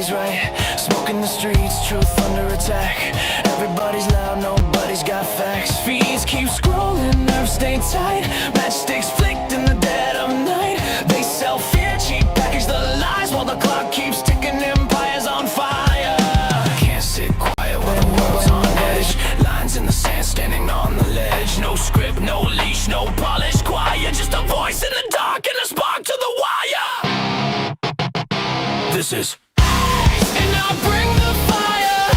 nobody's right. Smoke in the streets, truth under attack. Everybody's loud, nobody's got facts. Feeds keep scrolling, nerves stay tight. Matchsticks flicked in the dead of night. They sell fear, cheap package the lies, while the clock keeps ticking, empires on fire. Can't sit quiet when the world's on edge. Lines in the sand, standing on the ledge. No script, no leash, no polish, quiet. Just a voice in the dark and a spark to the wire. This is and I'll bring the fire.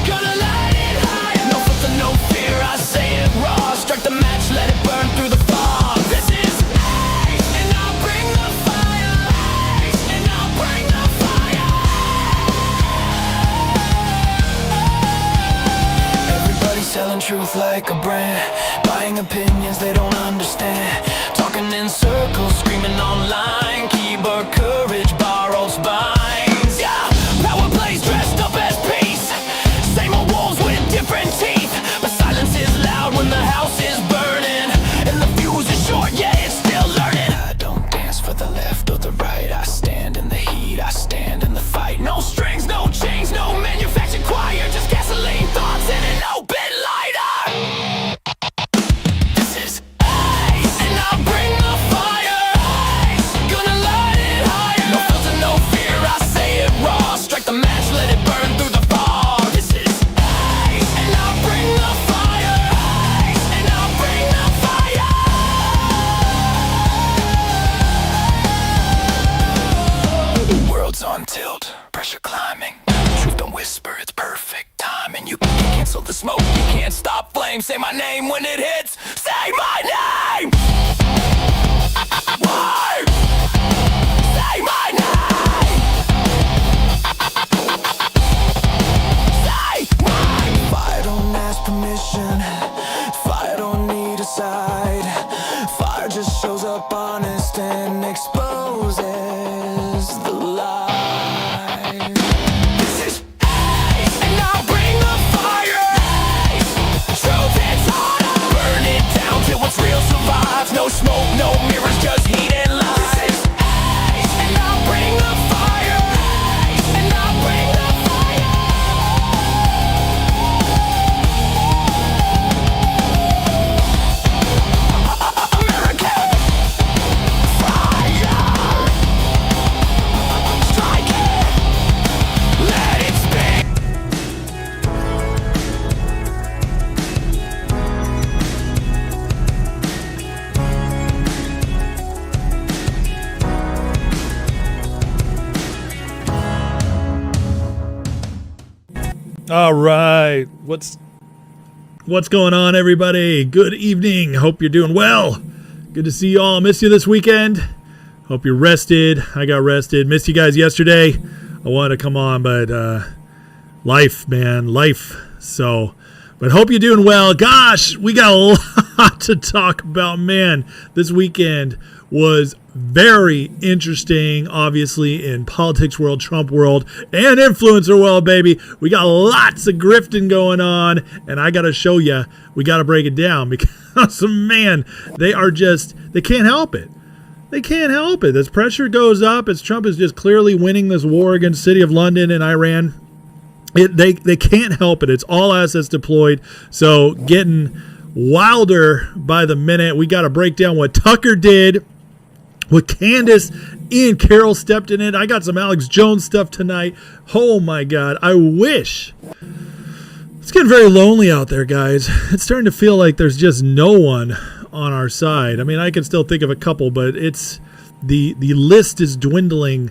Gonna light it higher. No filter, no fear, I say it raw. Strike the match, let it burn through the fog. This is and I'll bring the fire. And I'll bring the fire. Everybody's selling truth like a brand, buying opinions they don't understand. Talking in circles, screaming online. Keyboard courage, borrowed spines. Yeah, power plays dressed up as peace. Same old wolves with different teeth. But silence is loud when the house is burning, and the fuse is short, yeah, it's still learning. I don't dance for the left or the right. I stand in the heat, I stand in the fight. No strings, no chains, no manufactured choir. Just gasoline thoughts and an open lighter. This is and I'll bring the fire. Gonna light it higher. No filter, no fear, I say it raw. Strike the match, let it burn through the fog. This is and I'll bring the fire. And I'll bring the fire. World's on tilt, pressure climbing. Truth don't whisper, it's perfect timing. You can't cancel the smoke, you can't stop flame. Say my name when it hits, say my name. Why? Say my name. Say my name. Fire don't ask permission. Fire don't need a side. Fire just shows up honest and exposes the lies. This is and I'll bring the fire. Truth hits harder. Burn it down till what's real survives. No smoke, no mirrors, just heat and lies. This is and I'll bring the fire. And I'll bring the fire. America, fire. Strike it. Let it spin. All right. What's going on, everybody? Good evening. Hope you're doing well. Good to see you all. Missed you this weekend. Hope you're rested. I got rested. Missed you guys yesterday. I wanted to come on, but life, man, life. So, but hope you're doing well. Gosh, we got a lot to talk about, man. This weekend was very interesting, obviously, in politics world, Trump world, and influencer world, baby. We got lots of grifting going on, and I got to show you, we got to break it down because, man, they can't help it. They can't help it. As pressure goes up, as Trump is just clearly winning this war against the city of London and Iran, they can't help it. It's all assets deployed. So getting wilder by the minute. We got to break down what Tucker did, what Candace and Carroll stepped in it. I got some Alex Jones stuff tonight. Oh my God. I wish. It's getting very lonely out there, guys. It's starting to feel like there's just no one on our side. I mean, I can still think of a couple, but it's the list is dwindling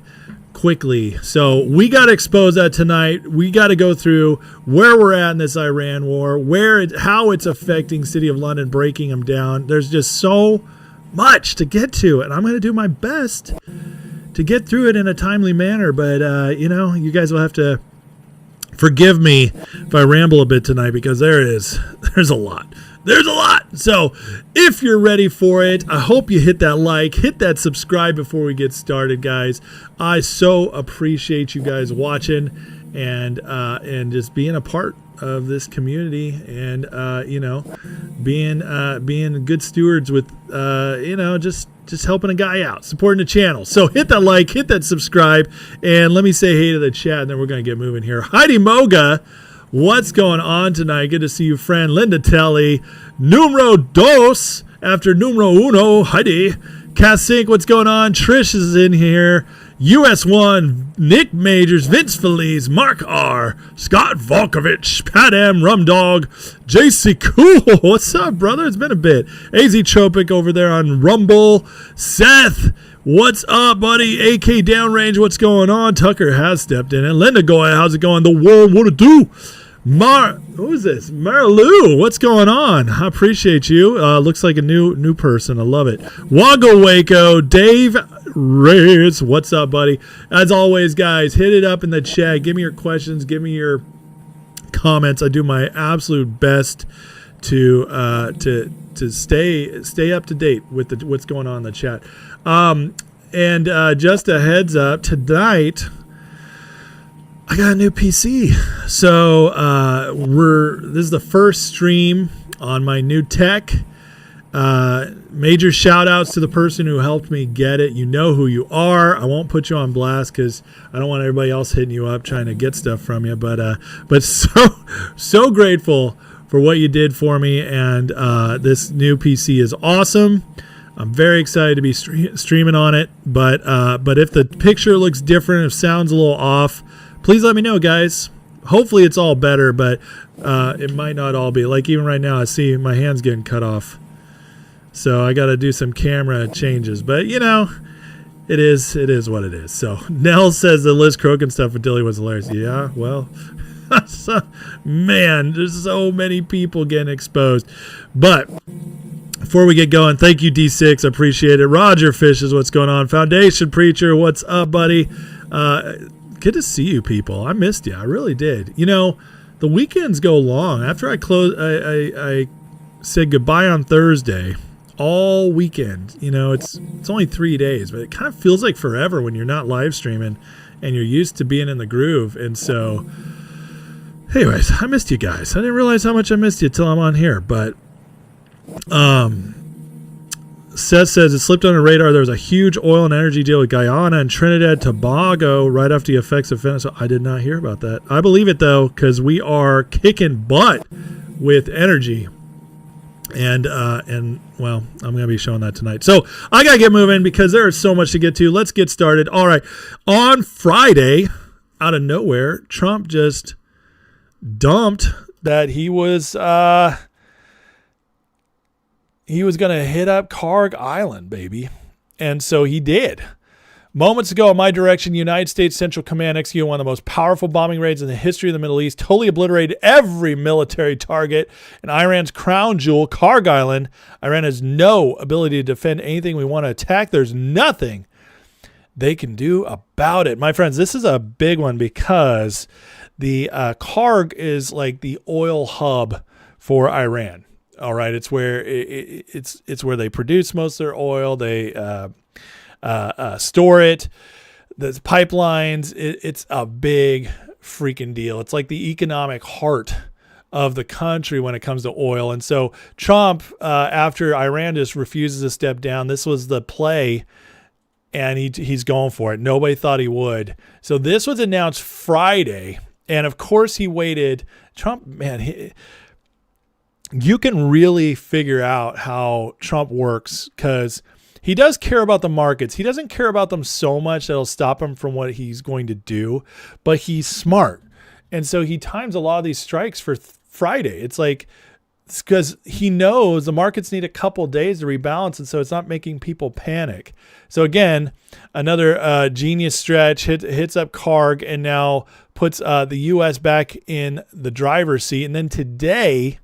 quickly. So we got to expose that tonight. We got to go through where we're at in this Iran war, how it's affecting City of London, breaking them down. There's just so much to get to, and I'm going to do my best to get through it in a timely manner. But, you guys will have to forgive me if I ramble a bit tonight because there's a lot. There's a lot. So if you're ready for it, I hope you hit that like, hit that subscribe before we get started, guys. I so appreciate you guys watching and just being a part of this community and being good stewards with just just helping a guy out, supporting the channel. So hit that like, hit that subscribe, and let me say hey to the chat, and then we're going to get moving here. Heidi Moga, what's going on tonight? Good to see you, friend. Linda Telly, numero dos after numero uno. Heidi. Cassink, what's going on? Trish is in here. US1, Nick Majors, Vince Feliz, Mark R, Scott Volkovich, Pat M, Rum Dog, JC Cool. What's up, brother? It's been a bit. AZ Tropic over there on Rumble. Seth, what's up, buddy? AK Downrange, what's going on? Tucker has stepped in. And Linda Goya, how's it going? The world, what it do? Who is this? Marilu, what's going on? I appreciate you. Looks like a new person. I love it. Wago Waco, Dave Reyes, what's up, buddy? As always, guys, hit it up in the chat. Give me your questions. Give me your comments. I do my absolute best to stay up to date with what's going on in the chat. And just a heads up, tonight I got a new PC. So this is the first stream on my new tech. Major shout outs to the person who helped me get it. You know who you are. I won't put you on blast because I don't want everybody else hitting you up trying to get stuff from you. But so grateful for what you did for me. And this new PC is awesome. I'm very excited to be streaming on it. But if the picture looks different, if sounds a little off, please let me know, guys. Hopefully it's all better, but it might not all be. Like even right now, I see my hand's getting cut off. So I got to do some camera changes. But, you know, it is what it is. So Nell says the Liz Crokin stuff with Dilly was hilarious. Yeah, well, man, there's so many people getting exposed. But before we get going, thank you, D6. I appreciate it. Roger Fish is what's going on. Foundation Preacher, what's up, buddy? Good to see you people. I missed you. I really did. You know, the weekends go long. After I said goodbye on Thursday, all weekend, you know, it's only 3 days, but it kind of feels like forever when you're not live streaming and you're used to being in the groove. And so, anyways, I missed you guys. I didn't realize how much I missed you till I'm on here. But Seth says it slipped on the radar. There was a huge oil and energy deal with Guyana and Trinidad Tobago right after the effects of Venezuela. I did not hear about that. I believe it, though, because we are kicking butt with energy. And well, I'm going to be showing that tonight. So I got to get moving because there is so much to get to. Let's get started. All right. On Friday, out of nowhere, Trump just dumped that he was going to hit up Carg Island, baby. And so he did. Moments ago, in my direction, United States Central Command executed one of the most powerful bombing raids in the history of the Middle East, totally obliterated every military target in Iran's crown jewel, Carg Island. Iran has no ability to defend anything we want to attack. There's nothing they can do about it. My friends, this is a big one because the Carg is like the oil hub for Iran. All right, it's where it's where they produce most of their oil. They store it. The pipelines. It's a big freaking deal. It's like the economic heart of the country when it comes to oil. And so Trump, after Iran just refuses to step down, this was the play, and he's going for it. Nobody thought he would. So this was announced Friday, and of course he waited. Trump, man. You can really figure out how Trump works because he does care about the markets. He doesn't care about them so much that it'll stop him from what he's going to do, but he's smart. And so he times a lot of these strikes for Friday. It's like, it's because he knows the markets need a couple days to rebalance, and so it's not making people panic. So again, another genius stretch hits up Carg and now puts the U.S. back in the driver's seat. And then today,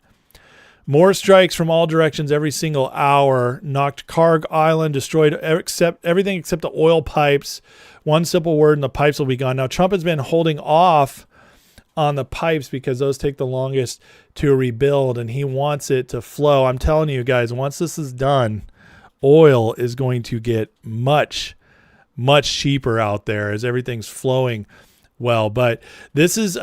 more strikes from all directions every single hour knocked Carg Island, destroyed everything except the oil pipes. One simple word and the pipes will be gone. Now, Trump has been holding off on the pipes because those take the longest to rebuild, and he wants it to flow. I'm telling you guys, once this is done, oil is going to get much, much cheaper out there as everything's flowing well. But this is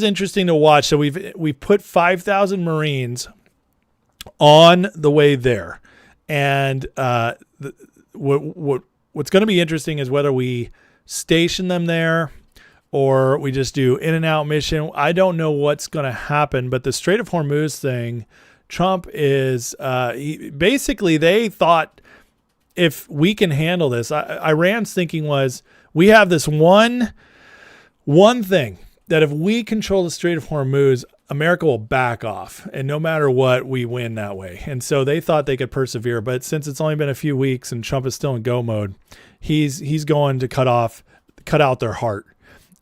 interesting to watch. So we've put 5,000 Marines on the way there, and what's going to be interesting is whether we station them there or we just do in and out mission. I don't know what's going to happen, but the Strait of Hormuz thing, Trump is basically, they thought if we can handle this, Iran's thinking was, we have this one thing that if we control the Strait of Hormuz, America will back off, and no matter what, we win that way. And so they thought they could persevere, but since it's only been a few weeks and Trump is still in go mode, he's going to cut out their heart.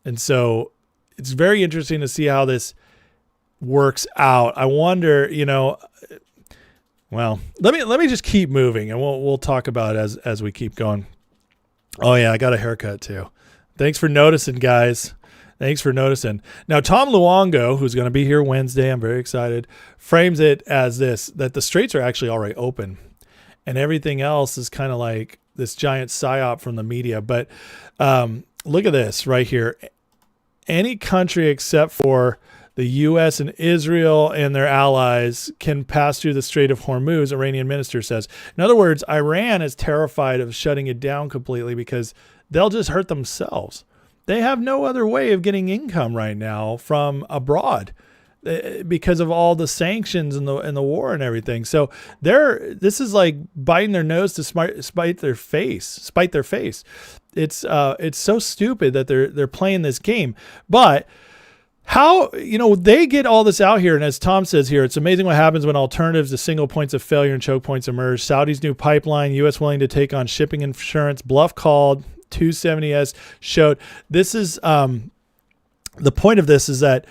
And so it's very interesting to see how this works out. I wonder, well, let me just keep moving, and we'll talk about it as we keep going. Oh yeah, I got a haircut too. Thanks for noticing, guys. Thanks for noticing. Now, Tom Luongo, who's going to be here Wednesday, I'm very excited, frames it as this, that the straits are actually already open and everything else is kind of like this giant psyop from the media. But look at this right here. Any country except for the U.S. and Israel and their allies can pass through the Strait of Hormuz, Iranian minister says. In other words, Iran is terrified of shutting it down completely because they'll just hurt themselves. They have no other way of getting income right now from abroad because of all the sanctions and the war and everything. So this is like biting their nose to spite their face. It's so stupid that they're playing this game. But how, they get all this out here. And as Tom says here, it's amazing what happens when alternatives to single points of failure and choke points emerge. Saudi's new pipeline, U.S. willing to take on shipping insurance, bluff called. 270S showed. This is the point of this is that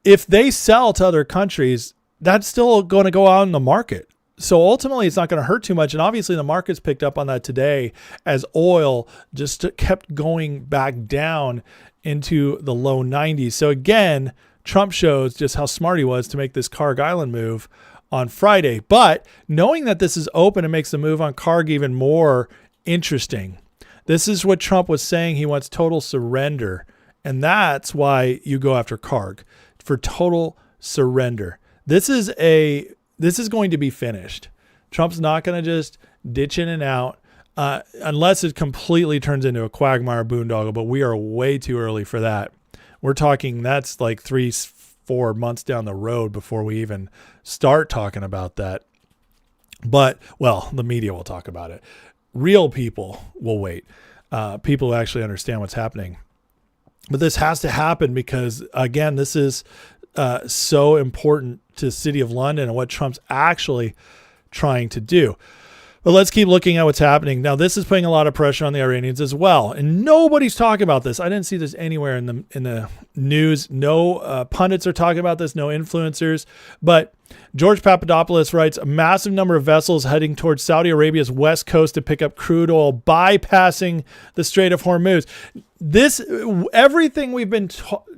if they sell to other countries, that's still going to go out in the market. So ultimately, it's not going to hurt too much. And obviously, the market's picked up on that today as oil just kept going back down into the low 90s. So again, Trump shows just how smart he was to make this Karg Island move on Friday. But knowing that this is open, it makes the move on Karg even more interesting. This is what Trump was saying. He wants total surrender. And that's why you go after Karg, for total surrender. This is going to be finished. Trump's not going to just ditch in and out unless it completely turns into a quagmire boondoggle, but we are way too early for that. We're talking that's like 3-4 months down the road before we even start talking about that. But, well, the media will talk about it. Real people will wait. People who actually understand what's happening. But this has to happen because, again, this is so important to the city of London and what Trump's actually trying to do. But let's keep looking at what's happening. Now, this is putting a lot of pressure on the Iranians as well. And nobody's talking about this. I didn't see this anywhere in the news. No pundits are talking about this, no influencers. But George Papadopoulos writes, a massive number of vessels heading towards Saudi Arabia's west coast to pick up crude oil, bypassing the Strait of Hormuz. Everything we've been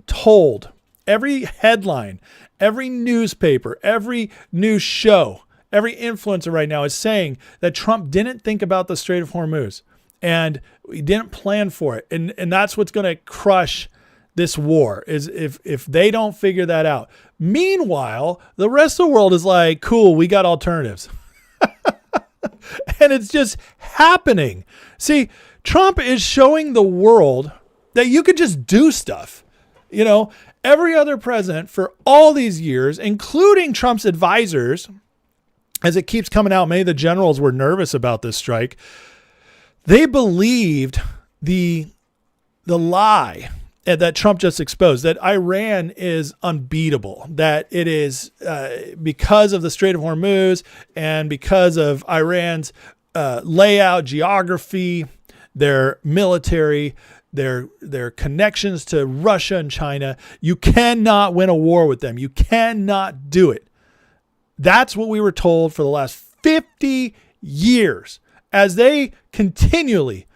told, every headline, every newspaper, every news show, every influencer right now is saying that Trump didn't think about the Strait of Hormuz and he didn't plan for it. And that's what's going to crush this war, is if they don't figure that out. Meanwhile, the rest of the world is like, cool, we got alternatives. And it's just happening. See, Trump is showing the world that you could just do stuff. Every other president for all these years, including Trump's advisors, as it keeps coming out, many of the generals were nervous about this strike. They believed the lie that Trump just exposed, that Iran is unbeatable, that it is because of the Strait of Hormuz and because of Iran's layout, geography, their military, their connections to Russia and China. You cannot win a war with them. You cannot do it. That's what we were told for the last 50 years as they continually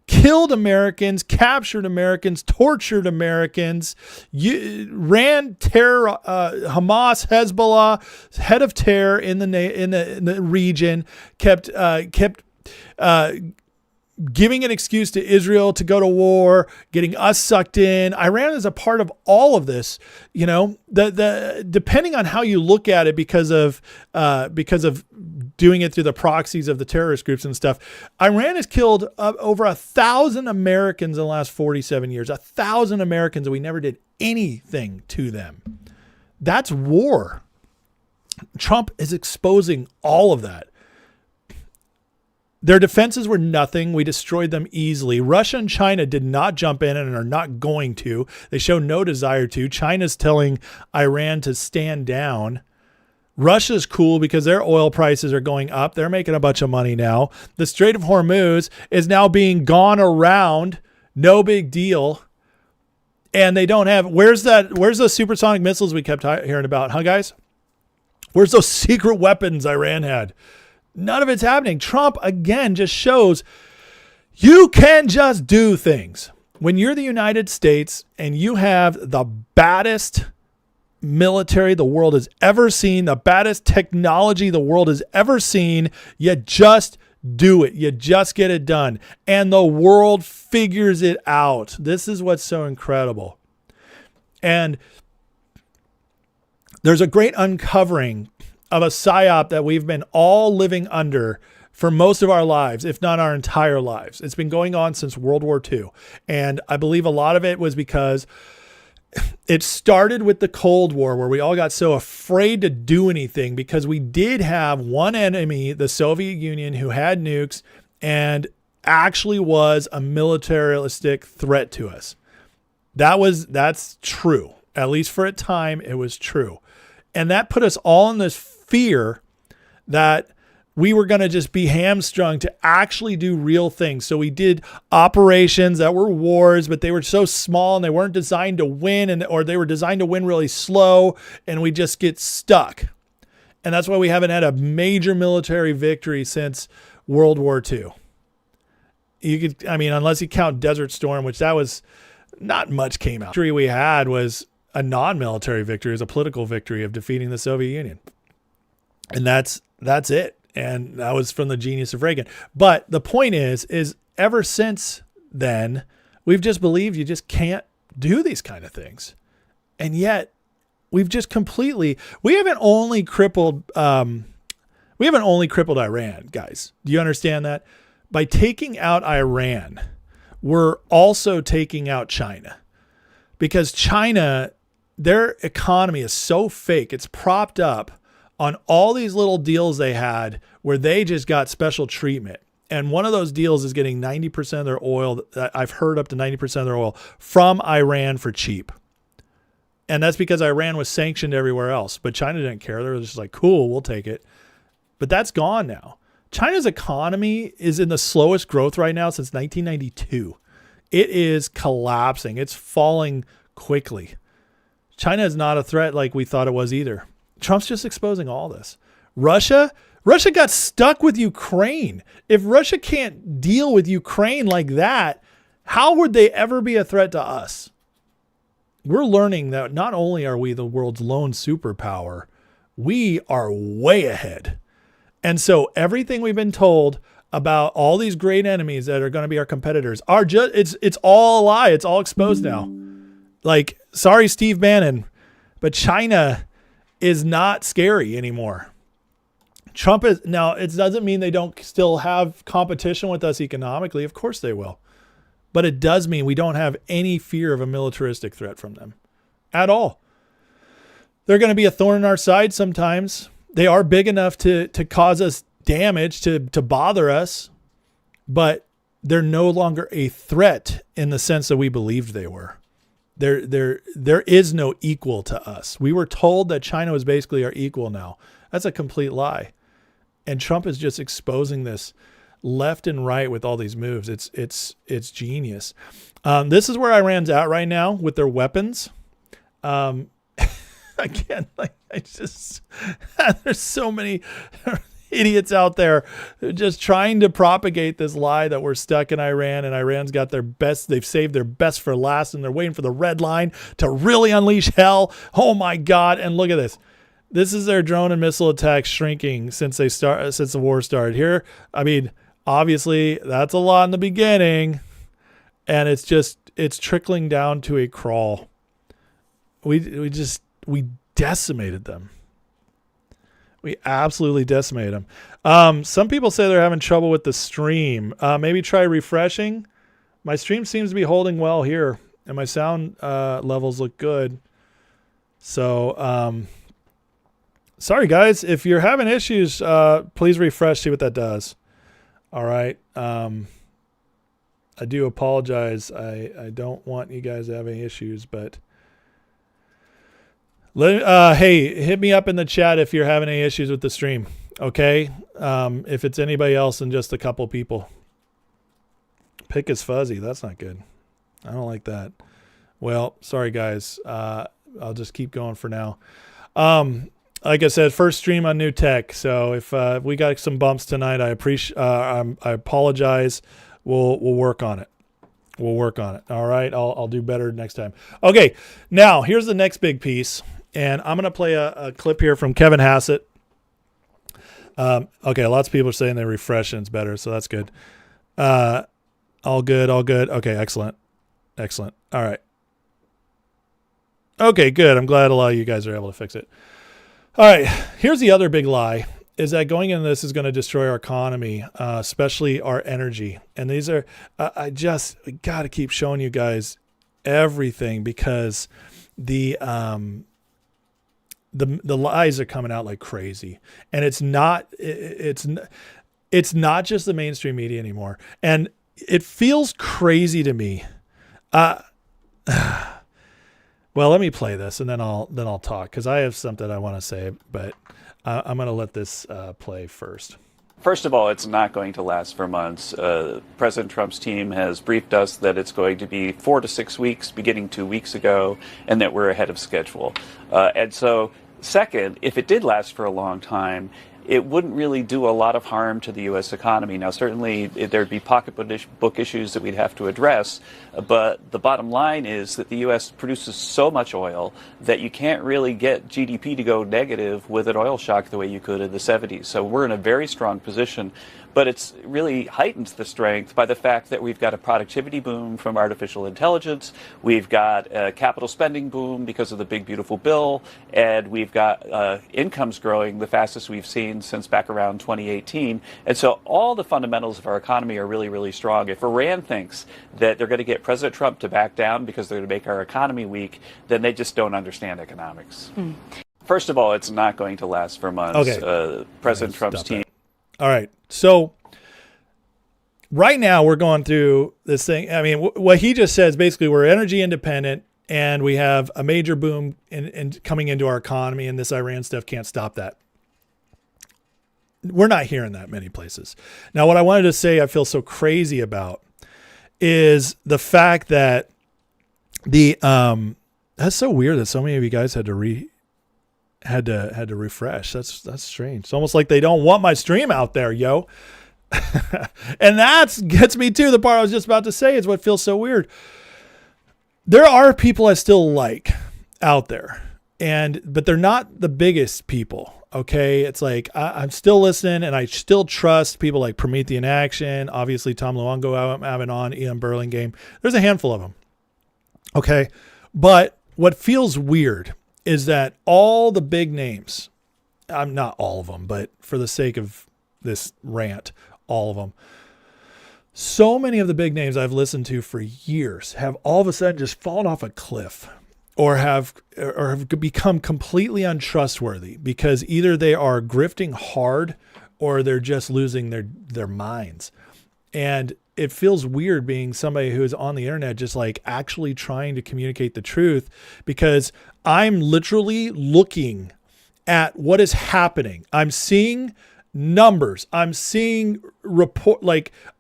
killed Americans, captured Americans, tortured Americans, ran terror, Hamas, Hezbollah, head of terror in the region, kept giving an excuse to Israel to go to war, getting us sucked in. Iran is a part of all of this. Depending on how you look at it, because of doing it through the proxies of the terrorist groups and stuff. Iran has killed over 1,000 Americans in the last 47 years. 1,000 Americans, and we never did anything to them. That's war. Trump is exposing all of that. Their defenses were nothing. We destroyed them easily. Russia and China did not jump in and are not going to. They show no desire to. China's telling Iran to stand down. Russia's cool because their oil prices are going up. They're making a bunch of money now. The Strait of Hormuz is now being gone around. No big deal. And they don't have, where's those supersonic missiles we kept hearing about, huh guys? Where's those secret weapons Iran had? None of it's happening. Trump, again, just shows you can just do things. When you're the United States and you have the baddest military the world has ever seen, the baddest technology the world has ever seen, you just do it. You just get it done. And the world figures it out. This is what's so incredible. And there's a great uncovering of a psyop that we've been all living under for most of our lives, if not our entire lives. It's been going on since World War II. And I believe a lot of it was because it started with the Cold War, where we all got so afraid to do anything because we did have one enemy, the Soviet Union, who had nukes and actually was a militaristic threat to us. That's true. At least for a time, it was true. And that put us all in this fear that we were going to just be hamstrung to actually do real things. So we did operations that were wars, but they were so small and they weren't designed to win, or they were designed to win really slow, and we just get stuck. And that's why we haven't had a major military victory since World War II. Unless you count Desert Storm, which that was not much came out. The victory we had was a non-military victory, it was a political victory of defeating the Soviet Union. And that's it. And that was from the genius of Reagan. But the point is ever since then, we've just believed you just can't do these kind of things. And yet we've just we haven't only crippled Iran, guys. Do you understand that? By taking out Iran, we're also taking out China, because China, their economy is so fake. It's propped up on all these little deals they had where they just got special treatment. And one of those deals is getting 90% of their oil, I've heard up to 90% of their oil, from Iran for cheap. And that's because Iran was sanctioned everywhere else. But China didn't care. They were just like, cool, we'll take it. But that's gone now. China's economy is in the slowest growth right now since 1992. It is collapsing. It's falling quickly. China is not a threat like we thought it was either. Trump's just exposing all this. Russia got stuck with Ukraine. If Russia can't deal with Ukraine like that, how would they ever be a threat to us? We're learning that not only are we the world's lone superpower, we are way ahead. And so everything we've been told about all these great enemies that are going to be our competitors are just, it's all a lie. It's all exposed now. Like, sorry, Steve Bannon, but China is not scary anymore. Trump is now, it doesn't mean they don't still have competition with us economically. Of course they will. But it does mean we don't have any fear of a militaristic threat from them at all. They're going to be a thorn in our side sometimes. They are big enough to cause us damage, to bother us, but they're no longer a threat in the sense that we believed they were. There is no equal to us. We were told that China was basically our equal now. That's a complete lie. And Trump is just exposing this left and right with all these moves. It's genius. This is where Iran's at right now with their weapons. Again, there's so many idiots out there just trying to propagate this lie that we're stuck in Iran, and Iran's got their best. They've saved their best for last, and they're waiting for the red line to really unleash hell. Oh my God. And look at this. This is their drone and missile attacks shrinking since the war started here. I mean, obviously that's a lot in the beginning, and it's trickling down to a crawl. We decimated them. We absolutely decimated them. Some people say they're having trouble with the stream. Maybe try refreshing. My stream seems to be holding well here, and my sound levels look good. So, sorry guys, if you're having issues, please refresh, see what that does. All right. I do apologize. I don't want you guys to have any issues, but hey, hit me up in the chat if you're having any issues with the stream. Okay. If it's anybody else than just a couple people. Pick is fuzzy. That's not good. I don't like that. Well, sorry guys. I'll just keep going for now. Like I said, first stream on new tech. So if we got some bumps tonight, I apologize. We'll work on it. We'll work on it. All right. I'll do better next time. Okay. Now here's the next big piece, and I'm going to play a clip here from Kevin Hassett. Okay. Lots of people are saying they refresh and it's better. So that's good. All good. All good. Okay. Excellent. Excellent. All right. Okay, good. I'm glad a lot of you guys are able to fix it. All right. Here's the other big lie, is that going into this is going to destroy our economy, especially our energy. And these are, we got to keep showing you guys everything, because the lies are coming out like crazy. And it's not just the mainstream media anymore. And it feels crazy to me. Well, let me play this and then I'll talk, because I have something I want to say, but I'm going to let this play first. First of all, it's not going to last for months. President Trump's team has briefed us that it's going to be 4 to 6 weeks, beginning 2 weeks ago, and that we're ahead of schedule. And so, second, if it did last for a long time, it wouldn't really do a lot of harm to the U.S. economy. Now, certainly there'd be pocketbook issues that we'd have to address, but the bottom line is that the U.S. produces so much oil that you can't really get GDP to go negative with an oil shock the way you could in the 70s. So we're in a very strong position, but it's really heightened the strength by the fact that we've got a productivity boom from artificial intelligence, we've got a capital spending boom because of the big beautiful bill, and we've got incomes growing the fastest we've seen since back around 2018. And so all the fundamentals of our economy are really, really strong. If Iran thinks that they're going to get President Trump to back down because they're going to make our economy weak, then they just don't understand economics. First of all, it's not going to last for months. Okay. President Trump's team. All right. So right now we're going through this thing. I mean, what he just says, basically, we're energy independent and we have a major boom in coming into our economy, and this Iran stuff can't stop that. We're not hearing that many places. Now, what I wanted to say I feel so crazy about is the fact that that's so weird that so many of you guys had to refresh. That's strange. It's almost like they don't want my stream out there, yo. And that gets me to the part I was just about to say, is what feels so weird. There are people I still like out there, but they're not the biggest people. Okay. It's like, I'm still listening and I still trust people like Promethean Action, obviously Tom Luongo, I'm having on, Ian Burlingame. There's a handful of them. Okay. But what feels weird is that all the big names, I'm not all of them, but for the sake of this rant, all of them, so many of the big names I've listened to for years have all of a sudden just fallen off a cliff, or have become completely untrustworthy, because either they are grifting hard or they're just losing their minds. And it feels weird being somebody who is on the internet, just like actually trying to communicate the truth, because I'm literally looking at what is happening. I'm seeing numbers. I'm seeing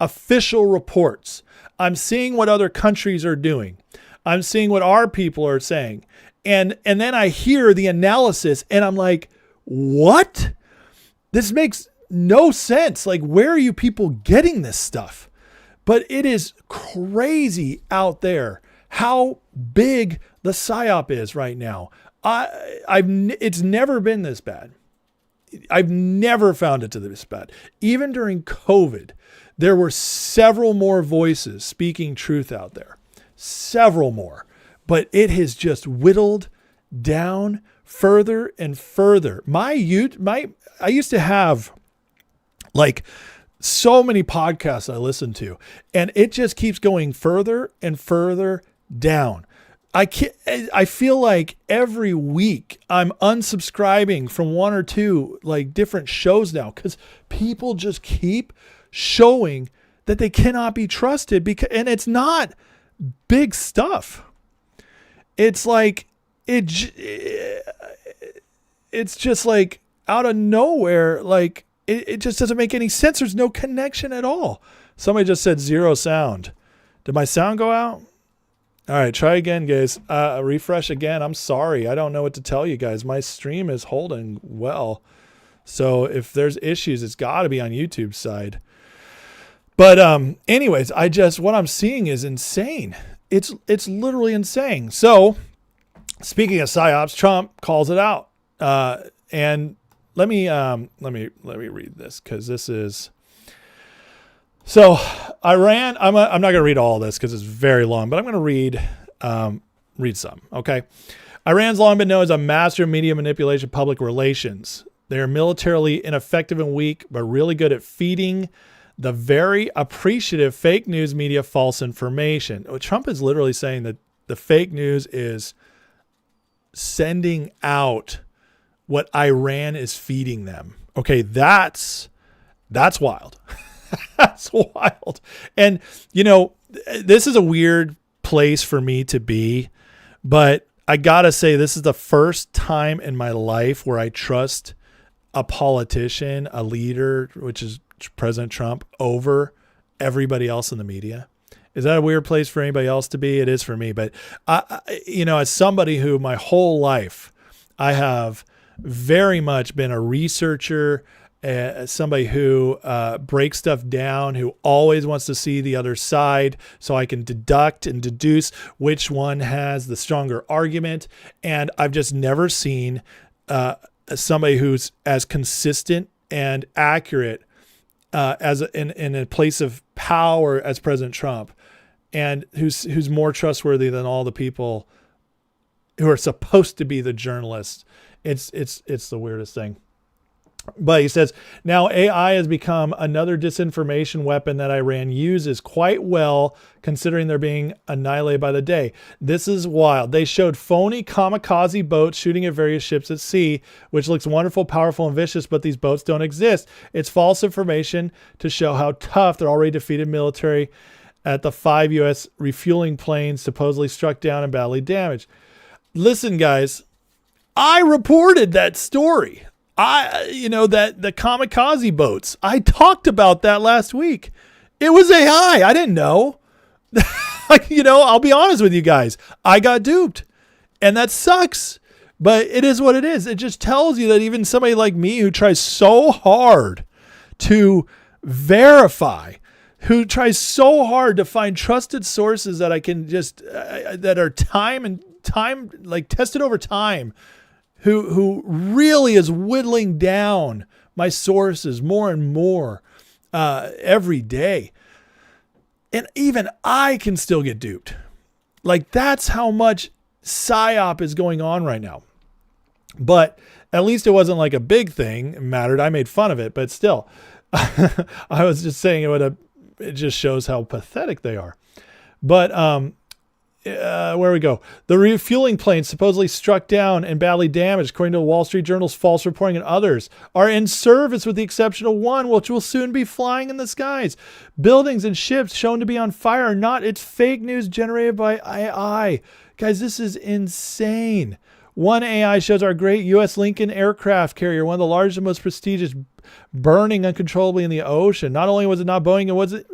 official reports. I'm seeing what other countries are doing. I'm seeing what our people are saying. And then I hear the analysis and I'm like, what? This makes no sense. Like, where are you people getting this stuff? But it is crazy out there how big the psyop is right now. It's never been this bad. I've never found it to this bad. Even during COVID, there were several more voices speaking truth out there. Several more. But it has just whittled down further and further. I used to have like so many podcasts I listen to, and it just keeps going further and further down. I feel like every week I'm unsubscribing from one or two like different shows now, because people just keep showing that they cannot be trusted, and it's not big stuff. It's like it's just like out of nowhere. Like it just doesn't make any sense. There's no connection at all. Somebody just said 0 sound. Did my sound go out? All right, try again, guys. Refresh again. I'm sorry. I don't know what to tell you guys. My stream is holding well. So if there's issues, it's got to be on YouTube's side. But anyways, what I'm seeing is insane. It's literally insane. So speaking of psyops, Trump calls it out. And let me read this, because this is. So Iran, I'm not going to read all of this because it's very long, but I'm going to read some. Okay. Iran's long been known as a master of media manipulation, public relations. They are militarily ineffective and weak, but really good at feeding the very appreciative fake news media false information. Trump is literally saying that the fake news is sending out what Iran is feeding them. Okay. That's wild. That's wild. And, this is a weird place for me to be, but I got to say, this is the first time in my life where I trust a politician, a leader, which is President Trump, over everybody else in the media. Is that a weird place for anybody else to be? It is for me. But, as somebody who my whole life, I have very much been a researcher, somebody who breaks stuff down, who always wants to see the other side so I can deduct and deduce which one has the stronger argument. And I've just never seen somebody who's as consistent and accurate in a place of power as President Trump, and who's more trustworthy than all the people who are supposed to be the journalists. It's the weirdest thing. But he says, now AI has become another disinformation weapon that Iran uses quite well, considering they're being annihilated by the day. This is wild. They showed phony kamikaze boats shooting at various ships at sea, which looks wonderful, powerful, and vicious, but these boats don't exist. It's false information to show how tough their already defeated military at the 5 U.S. refueling planes supposedly struck down and badly damaged. Listen, guys, I reported that story. That the kamikaze boats, I talked about that last week. It was AI. I didn't know. I'll be honest with you guys. I got duped, and that sucks, but it is what it is. It just tells you that even somebody like me, who tries so hard to verify, who tries so hard to find trusted sources that I can just, that are time tested over time, who really is whittling down my sources more and more every day. And even I can still get duped. Like, that's how much psyop is going on right now. But at least it wasn't like a big thing. It mattered. I made fun of it, but still, I was just saying it just shows how pathetic they are. But, where we go. The refueling planes supposedly struck down and badly damaged, according to the Wall Street Journal's false reporting, and others are in service with the exception of one, which will soon be flying in the skies. Buildings and ships shown to be on fire are not. It's fake news generated by AI. Guys, this is insane. One AI shows our great U.S. Lincoln aircraft carrier, one of the largest and most prestigious, burning uncontrollably in the ocean. Not only was it not burning, it wasn't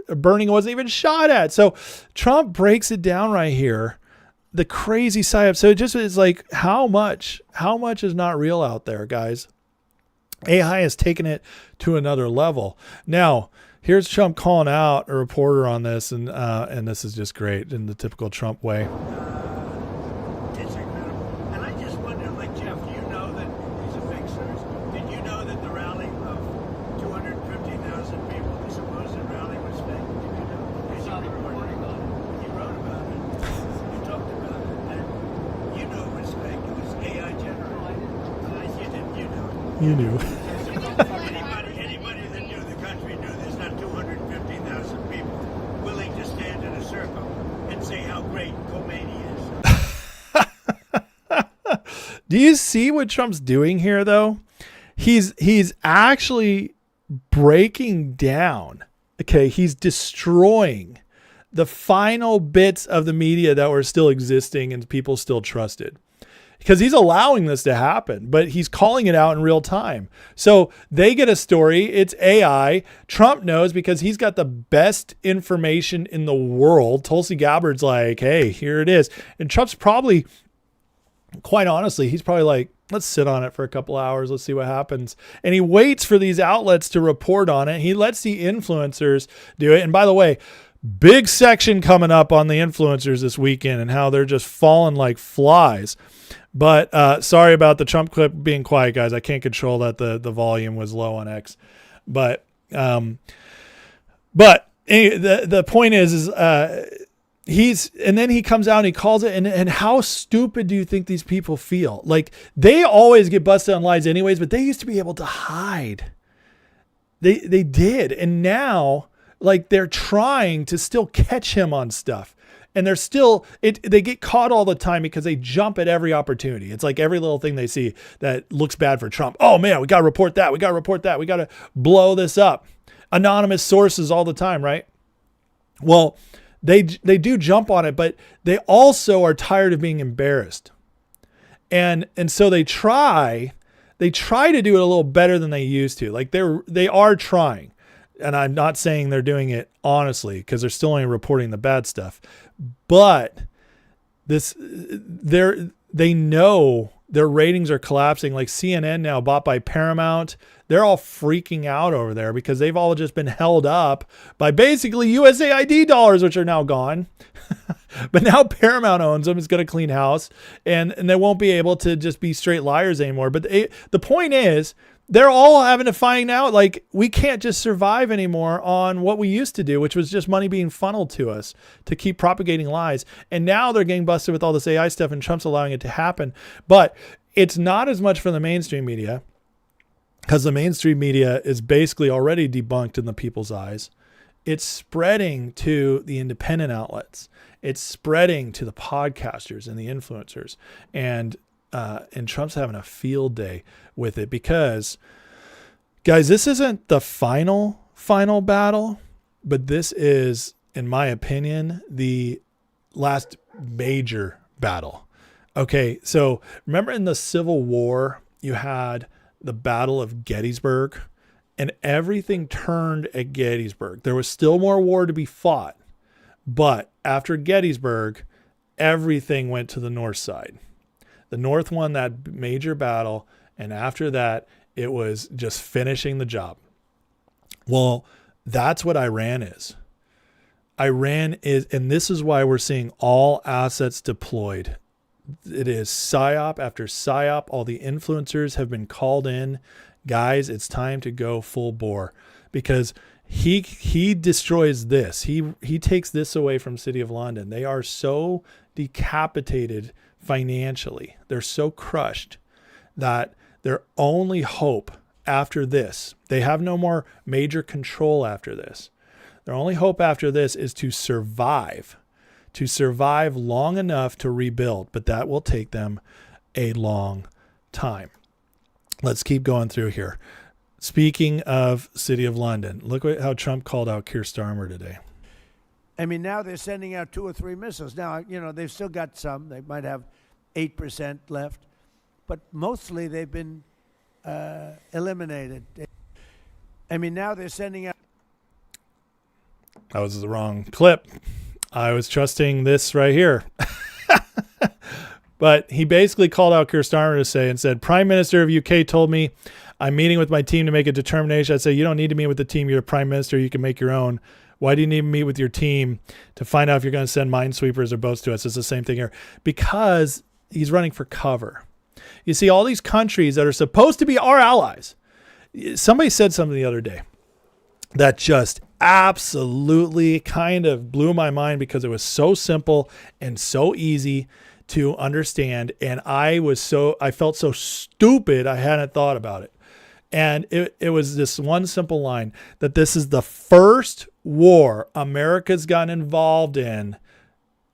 even shot at. So Trump breaks it down right here. The crazy psyop. So it just is like, how much is not real out there, guys? AI has taken it to another level. Now, here's Trump calling out a reporter on this, and this is just great in the typical Trump way. It's incredible. And I just wonder, like, Jeff, do you know that these are fixers? Did you know that the rally of 250,000 people, the supposed rally, was fake? Did you know? You saw the reporting on it. You wrote about it. You talked about it. And you know it was fake. It was AI generated. You knew. Anybody that knew the country knew there's not 250,000 people willing to stand in a circle and say how great Khomeini is. Do you see what Trump's doing here, though? He's actually breaking down. Okay, he's destroying the final bits of the media that were still existing and people still trusted. Because he's allowing this to happen, but he's calling it out in real time. So they get a story. It's AI. Trump knows because he's got the best information in the world. Tulsi Gabbard's like, hey, here it is. And Trump's probably, quite honestly, he's probably like, let's sit on it for a couple hours. Let's see what happens. And he waits for these outlets to report on it. He lets the influencers do it. And by the way, big section coming up on the influencers this weekend and how they're just falling like flies. But sorry about the Trump clip being quiet, guys. I can't control that. The volume was low on X. But the point is and then he comes out and he calls it. And how stupid do you think these people feel? Like, they always get busted on lies anyways, but they used to be able to hide. They did. And now, like, they're trying to still catch him on stuff. And they're still, they get caught all the time because they jump at every opportunity. It's like every little thing they see that looks bad for Trump. Oh man, we got to report that. We got to report that. We got to blow this up. Anonymous sources all the time, right? Well, they do jump on it, but they also are tired of being embarrassed. And so they try to do it a little better than they used to. Like they are trying. And I'm not saying they're doing it honestly, because they're still only reporting the bad stuff. But they know their ratings are collapsing. Like CNN now, bought by Paramount, they're all freaking out over there because they've all just been held up by basically USAID dollars, which are now gone. But now Paramount owns them. It's going to clean house, and they won't be able to just be straight liars anymore. But the point is, they're all having to find out, like, we can't just survive anymore on what we used to do, which was just money being funneled to us to keep propagating lies. And now they're getting busted with all this AI stuff, and Trump's allowing it to happen. But it's not as much for the mainstream media, because the mainstream media is basically already debunked in the people's eyes. It's spreading to the independent outlets. It's spreading to the podcasters and the influencers. And Trump's having a field day with it because, guys, this isn't the final battle, but this is, in my opinion, the last major battle. Okay, so remember in the Civil War, you had the Battle of Gettysburg, and everything turned at Gettysburg. There was still more war to be fought, but after Gettysburg, everything went to the north side. The North won that major battle, and after that, it was just finishing the job. Well, that's what Iran is. Iran is, and this is why we're seeing all assets deployed. It is PSYOP after PSYOP. All the influencers have been called in. Guys, it's time to go full bore, because he destroys this. He takes this away from City of London. They are so decapitated financially. They're so crushed that their only hope after this, they have no more major control after this. Their only hope after this is to survive long enough to rebuild, but that will take them a long time. Let's keep going through here. Speaking of City of London, look at how Trump called out Keir Starmer today. I mean, now they're sending out 2 or 3 missiles. Now, they've still got some. They might have 8% left, but mostly they've been eliminated. I mean, now they're sending out. That was the wrong clip. I was trusting this right here. But he basically called out Keir Starmer to say and said, Prime Minister of UK told me I'm meeting with my team to make a determination. I'd say, you don't need to meet with the team. You're a prime minister. You can make your own. Why do you need to meet with your team to find out if you're going to send minesweepers or boats to us? It's the same thing here. Because he's running for cover. You see, all these countries that are supposed to be our allies. Somebody said something the other day that just absolutely kind of blew my mind, because it was so simple and so easy to understand. And I felt so stupid I hadn't thought about it. And it was this one simple line that this is the first war America's gotten involved in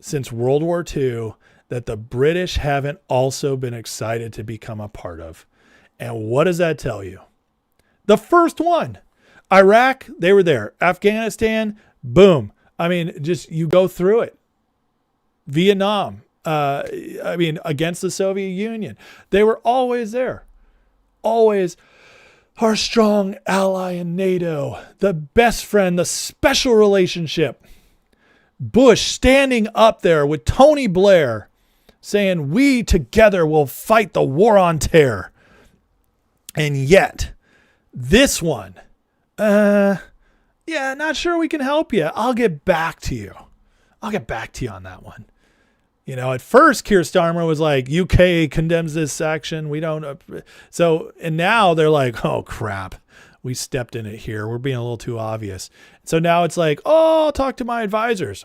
since World War II that the British haven't also been excited to become a part of. And what does that tell you? The first one. Iraq, they were there. Afghanistan, boom. I mean, just you go through it. Vietnam, against the Soviet Union. They were always there. Always our strong ally in NATO, the best friend, the special relationship. Bush standing up there with Tony Blair saying, we together will fight the war on terror. And yet, this one, not sure we can help you. I'll get back to you. I'll get back to you on that one. At first, Keir Starmer was like, UK condemns this action. We don't. And now they're like, oh, crap. We stepped in it here. We're being a little too obvious. So now it's like, oh, I'll talk to my advisors.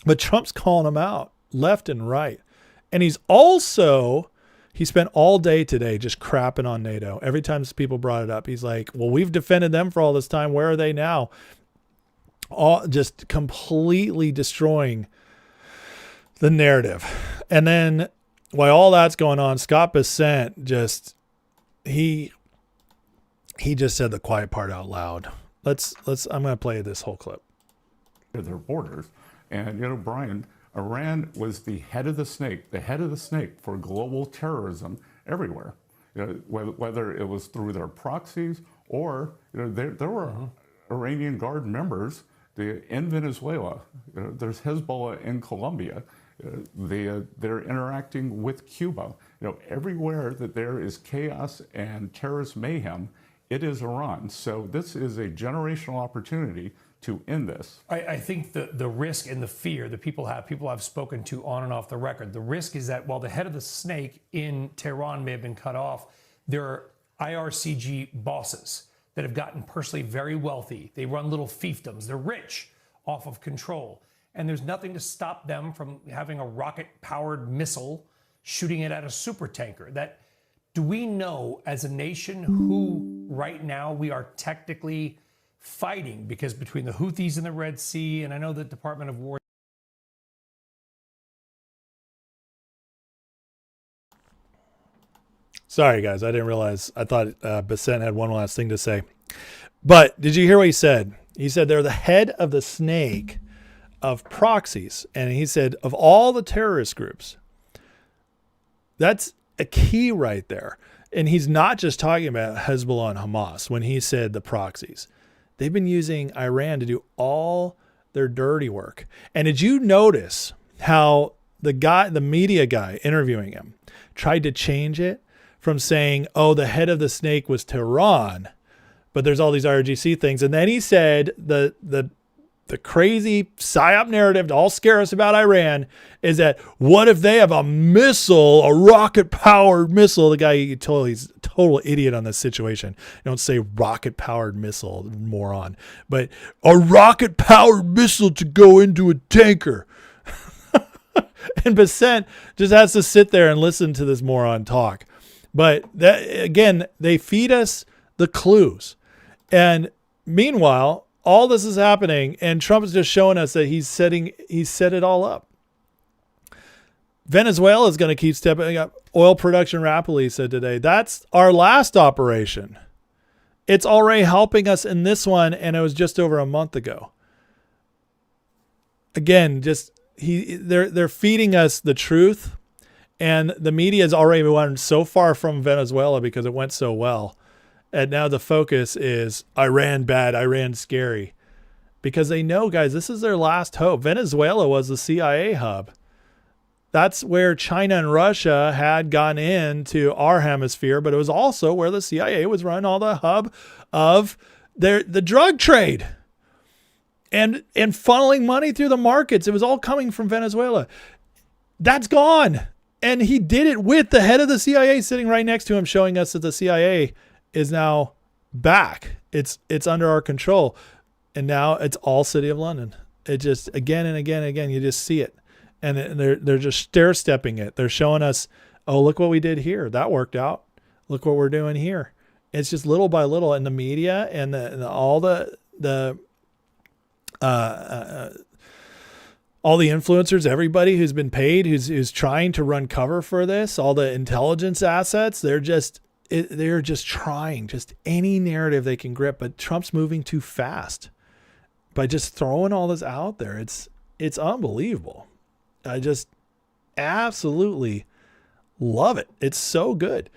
But Trump's calling them out left and right. And he spent all day today just crapping on NATO. Every time people brought it up, he's like, well, we've defended them for all this time. Where are they now? All just completely destroying the narrative. And then while all that's going on, Scott Bessent he just said the quiet part out loud. I'm going to play this whole clip. Their borders. And, Brian, Iran was the head of the snake for global terrorism everywhere. Whether it was through their proxies or, there were Iranian Guard members in Venezuela. There's Hezbollah in Colombia. They're interacting with Cuba. Everywhere that there is chaos and terrorist mayhem, it is Iran. So this is a generational opportunity to end this. I think the risk and the fear that people I've spoken to on and off the record, the risk is that while the head of the snake in Tehran may have been cut off, there are IRCG bosses that have gotten personally very wealthy. They run little fiefdoms. They're rich off of control. And there's nothing to stop them from having a rocket-powered missile shooting it at a supertanker. Do we know as a nation who right now we are technically fighting? Because between the Houthis in the Red Sea, and I know the Department of War. Sorry, guys. I didn't realize. I thought Bessent had one last thing to say. But did you hear what he said? He said they're the head of the snake of proxies. And he said of all the terrorist groups, that's a key right there. And he's not just talking about Hezbollah and Hamas when he said the proxies. They've been using Iran to do all their dirty work. And did you notice how the media guy interviewing him tried to change it from saying, oh, the head of the snake was Tehran, but there's all these IRGC things. And then he said the crazy psyop narrative to all scare us about Iran is that what if they have a missile, a rocket-powered missile? The guy, he's a total idiot on this situation. Don't say rocket-powered missile, moron. But a rocket-powered missile to go into a tanker. And Bessent just has to sit there and listen to this moron talk. But that, again, they feed us the clues. And meanwhile, all this is happening, and Trump is just showing us that he's set it all up. Venezuela is going to keep stepping up. Oil production rapidly said today, that's our last operation. It's already helping us in this one, and it was just over a month ago. Again, they're feeding us the truth, and the media has already gone so far from Venezuela because it went so well. And now the focus is Iran bad, Iran scary. Because they know, guys, this is their last hope. Venezuela was the CIA hub. That's where China and Russia had gone into our hemisphere, but it was also where the CIA was running all the hub of the drug trade and funneling money through the markets. It was all coming from Venezuela. That's gone. And he did it with the head of the CIA sitting right next to him, showing us that the CIA is now back. It's under our control. And now it's all City of London. It just, again and again and again, you just see it. And they're just stair-stepping it. They're showing us, oh, look what we did here. That worked out. Look what we're doing here. It's just little by little in the media and all the influencers, everybody who's been paid, who's trying to run cover for this, all the intelligence assets, they're just trying just any narrative they can grip. But Trump's moving too fast by just throwing all this out there. It's unbelievable. I just absolutely love it. It's so good.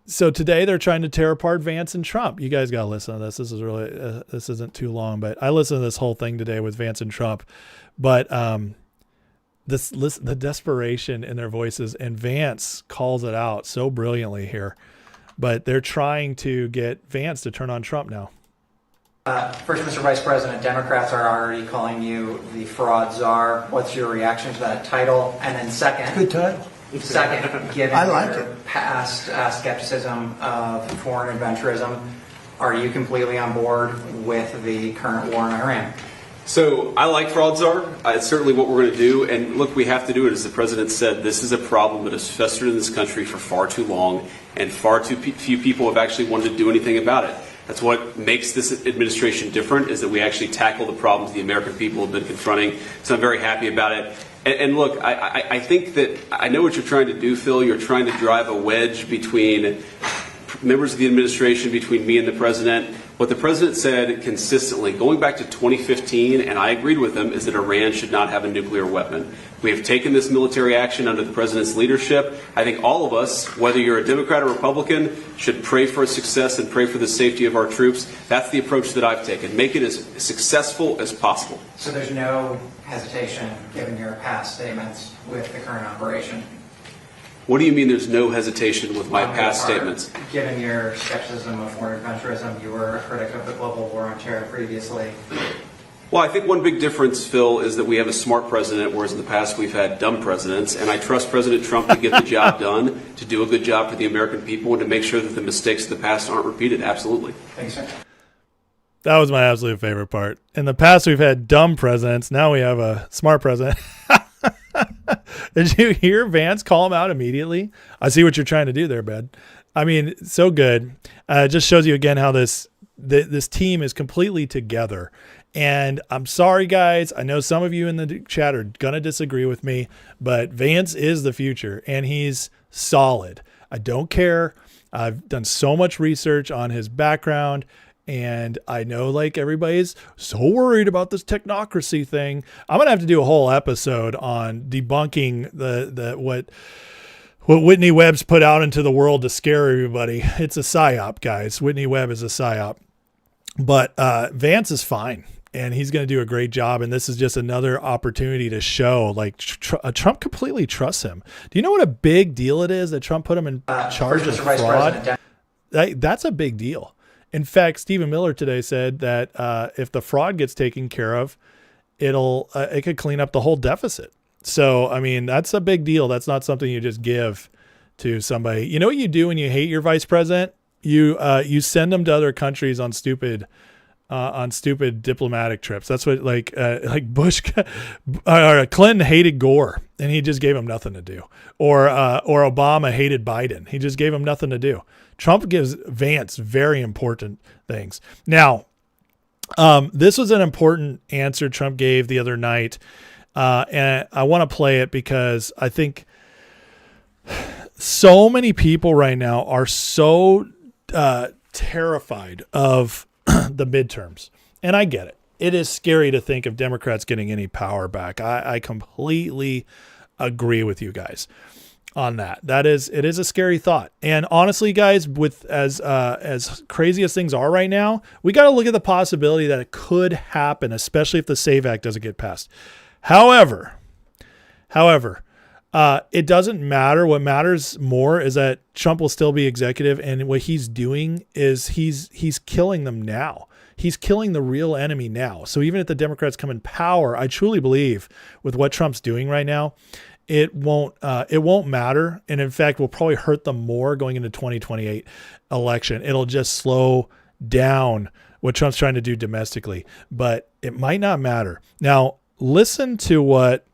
So today they're trying to tear apart Vance and Trump. You guys got to listen to this. This is really, this isn't too long, but I listened to this whole thing today with Vance and Trump, but, the desperation in their voices, and Vance calls it out so brilliantly here, but they're trying to get Vance to turn on Trump now. First, Mr. Vice President, Democrats are already calling you the fraud czar. What's your reaction to that title? And then second, Good title. Second, given I like your past skepticism of foreign adventurism, are you completely on board with the current war in Iran? So I like fraud czar. It's certainly what we're going to do. And look, we have to do it. As the president said, this is a problem that has festered in this country for far too long, and far too few people have actually wanted to do anything about it. That's what makes this administration different, is that we actually tackle the problems the American people have been confronting. So I'm very happy about it. And look, I think that I know what you're trying to do, Phil. You're trying to drive a wedge between members of the administration, between me and the president. What the president said consistently, going back to 2015, and I agreed with him, is that Iran should not have a nuclear weapon. We have taken this military action under the president's leadership. I think all of us, whether you're a Democrat or Republican, should pray for its success and pray for the safety of our troops. That's the approach that I've taken. Make it as successful as possible. So there's no hesitation, given your past statements, with the current operation? What do you mean there's no hesitation with my past statements? Given your skepticism of foreign adventurism, you were a critic of the global war on terror previously. Well, I think one big difference, Phil, is that we have a smart president, whereas in the past we've had dumb presidents. And I trust President Trump to get the job done, to do a good job for the American people, and to make sure that the mistakes of the past aren't repeated. Absolutely. Thanks, sir. That was my absolute favorite part. In the past, we've had dumb presidents. Now we have a smart president. Did you hear Vance call him out immediately? I see what you're trying to do there, bud. I mean, so good. It just shows you again how this team is completely together. And I'm sorry, guys. I know some of you in the chat are going to disagree with me, but Vance is the future, and he's solid. I don't care. I've done so much research on his background, and I know like everybody's so worried about this technocracy thing. I'm going to have to do a whole episode on debunking what Whitney Webb's put out into the world to scare everybody. It's a psyop, guys. Whitney Webb is a psyop. But Vance is fine, and he's going to do a great job. And this is just another opportunity to show like Trump completely trusts him. Do you know what a big deal it is that Trump put him in charge of fraud? That's a big deal. In fact, Stephen Miller today said that if the fraud gets taken care of, it could clean up the whole deficit. So, I mean, that's a big deal. That's not something you just give to somebody. You know what you do when you hate your vice president? You send them to other countries on stupid diplomatic trips. That's what like Bush or Clinton hated Gore, and he just gave him nothing to do. Or Obama hated Biden. He just gave him nothing to do. Trump gives Vance very important things. Now, this was an important answer Trump gave the other night. And I want to play it because I think so many people right now are so terrified of the midterms. And I get it. It is scary to think of Democrats getting any power back. I completely agree with you guys on that. It is a scary thought. And honestly, guys, with as crazy as things are right now, we got to look at the possibility that it could happen, especially if the SAVE Act doesn't get passed. However, it doesn't matter. What matters more is that Trump will still be executive, and what he's doing is he's killing them now. He's killing the real enemy now. So even if the Democrats come in power, I truly believe with what Trump's doing right now, it won't matter. And in fact, will probably hurt them more going into 2028 election. It'll just slow down what Trump's trying to do domestically, but it might not matter. Now, listen to what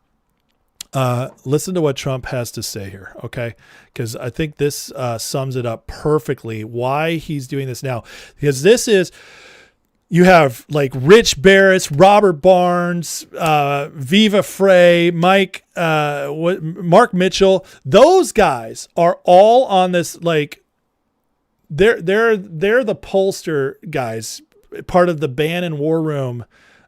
Listen to what Trump has to say here, okay? Because I think this sums it up perfectly why he's doing this now. Because this is, you have like Rich Barris, Robert Barnes, Viva Frey, Mark Mitchell. Those guys are all on this, like, they're the pollster guys, part of the Bannon War Room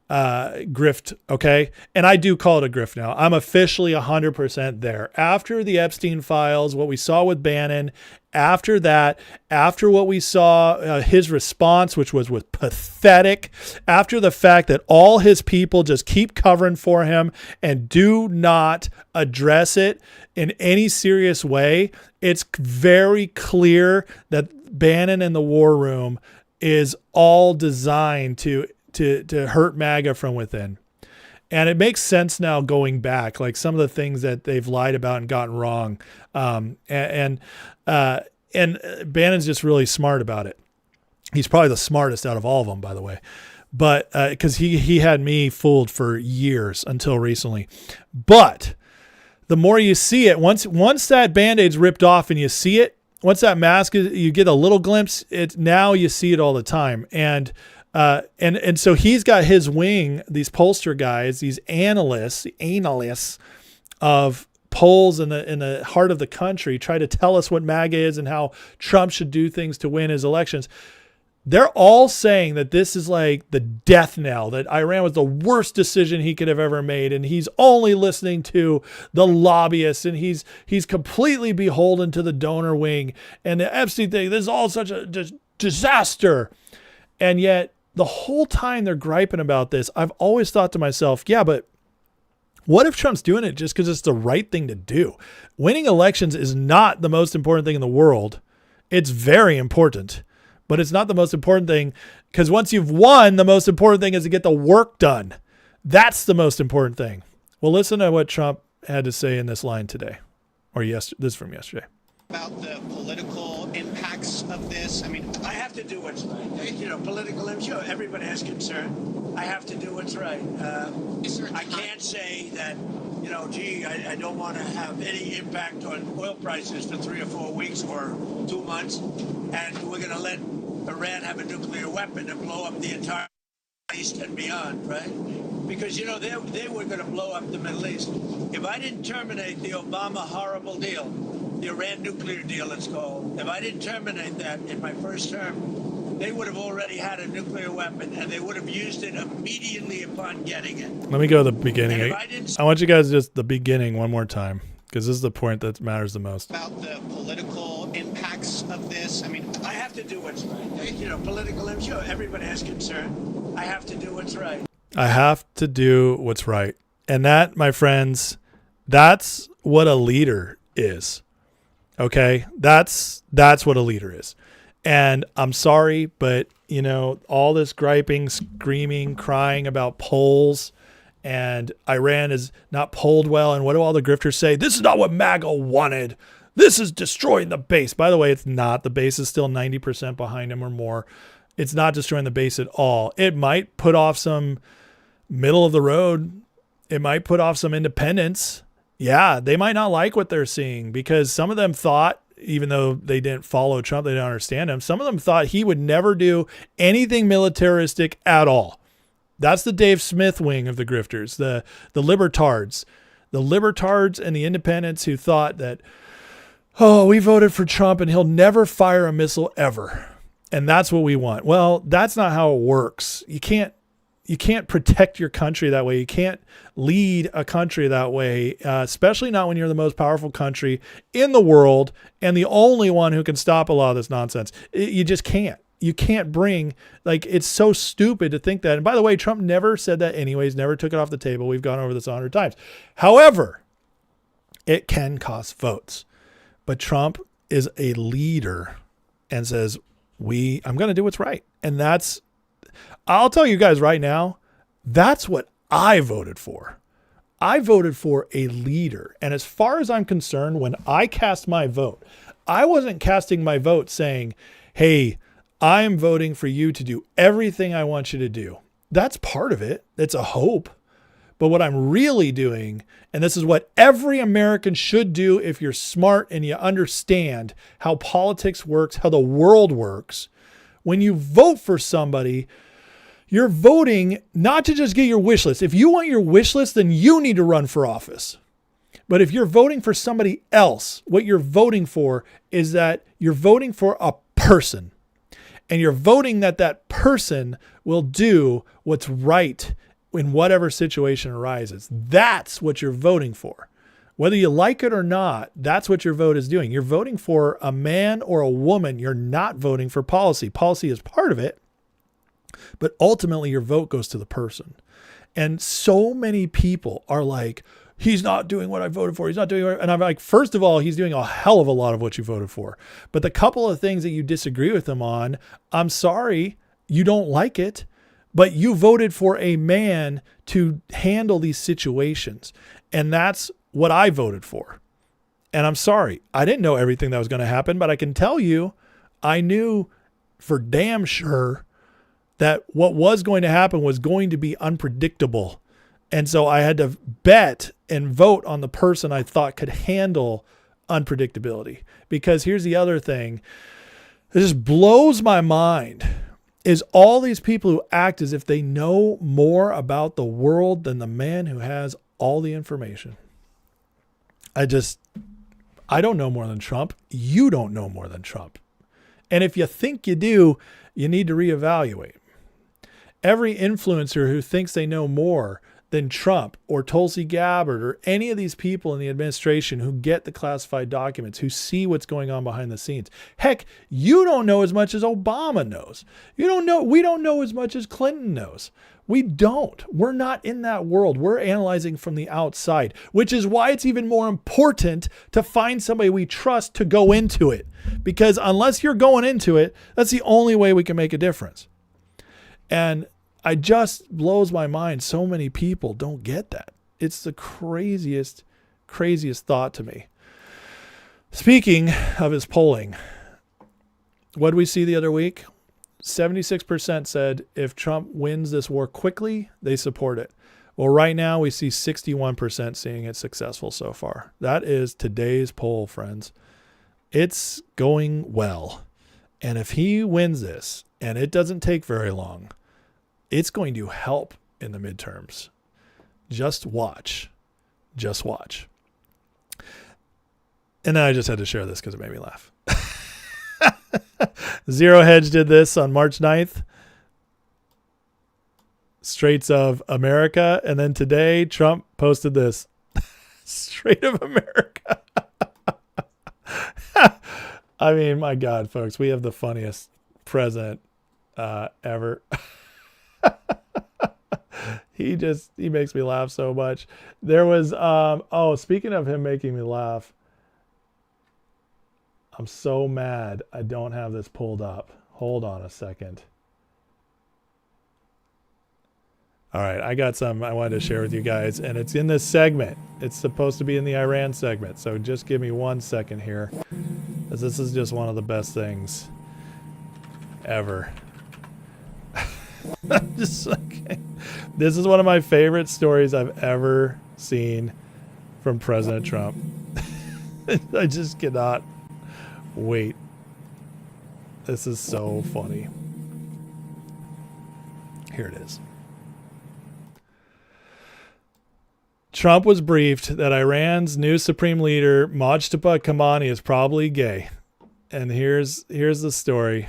grift, okay? And I do call it a grift now. I'm officially 100% there. After the Epstein files, what we saw with Bannon, after that, after what we saw, his response, which was pathetic, after the fact that all his people just keep covering for him and do not address it in any serious way, it's very clear that Bannon and the War Room is all designed to hurt MAGA from within. And it makes sense now going back, like some of the things that they've lied about and gotten wrong. And Bannon's just really smart about it. He's probably the smartest out of all of them, by the way. But because he had me fooled for years until recently. But the more you see it, once that Band-Aid's ripped off and you see it, once that mask, you get a little glimpse, now you see it all the time. And so he's got his wing, these pollster guys, these analysts of polls in the heart of the country, try to tell us what MAGA is and how Trump should do things to win his elections. They're all saying that this is like the death knell, that Iran was the worst decision he could have ever made, and he's only listening to the lobbyists, and he's completely beholden to the donor wing, and the Epstein thing, this is all such a disaster. And yet, the whole time they're griping about this, I've always thought to myself, yeah, but what if Trump's doing it just because it's the right thing to do? Winning elections is not the most important thing in the world. It's very important, but it's not the most important thing, because once you've won, the most important thing is to get the work done. That's the most important thing. Well, listen to what Trump had to say in this line today, or this is from yesterday. About the political impacts of this. I mean, I have to do what's right. You know, political, I'm sure everybody has concern. I have to do what's right. I can't say that, you know, gee, I don't want to have any impact on oil prices for 3 or 4 weeks or 2 months, and we're going to let Iran have a nuclear weapon and blow up the entire East and beyond, right? Because, you know, they were going to blow up the Middle East. If I didn't terminate the Obama horrible deal, the Iran nuclear deal, it's called, if I didn't terminate that in my first term, they would have already had a nuclear weapon, and they would have used it immediately upon getting it. Let me go to the beginning. I want you guys just the beginning one more time, because this is the point that matters the most. About the political impacts of this. I mean, I have to do what's right. You know, political, I'm sure everybody has concern. I have to do what's right. I have to do what's right. And that, my friends, that's what a leader is. Okay? That's what a leader is. And I'm sorry, but, you know, all this griping, screaming, crying about polls, and Iran is not polled well, and what do all the grifters say? This is not what MAGA wanted. This is destroying the base. By the way, it's not. The base is still 90% behind him or more. It's not destroying the base at all. It might put off some middle of the road. It might put off some independents. Yeah, they might not like what they're seeing, because some of them thought, even though they didn't follow Trump, they didn't understand him, some of them thought he would never do anything militaristic at all. That's the Dave Smith wing of the grifters, the libertards. The libertards and the independents who thought that, oh, we voted for Trump and he'll never fire a missile ever. And that's what we want. Well, that's not how it works. You can't protect your country that way. You can't lead a country that way, especially not when you're the most powerful country in the world and the only one who can stop a lot of this nonsense. You just can't. You can't bring, like, it's so stupid to think that. And by the way, Trump never said that anyways, never took it off the table. We've gone over this 100 times. However, it can cost votes. But Trump is a leader and says, I'm going to do what's right. And I'll tell you guys right now, that's what I voted for. I voted for a leader. And as far as I'm concerned, when I cast my vote, I wasn't casting my vote saying, hey, I'm voting for you to do everything I want you to do. That's part of it. It's a hope. But what I'm really doing, and this is what every American should do if you're smart and you understand how politics works, how the world works, when you vote for somebody, you're voting not to just get your wish list. If you want your wish list, then you need to run for office. But if you're voting for somebody else, what you're voting for is that you're voting for a person. And you're voting that that person will do what's right in whatever situation arises. That's what you're voting for. Whether you like it or not, that's what your vote is doing. You're voting for a man or a woman. You're not voting for policy. Policy is part of it, but ultimately your vote goes to the person. And so many people are like, he's not doing what I voted for. He's not doing what. And I'm like, first of all, he's doing a hell of a lot of what you voted for. But the couple of things that you disagree with him on, I'm sorry, you don't like it, but you voted for a man to handle these situations. And that's what I voted for. And I'm sorry, I didn't know everything that was going to happen, but I can tell you, I knew for damn sure that what was going to happen was going to be unpredictable. And so I had to bet and vote on the person I thought could handle unpredictability. Because here's the other thing that just blows my mind is all these people who act as if they know more about the world than the man who has all the information. I don't know more than Trump. You don't know more than Trump. And if you think you do, you need to reevaluate. Every influencer who thinks they know more than Trump or Tulsi Gabbard or any of these people in the administration who get the classified documents, who see what's going on behind the scenes. Heck, you don't know as much as Obama knows. We don't know as much as Clinton knows. We don't. We're not in that world. We're analyzing from the outside, which is why it's even more important to find somebody we trust to go into it. Because unless you're going into it, that's the only way we can make a difference. And it just blows my mind. So many people don't get that. It's the craziest thought to me. Speaking of his polling, what did we see the other week? 76% said if Trump wins this war quickly, they support it. Well, right now we see 61% seeing it successful so far. That is today's poll, friends. It's going well. And if he wins this, and it doesn't take very long, it's going to help in the midterms. Just watch. Just watch. And then I just had to share this because it made me laugh. Zero Hedge did this on March 9th. Straits of America. And then today, Trump posted this. Strait of America. I mean, my God, folks, we have the funniest president ever. He makes me laugh so much. There was, speaking of him making me laugh, I'm so mad I don't have this pulled up. Hold on a second. All right, I got some I wanted to share with you guys, and it's in this segment. It's supposed to be in the Iran segment, so just give me 1 second here, because this is just one of the best things ever. This is one of my favorite stories I've ever seen from President Trump. I just cannot wait. This is so funny. Here it is. Trump was briefed that Iran's new supreme leader, Mojtaba Khamenei, is probably gay. And here's the story.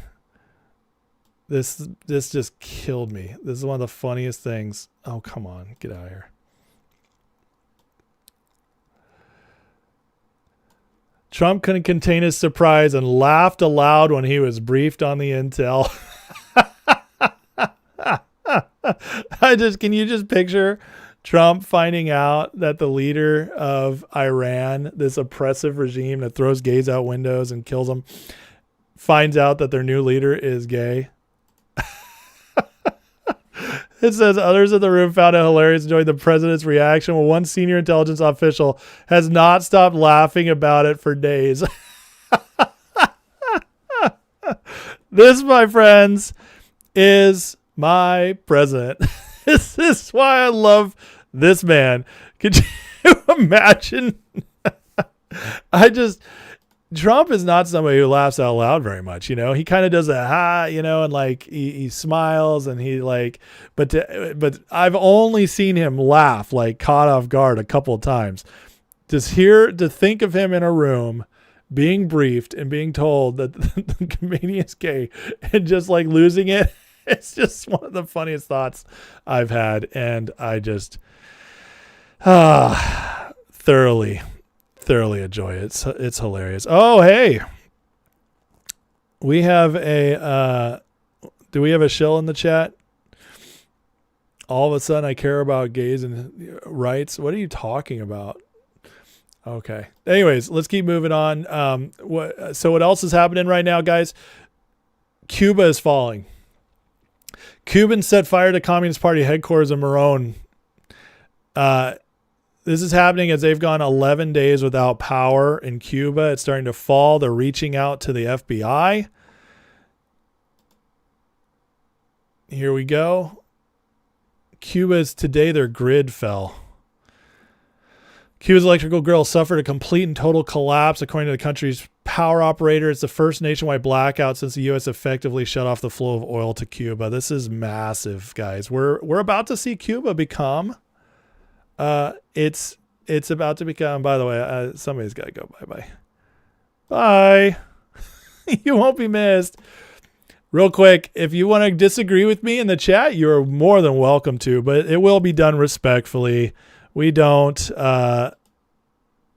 This just killed me. This is one of the funniest things. Oh, come on. Get out of here. Trump couldn't contain his surprise and laughed aloud when he was briefed on the intel. Can you just picture Trump finding out that the leader of Iran, this oppressive regime that throws gays out windows and kills them, finds out that their new leader is gay? It says others in the room found it hilarious and enjoyed the president's reaction, while one senior intelligence official has not stopped laughing about it for days. This, my friends, is my president. This is why I love This man, could you imagine? Trump is not somebody who laughs out loud very much, you know. He kind of does a you know, and like he smiles and he like, but I've only seen him laugh like caught off guard a couple of times. To think of him in a room being briefed and being told that the comedian is gay and just like losing it. It's just one of the funniest thoughts I've had. And I just thoroughly enjoy it. It's hilarious. Oh, hey, we have do we have a shill in the chat? All of a sudden I care about gays and rights. What are you talking about? Okay. Anyways, let's keep moving on. What else is happening right now, guys? Cuba is falling. Cubans set fire to Communist Party headquarters in Morón. This is happening as they've gone 11 days without power in Cuba. It's starting to fall. They're reaching out to the FBI. Here we go. Cuba's today, their grid fell. Cuba's electrical grill suffered a complete and total collapse, according to the country's power operator. It's the first nationwide blackout since the U.S. effectively shut off the flow of oil to Cuba. This is massive, guys. We're about to see Cuba become. It's about to become. By the way, somebody's got to go. Bye. Bye. You won't be missed. Real quick, if you want to disagree with me in the chat, you're more than welcome to, but it will be done respectfully. We don't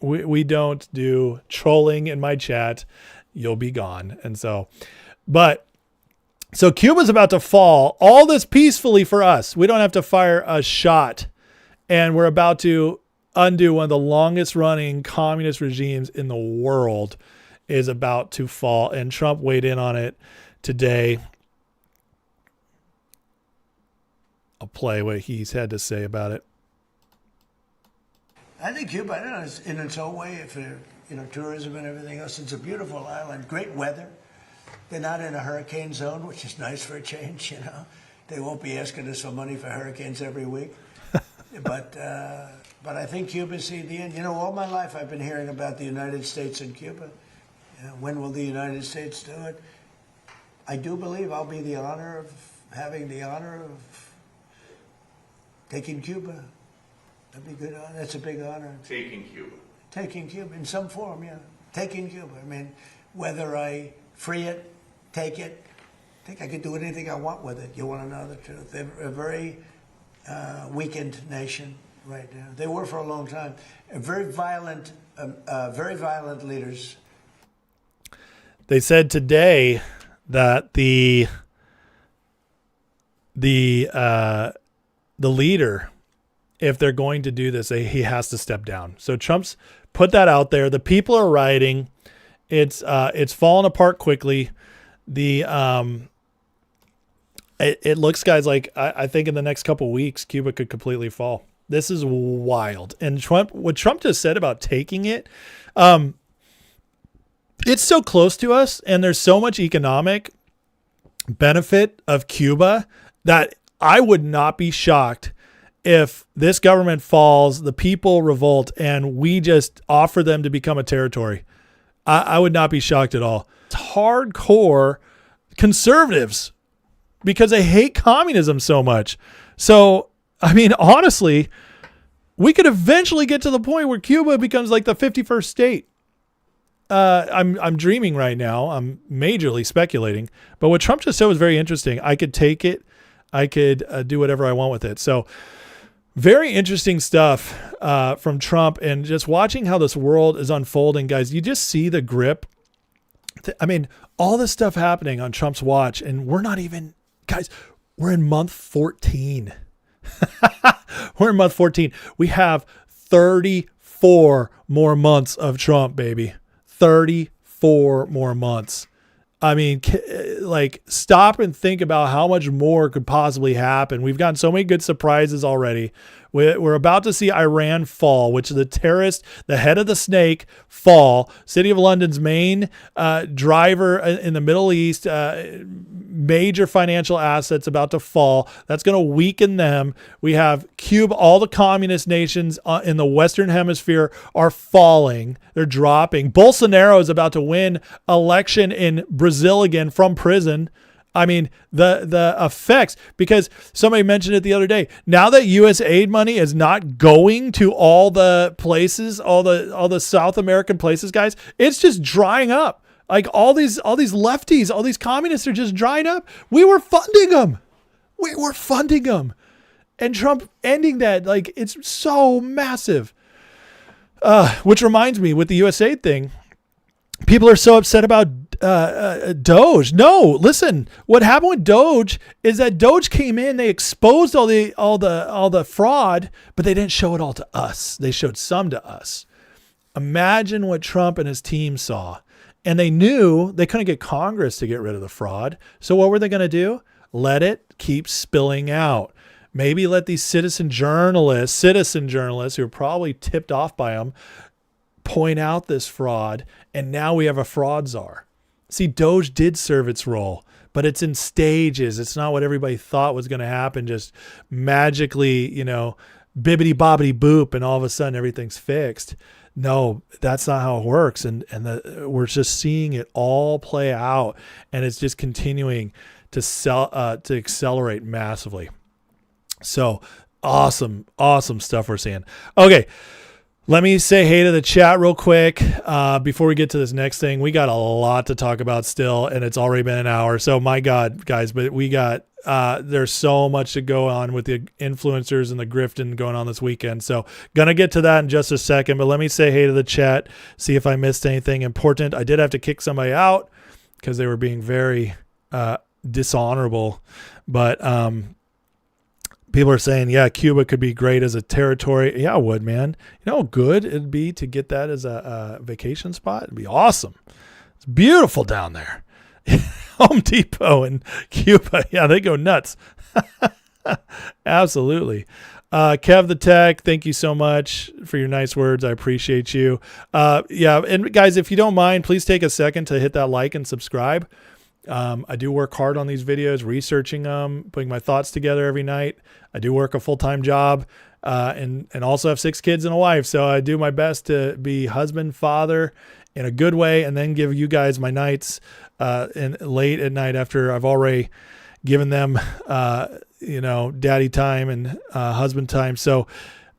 we don't do trolling in my chat. You'll be gone. And so Cuba's about to fall. All this peacefully for us. We don't have to fire a shot. And we're about to undo one of the longest running communist regimes in the world is about to fall. And Trump weighed in on it today. I'll play what he's had to say about it. I think Cuba, I don't know, is in its own way, for tourism and everything else, it's a beautiful island, great weather. They're not in a hurricane zone, which is nice for a change. They won't be asking us for money for hurricanes every week. But I think Cuba's seen the end. All my life I've been hearing about the United States and Cuba. When will the United States do it? I do believe I'll be having the honor of taking Cuba. That'd be good. That's a big honor. Taking Cuba. Taking Cuba in some form, yeah. Taking Cuba. I mean, whether I free it, take it, I think I could do anything I want with it. You want to know the truth? They're a very weakened nation right now. They were for a long time. Very violent leaders. They said today that the leader, if they're going to do this, he has to step down. So Trump's put that out there. The people are rioting. It's fallen apart quickly. It looks, guys, like I think in the next couple of weeks, Cuba could completely fall. This is wild. And what Trump just said about taking it, it's so close to us, and there's so much economic benefit of Cuba that I would not be shocked if this government falls, the people revolt, and we just offer them to become a territory. I would not be shocked at all. It's hardcore conservatives because they hate communism so much. So, I mean, honestly, we could eventually get to the point where Cuba becomes like the 51st state. I'm dreaming right now. I'm majorly speculating. But what Trump just said was very interesting. I could take it. I could do whatever I want with it. So very interesting stuff from Trump, and just watching how this world is unfolding, guys. You just see the grip. I mean, all this stuff happening on Trump's watch, and we're not even, guys, we're in month 14. We're in month 14. We have 34 more months of Trump, baby. 34 more months. I mean, like, stop and think about how much more could possibly happen. We've gotten so many good surprises already. We're about to see Iran fall, which is the terrorist, the head of the snake, fall. City of London's main driver in the Middle East, major financial assets about to fall. That's going to weaken them. We have Cuba, all the communist nations in the Western Hemisphere are falling. They're dropping. Bolsonaro is about to win election in Brazil again from prison. I mean, the effects, because somebody mentioned it the other day. Now that U.S. aid money is not going to all the places, all the South American places, guys, it's just drying up. Like all these lefties, all these communists are just drying up. We were funding them. And Trump ending that, like, it's so massive. Which reminds me, with the U.S. aid thing, people are so upset about Doge. No, listen. What happened with Doge is that Doge came in, they exposed all the fraud, but they didn't show it all to us. They showed some to us. Imagine what Trump and his team saw. And they knew they couldn't get Congress to get rid of the fraud. So what were they going to do? Let it keep spilling out. Maybe let these citizen journalists who are probably tipped off by them point out this fraud. And now we have a fraud czar. See, Doge did serve its role, but it's in stages. It's not what everybody thought was going to happen. Just magically, bibbity bobbity boop, and all of a sudden everything's fixed. No, that's not how it works. And we're just seeing it all play out, and it's just continuing to accelerate massively. So awesome stuff we're seeing. Okay. Let me say hey to the chat real quick before we get to this next thing. We got a lot to talk about still, and it's already been an hour. So my God, guys, but we got there's so much to go on with the influencers and the grifting going on this weekend. So gonna get to that in just a second. But let me say hey to the chat, see if I missed anything important. I did have to kick somebody out because they were being very dishonorable, but people are saying, yeah, Cuba could be great as a territory. Yeah, it would, man. You know how good it'd be to get that as a vacation spot? It'd be awesome. It's beautiful down there. Home Depot in Cuba. Yeah, they go nuts. Absolutely. Kev the Tech, thank you so much for your nice words. I appreciate you. Yeah, and guys, if you don't mind, please take a second to hit that like and subscribe. I do work hard on these videos, researching them, putting my thoughts together every night. I do work a full-time job and also have 6 kids and a wife. So I do my best to be husband, father in a good way, and then give you guys my nights late at night after I've already given them, daddy time and husband time. So,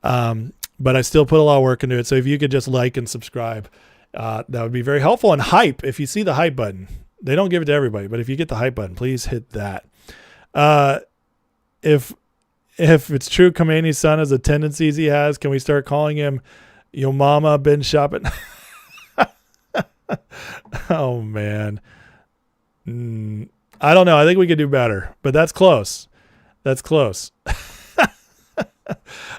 but I still put a lot of work into it. So if you could just like and subscribe, that would be very helpful. And hype, if you see the hype button. They don't give it to everybody, but if you get the hype button, please hit that. If it's true Khomeini's son has the tendencies he has, can we start calling him Yo Mama Been Shopping? Oh, man. I don't know. I think we could do better, but that's close. That's close.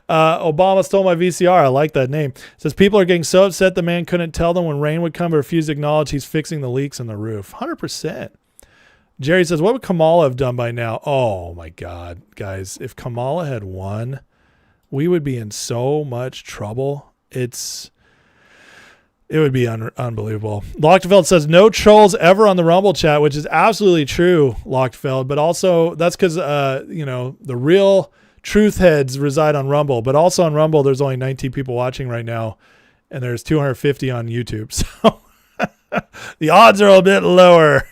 Obama stole my VCR. I like that name. It says people are getting so upset the man couldn't tell them when rain would come, but refused to acknowledge he's fixing the leaks in the roof. 100%. Jerry says, what would Kamala have done by now? Oh my God, guys. If Kamala had won, we would be in so much trouble. It would be unbelievable. Lochtefeld says no trolls ever on the Rumble chat, which is absolutely true, Lochtefeld. But also that's because, the real truth heads reside on Rumble, but also on Rumble, there's only 19 people watching right now, and there's 250 on YouTube. So the odds are a bit lower.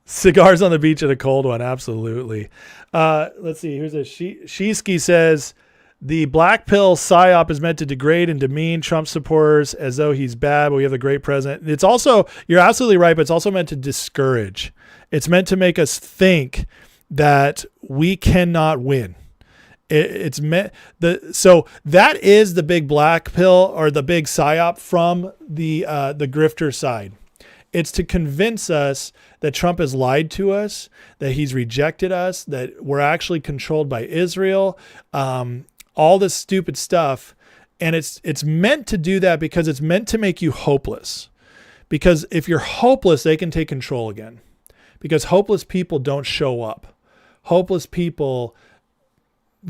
Cigars on the beach at a cold one. Absolutely. Let's see. Here's a Sheesky says the black pill psyop is meant to degrade and demean Trump supporters as though he's bad, but we have a great president. It's also, you're absolutely right, but it's also meant to discourage. It's meant to make us think that we cannot win. It's meant so that is the big black pill or the big psyop from the grifter side. It's to convince us that Trump has lied to us, that he's rejected us, that we're actually controlled by Israel, all this stupid stuff. And it's meant to do that because it's meant to make you hopeless. Because if you're hopeless, they can take control again. Because hopeless people don't show up. Hopeless people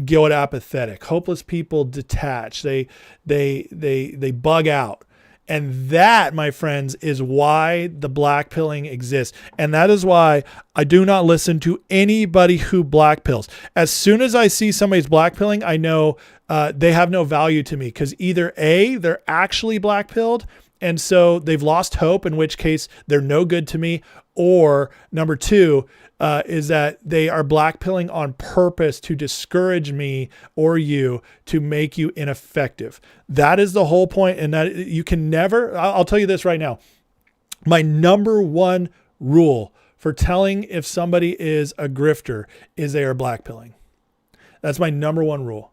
get apathetic. Hopeless people detach. They bug out. And that, my friends, is why the black pilling exists. And that is why I do not listen to anybody who black pills. As soon as I see somebody's black pilling, I know they have no value to me, because either A, they're actually black pilled, and so they've lost hope, in which case they're no good to me, or number two, is that they are blackpilling on purpose to discourage me or you, to make you ineffective. That is the whole point. And that you can never, I'll tell you this right now. My number one rule for telling if somebody is a grifter is they are blackpilling. That's my number one rule.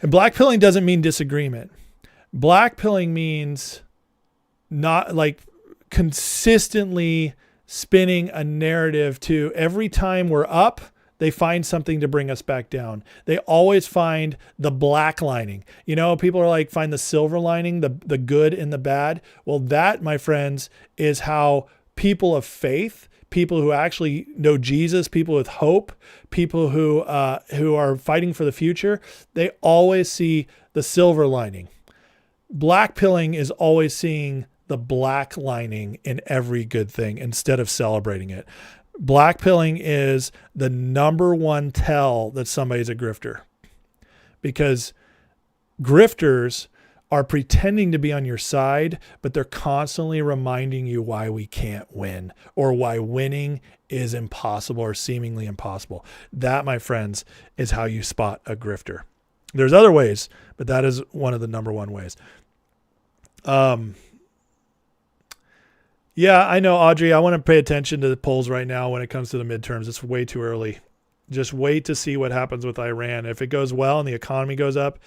And blackpilling doesn't mean disagreement. Blackpilling means not like consistently spinning a narrative to every time we're up, they find something to bring us back down. They always find the black lining. You know, people are like, find the silver lining, the good in the bad. Well, that, my friends, is how people of faith, people who actually know Jesus, people with hope, people who are fighting for the future, they always see the silver lining. Black pilling is always seeing the black lining in every good thing instead of celebrating it. Black pilling is the number one tell that somebody's a grifter, because grifters are pretending to be on your side, but they're constantly reminding you why we can't win, or why winning is impossible or seemingly impossible. That, my friends, is how you spot a grifter. There's other ways, but that is one of the number one ways. Yeah, I know, Audrey. I want to pay attention to the polls right now when it comes to the midterms. It's way too early. Just wait to see what happens with Iran. If it goes well and the economy goes up,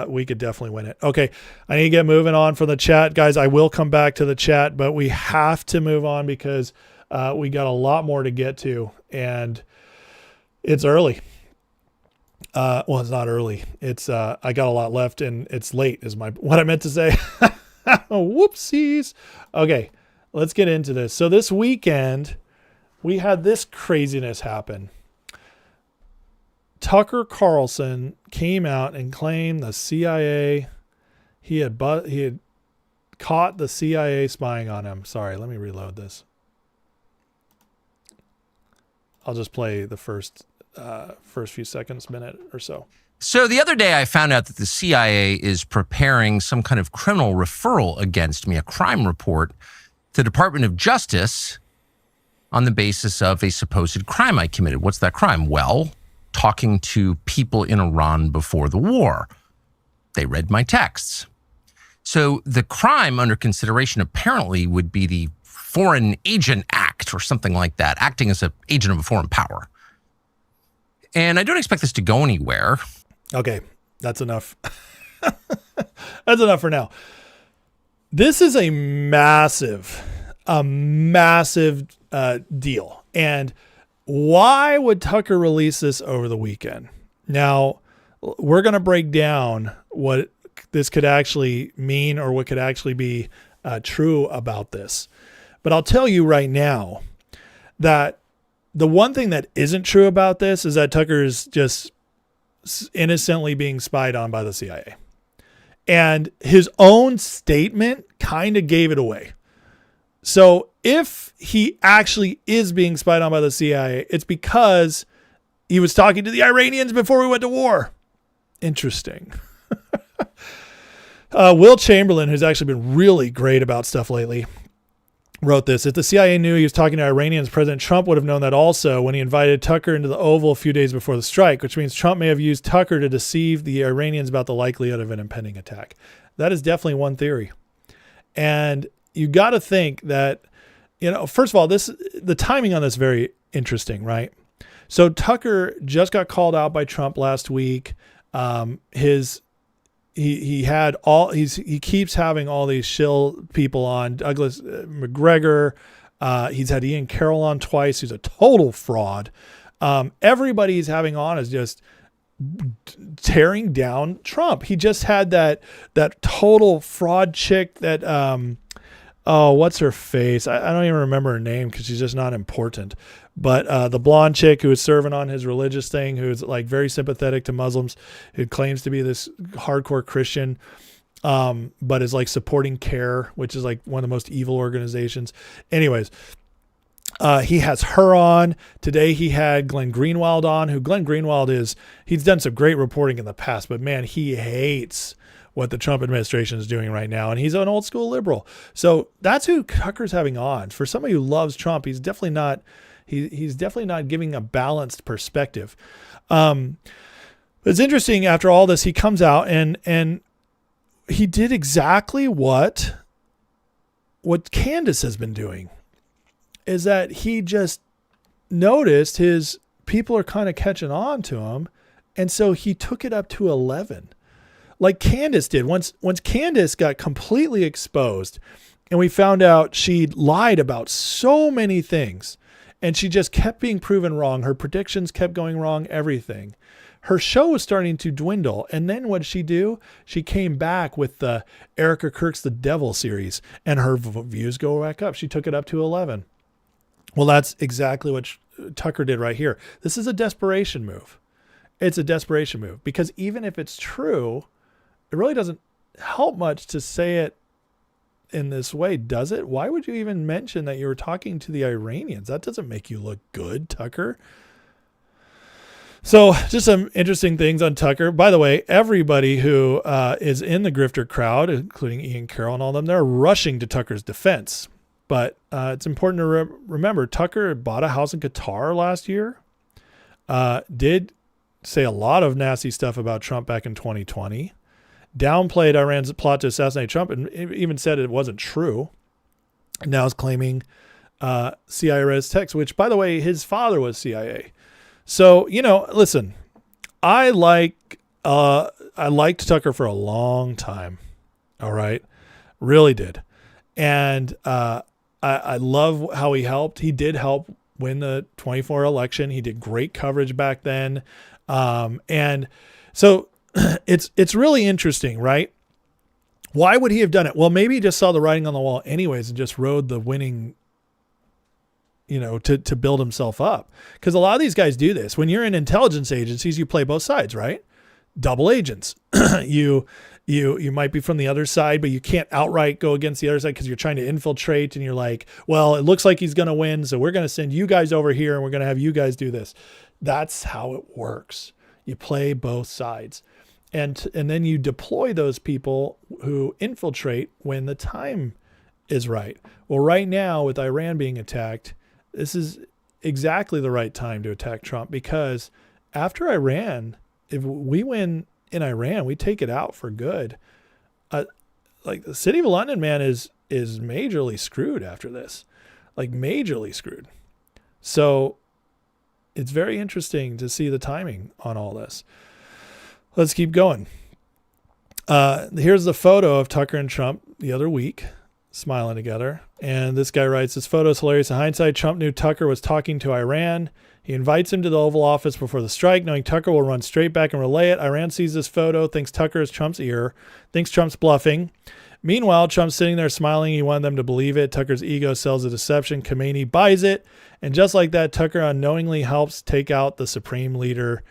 we could definitely win it. Okay, I need to get moving on from the chat. Guys, I will come back to the chat, but we have to move on because we got a lot more to get to, and it's early. Well, it's not early. It's I got a lot left, and it's late is what I meant to say. Whoopsies. Okay. Let's get into this. So this weekend, we had this craziness happen. Tucker Carlson came out and claimed the CIA, he had caught the CIA spying on him. Sorry, let me reload this. I'll just play the first few seconds, minute or so. So the other day I found out that the CIA is preparing some kind of criminal referral against me, a crime report, to the Department of Justice on the basis of a supposed crime I committed. What's that crime? Well, talking to people in Iran before the war. They read my texts. So the crime under consideration apparently would be the Foreign Agent Act or something like that, acting as an agent of a foreign power. And I don't expect this to go anywhere. Okay, that's enough. That's enough for now. This is a massive deal. And why would Tucker release this over the weekend? Now, we're going to break down what this could actually mean, or what could actually be true about this. But I'll tell you right now that the one thing that isn't true about this is that Tucker is just innocently being spied on by the CIA. And his own statement kind of gave it away. So if he actually is being spied on by the CIA, it's because he was talking to the Iranians before we went to war. Interesting. Will Chamberlain, who's actually been really great about stuff lately, wrote this. If the CIA knew he was talking to Iranians, President Trump would have known that also when he invited Tucker into the Oval a few days before the strike, which means Trump may have used Tucker to deceive the Iranians about the likelihood of an impending attack. That is definitely one theory. And you got to think that, first of all, the timing on this is very interesting, right? So Tucker just got called out by Trump last week. He keeps having all these shill people on. Douglas McGregor. He's had Ian Carroll on twice. He's a total fraud. Everybody he's having on is just tearing down Trump. He just had that total fraud chick that, what's her face? I don't even remember her name because she's just not important. But the blonde chick who is serving on his religious thing, who's like very sympathetic to Muslims, who claims to be this hardcore Christian, but is like supporting CARE, which is like one of the most evil organizations. Anyways, he has her on. Today he had Glenn Greenwald on, who Glenn Greenwald he's done some great reporting in the past, but man, he hates what the Trump administration is doing right now. And he's an old school liberal. So that's who Tucker's having on. For somebody who loves Trump, he's definitely not, he's definitely not giving a balanced perspective. It's interesting, after all this, he comes out and he did exactly what Candace has been doing, is that he just noticed his people are kind of catching on to him. And so he took it up to 11. Like Candace did. Once Candace got completely exposed and we found out she'd lied about so many things and she just kept being proven wrong. Her predictions kept going wrong, everything. Her show was starting to dwindle. And then what did she do? She came back with the Erica Kirk's The Devil series and her views go back up. She took it up to 11. Well, that's exactly what Tucker did right here. This is a desperation move. It's a desperation move because even if it's true, it really doesn't help much to say it in this way, does it? Why would you even mention that you were talking to the Iranians? That doesn't make you look good, Tucker. So just some interesting things on Tucker. By the way, everybody who is in the Grifter crowd, including Ian Carroll and all them, they're rushing to Tucker's defense. But it's important to remember, Tucker bought a house in Qatar last year, did say a lot of nasty stuff about Trump back in 2020, downplayed Iran's plot to assassinate Trump and even said it wasn't true. Now is claiming CIA text, which, by the way, his father was CIA. So, listen, I liked Tucker for a long time. All right. Really did. And I love how he helped. He did help win the 24 election. He did great coverage back then. And so it's really interesting, right? Why would he have done it? Well, maybe he just saw the writing on the wall anyways and just rode the winning, to build himself up. Because a lot of these guys do this. When you're in intelligence agencies, you play both sides, right? Double agents. You might be from the other side, but you can't outright go against the other side because you're trying to infiltrate and you're like, well, it looks like he's going to win, so we're going to send you guys over here and we're going to have you guys do this. That's how it works. You play both sides. And then you deploy those people who infiltrate when the time is right. Well, right now with Iran being attacked, this is exactly the right time to attack Trump, because after Iran, if we win in Iran, we take it out for good. Like the city of London, man, is majorly screwed after this, like majorly screwed. So it's very interesting to see the timing on all this. Let's keep going. Here's the photo of Tucker and Trump the other week, smiling together. And this guy writes, this photo is hilarious. In hindsight, Trump knew Tucker was talking to Iran. He invites him to the Oval Office before the strike, knowing Tucker will run straight back and relay it. Iran sees this photo, thinks Tucker is Trump's ear, thinks Trump's bluffing. Meanwhile, Trump's sitting there smiling. He wanted them to believe it. Tucker's ego sells the deception. Khomeini buys it. And just like that, Tucker unknowingly helps take out the supreme leader.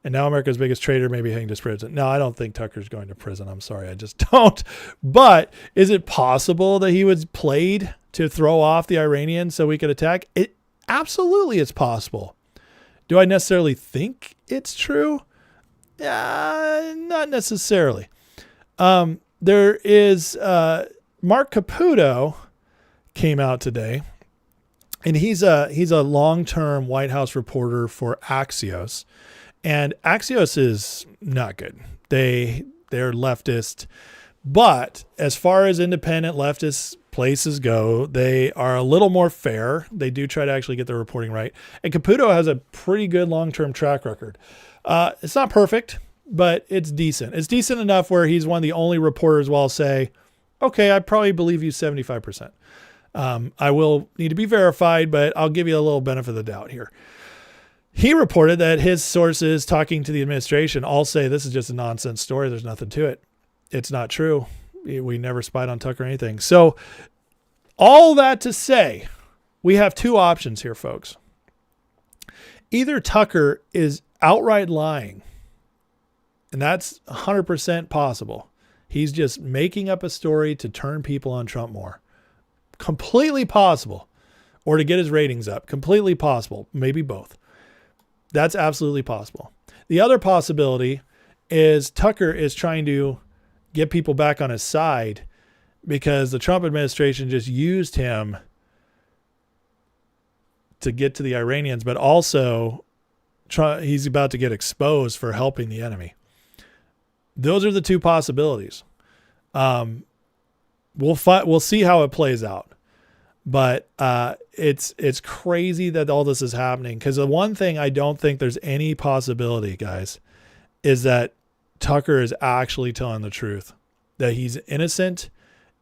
And now America's biggest traitor may be heading to prison. No, I don't think Tucker's going to prison. I'm sorry. I just don't. But is it possible that he was played to throw off the Iranians so we could attack? It absolutely is possible. Do I necessarily think it's true? Not necessarily. There is Mark Caputo came out today, and he's a long-term White House reporter for Axios, and Axios is not good. They're leftist, but as far as independent leftist places go, they are a little more fair. They do try to actually get their reporting right. And Caputo has a pretty good long-term track record. It's not perfect, but it's decent. It's decent enough where he's one of the only reporters where I'll say, okay, I probably believe you 75%. I will need to be verified, but I'll give you a little benefit of the doubt here. He reported that his sources talking to the administration all say this is just a nonsense story. There's nothing to it. It's not true. We never spied on Tucker or anything. So all that to say, we have two options here, folks. either Tucker is outright lying, and that's 100% possible. He's just making up a story to turn people on Trump more. Completely possible. Or to get his ratings up. Completely possible. Maybe both. That's absolutely possible. The other possibility is Tucker is trying to get people back on his side because the Trump administration just used him to get to the Iranians, but also he's about to get exposed for helping the enemy. Those are the two possibilities. We'll see how it plays out, but it's crazy that all this is happening. Because the one thing I don't think there's any possibility, guys, is that Tucker is actually telling the truth, that he's innocent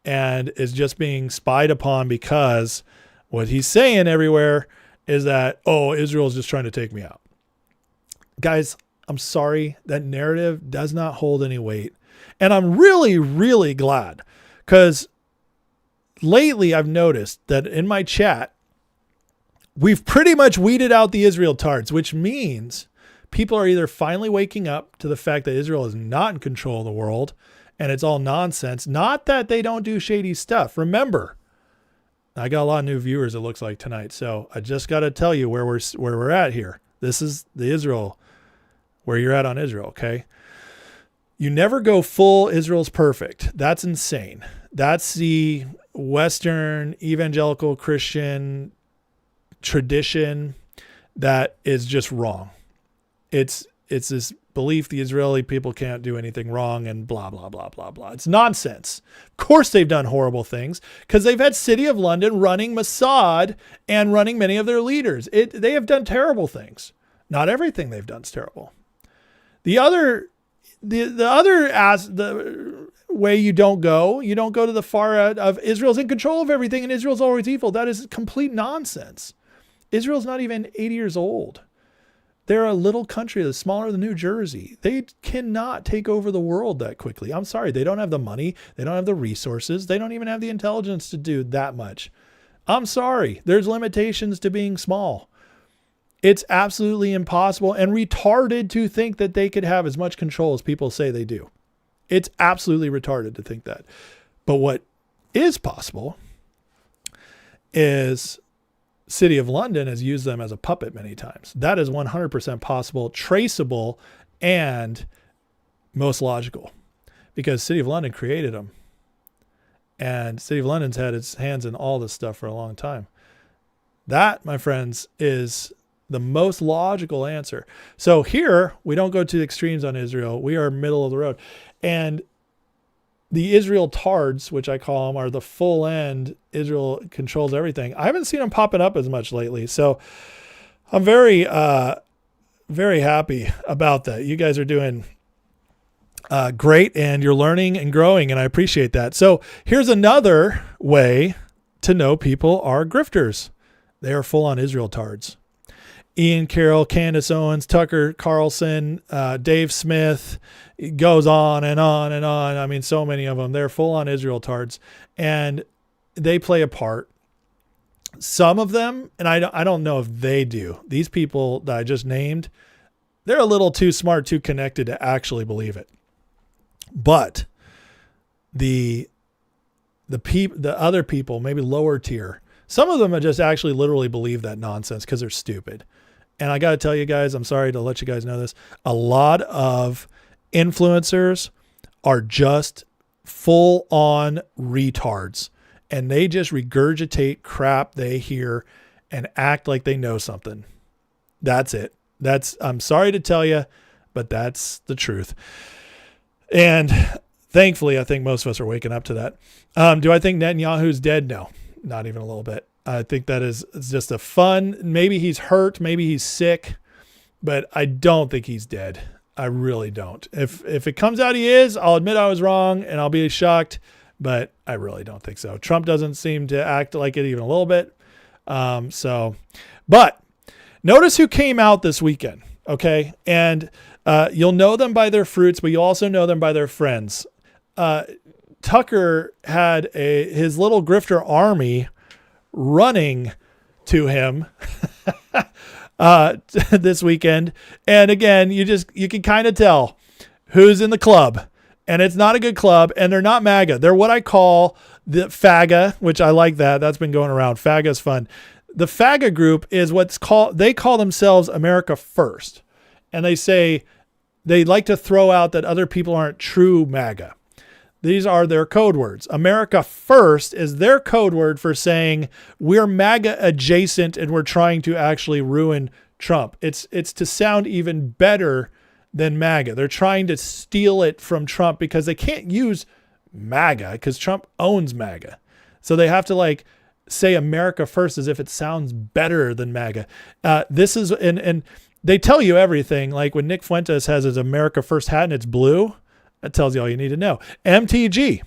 and is just being spied upon, because what he's saying everywhere is that, oh, Israel's just trying to take me out. Guys, I'm sorry, that narrative does not hold any weight. And I'm really, really glad, because lately I've noticed that in my chat, we've pretty much weeded out the Israel tards, which means people are either finally waking up to the fact that Israel is not in control of the world and it's all nonsense. Not that they don't do shady stuff. Remember, I got a lot of new viewers, it looks like, tonight. So I just got to tell you where we're at here. This is the Israel, where you're at on Israel, okay? You never go full Israel's perfect. That's insane. That's the Western evangelical Christian tradition that is just wrong. It's this belief the Israeli people can't do anything wrong and blah, blah, blah, blah, blah. It's nonsense. Of course they've done horrible things, because they've had City of London running Mossad and running many of their leaders. They have done terrible things. Not everything they've done is terrible. The way you don't go to the far end of Israel's in control of everything and Israel's always evil. That is complete nonsense. Israel's not even 80 years old. They're a little country that's smaller than New Jersey. They cannot take over the world that quickly. I'm sorry. They don't have the money. They don't have the resources. They don't even have the intelligence to do that much. I'm sorry. There's limitations to being small. It's absolutely impossible and retarded to think that they could have as much control as people say they do. It's absolutely retarded to think that. But what is possible is City of London has used them as a puppet many times. That is 100% possible, traceable, and most logical, because City of London created them. And City of London's had its hands in all this stuff for a long time. That, my friends, is the most logical answer. So here, we don't go to the extremes on Israel. We are middle of the road. And the Israel tards, which I call them, are the full end. Israel controls everything. I haven't seen them popping up as much lately. So I'm very, very happy about that. You guys are doing great, and you're learning and growing, and I appreciate that. So here's another way to know people are grifters. They are full on Israel tards. Ian Carroll, Candace Owens, Tucker Carlson, Dave Smith, it goes on and on and on. I mean, so many of them. They're full on Israel tards, and they play a part. Some of them, and I don't know if they do. These people that I just named, they're a little too smart, too connected to actually believe it. But the other people, maybe lower tier, some of them just actually literally believe that nonsense because they're stupid. And I got to tell you guys, I'm sorry to let you guys know this, a lot of influencers are just full on retards, and they just regurgitate crap they hear and act like they know something. That's it. I'm sorry to tell you, but that's the truth. And thankfully, I think most of us are waking up to that. Do I think Netanyahu's dead? No, not even a little bit. I think that it's just a fun, maybe he's hurt, maybe he's sick, but I don't think he's dead. I really don't. If it comes out he is, I'll admit I was wrong and I'll be shocked, but I really don't think so. Trump doesn't seem to act like it even a little bit. But notice who came out this weekend. Okay. And, you'll know them by their fruits, but you also know them by their friends. Tucker had his little grifter army running to him this weekend. And again, you can kind of tell who's in the club, and it's not a good club, and they're not MAGA. They're what I call the FAGA, which I like that. That's been going around. FAGA is fun. The FAGA group is they call themselves America First. And they say they like to throw out that other people aren't true MAGA. These are their code words. America First is their code word for saying we're MAGA adjacent and we're trying to actually ruin Trump. It's to sound even better than MAGA. They're trying to steal it from Trump because they can't use MAGA because Trump owns MAGA. So they have to like say America First as if it sounds better than MAGA. This is, and they tell you everything. Like when Nick Fuentes has his America First hat and it's blue, that tells you all you need to know. MTG,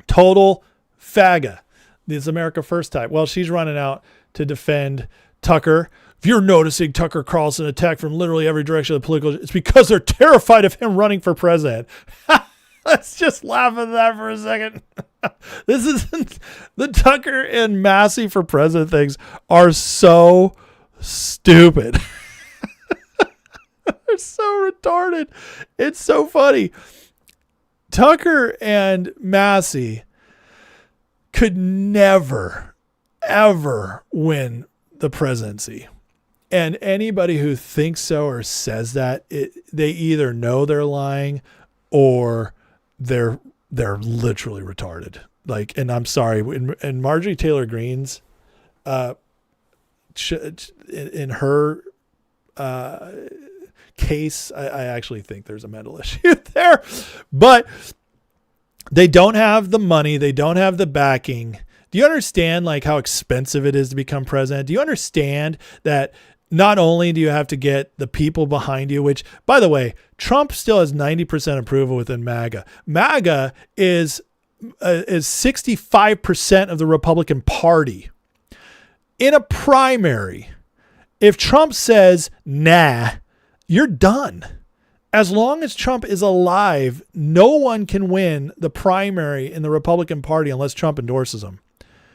total FAGA, this America First type. Well, she's running out to defend Tucker. If you're noticing Tucker Carlson attacked from literally every direction of the political, it's because they're terrified of him running for president. Let's just laugh at that for a second. This is the Tucker and Massey for president things are so stupid. They're so retarded. It's so funny. Tucker and Massey could never, ever win the presidency. And anybody who thinks so or says that, they either know they're lying or they're literally retarded. Like, and I'm sorry, in Marjorie Taylor Greene's, in her case, I actually think there's a mental issue there, but they don't have the money. They don't have the backing. Do you understand like how expensive it is to become president? Do you understand that not only do you have to get the people behind you, which, by the way, Trump still has 90% approval within MAGA. MAGA is 65% of the Republican Party. In a primary, if Trump says, nah, you're done. As long as Trump is alive, no one can win the primary in the Republican Party unless Trump endorses him.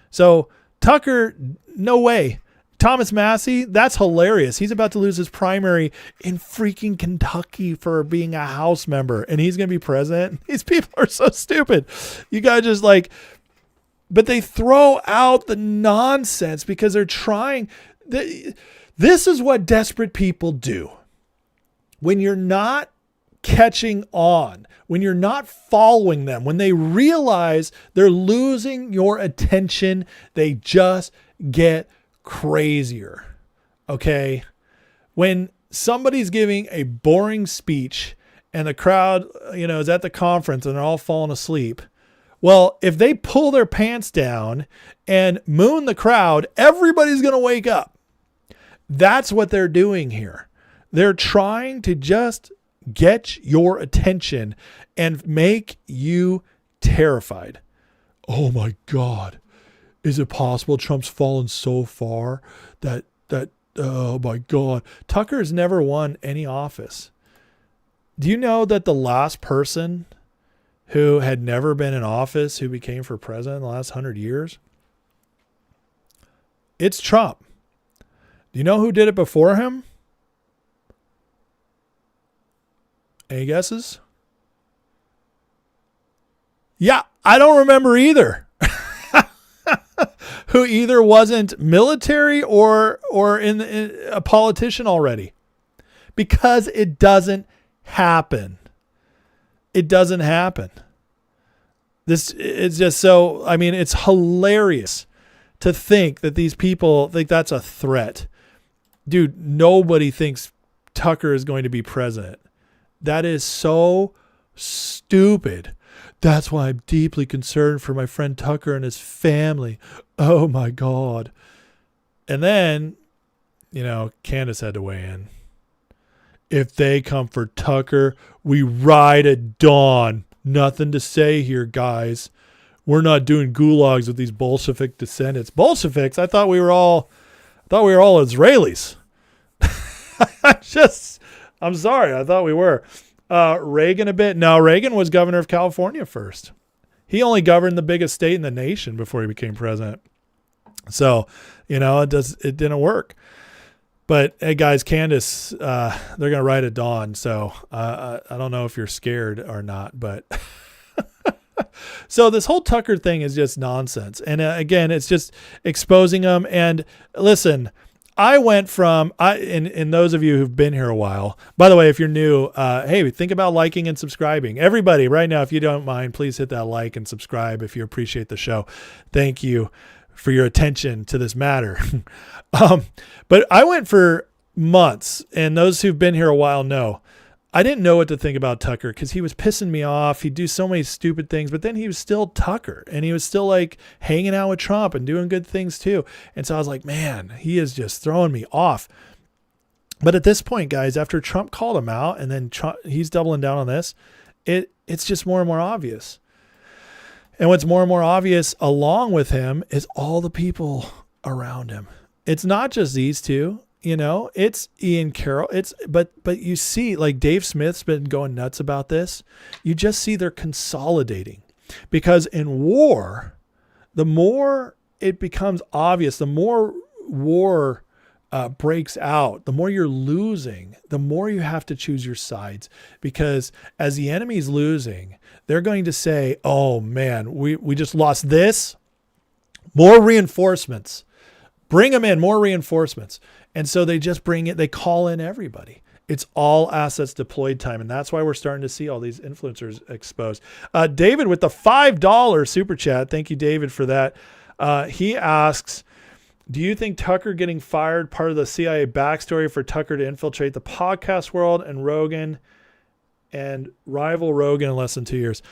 So Tucker, no way. Thomas Massey, that's hilarious. He's about to lose his primary in freaking Kentucky for being a House member, and he's going to be president. These people are so stupid. You guys just like, but they throw out the nonsense because they're trying. This is what desperate people do. When you're not catching on, when you're not following them, when they realize they're losing your attention, they just get crazier. Okay. When somebody's giving a boring speech and the crowd, is at the conference and they're all falling asleep. Well, if they pull their pants down and moon the crowd, everybody's going to wake up. That's what they're doing here. They're trying to just get your attention and make you terrified. Oh my God. Is it possible Trump's fallen so far that oh my God. Tucker has never won any office. Do you know that the last person who had never been in office who became for president in the last 100 years? It's Trump. Do you know who did it before him? Any guesses? Yeah, I don't remember either. Who either wasn't military or in a politician already. Because it doesn't happen. It doesn't happen. It's just so, it's hilarious to think that these people think that's a threat. Dude, nobody thinks Tucker is going to be president. That is so stupid. That's why I'm deeply concerned for my friend Tucker and his family. Oh my God. And then, Candace had to weigh in. If they come for Tucker, we ride at dawn. Nothing to say here, guys. We're not doing gulags with these Bolshevik descendants. Bolsheviks? I thought we were all Israelis. I'm sorry. I thought we were. Reagan a bit. No, Reagan was governor of California first. He only governed the biggest state in the nation before he became president. So, it didn't work. But hey, guys, Candace, they're gonna write at dawn, so I don't know if you're scared or not, but so this whole Tucker thing is just nonsense, and again, it's just exposing them. And listen, I went from and those of you who've been here a while, by the way, if you're new, hey, think about liking and subscribing. Everybody, right now, if you don't mind, please hit that like and subscribe if you appreciate the show. Thank you for your attention to this matter. But I went for months, and those who've been here a while know, I didn't know what to think about Tucker because he was pissing me off. He'd do so many stupid things, but then he was still Tucker, and he was still like hanging out with Trump and doing good things too. And so I was like, man, he is just throwing me off. But at this point, guys, after Trump called him out and then he's doubling down on this, it's just more and more obvious. And what's more and more obvious along with him is all the people around him. It's not just these two, it's Ian Carroll. But you see, like Dave Smith's been going nuts about this. You just see they're consolidating, because in war, the more it becomes obvious, the more war breaks out, the more you're losing, the more you have to choose your sides, because as the enemy's losing, they're going to say, oh man, we just lost this, more reinforcements, bring them in, more reinforcements. And so they just they call in everybody. It's all assets deployed time. And that's why we're starting to see all these influencers exposed. David with the $5 super chat. Thank you, David, for that. He asks, do you think Tucker getting fired part of the CIA backstory for Tucker to infiltrate the podcast world and Rogan and rival Rogan in less than 2 years?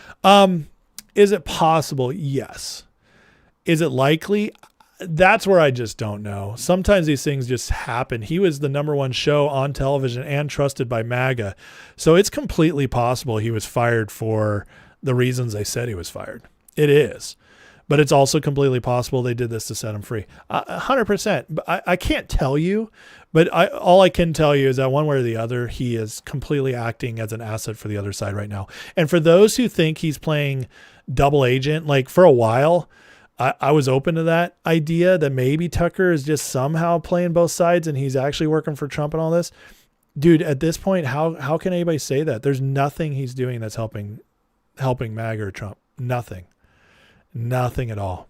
Is it possible? Yes. Is it likely? That's where I just don't know. Sometimes these things just happen. He was the #1 show on television and trusted by MAGA. So it's completely possible he was fired for the reasons they said he was fired. It is. But it's also completely possible they did this to set him free. 100%. I can't tell you, but all I can tell you is that one way or the other, he is completely acting as an asset for the other side right now. And for those who think he's playing double agent, like for a while, I was open to that idea that maybe Tucker is just somehow playing both sides and he's actually working for Trump and all this. Dude, at this point, how can anybody say that? There's nothing he's doing that's helping MAGA or Trump. Nothing at all.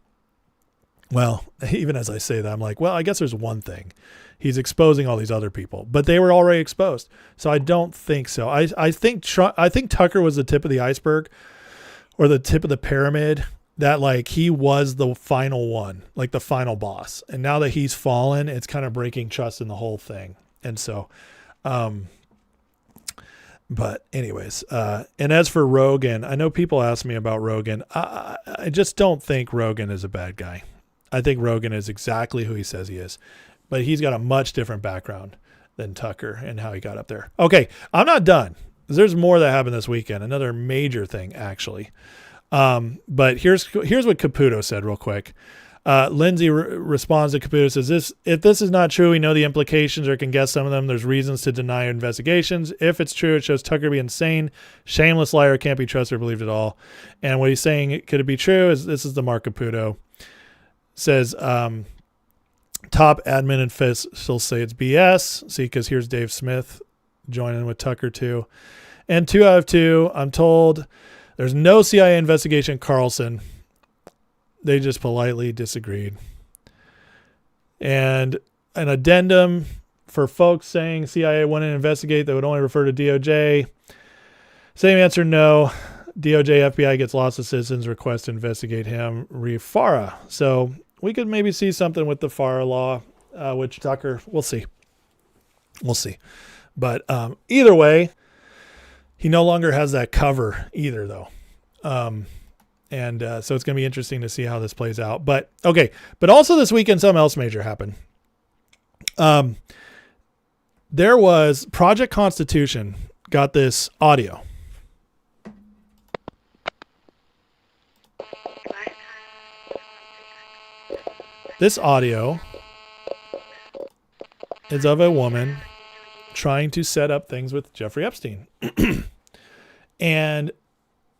Well, even as I say that, I'm like, well, I guess there's one thing. He's exposing all these other people, but they were already exposed. So I don't think so. I think Tucker was the tip of the iceberg or the tip of the pyramid. That like he was the final one, like the final boss. And now that he's fallen, it's kind of breaking trust in the whole thing. And so, but anyways, and as for Rogan, I know people ask me about Rogan. I just don't think Rogan is a bad guy. I think Rogan is exactly who he says he is, but he's got a much different background than Tucker and how he got up there. Okay. I'm not done. There's more that happened this weekend. Another major thing, actually. But here's what Caputo said real quick. Lindsay responds to Caputo, says, if this is not true, we know the implications or can guess some of them. There's reasons to deny investigations. If it's true, it shows Tucker to be insane. Shameless liar, can't be trusted or believed at all. And what he's saying, could it be true? This is the Mark Caputo. Says, top admin and officials say it's BS. See, because here's Dave Smith joining with Tucker too. And 2 out of 2, I'm told there's no CIA investigation, Carlson. They just politely disagreed. And an addendum for folks saying CIA wouldn't investigate, they would only refer to DOJ. Same answer, no. DOJ, FBI gets lots of citizens request to investigate him, FARA. So we could maybe see something with the FARA law, which Tucker, we'll see. We'll see. But either way, he no longer has that cover either, though. And so it's going to be interesting to see how this plays out. But okay. But also this weekend, something else major happened. There was Project Constitution got this audio. This audio is of a woman trying to set up things with Jeffrey Epstein. And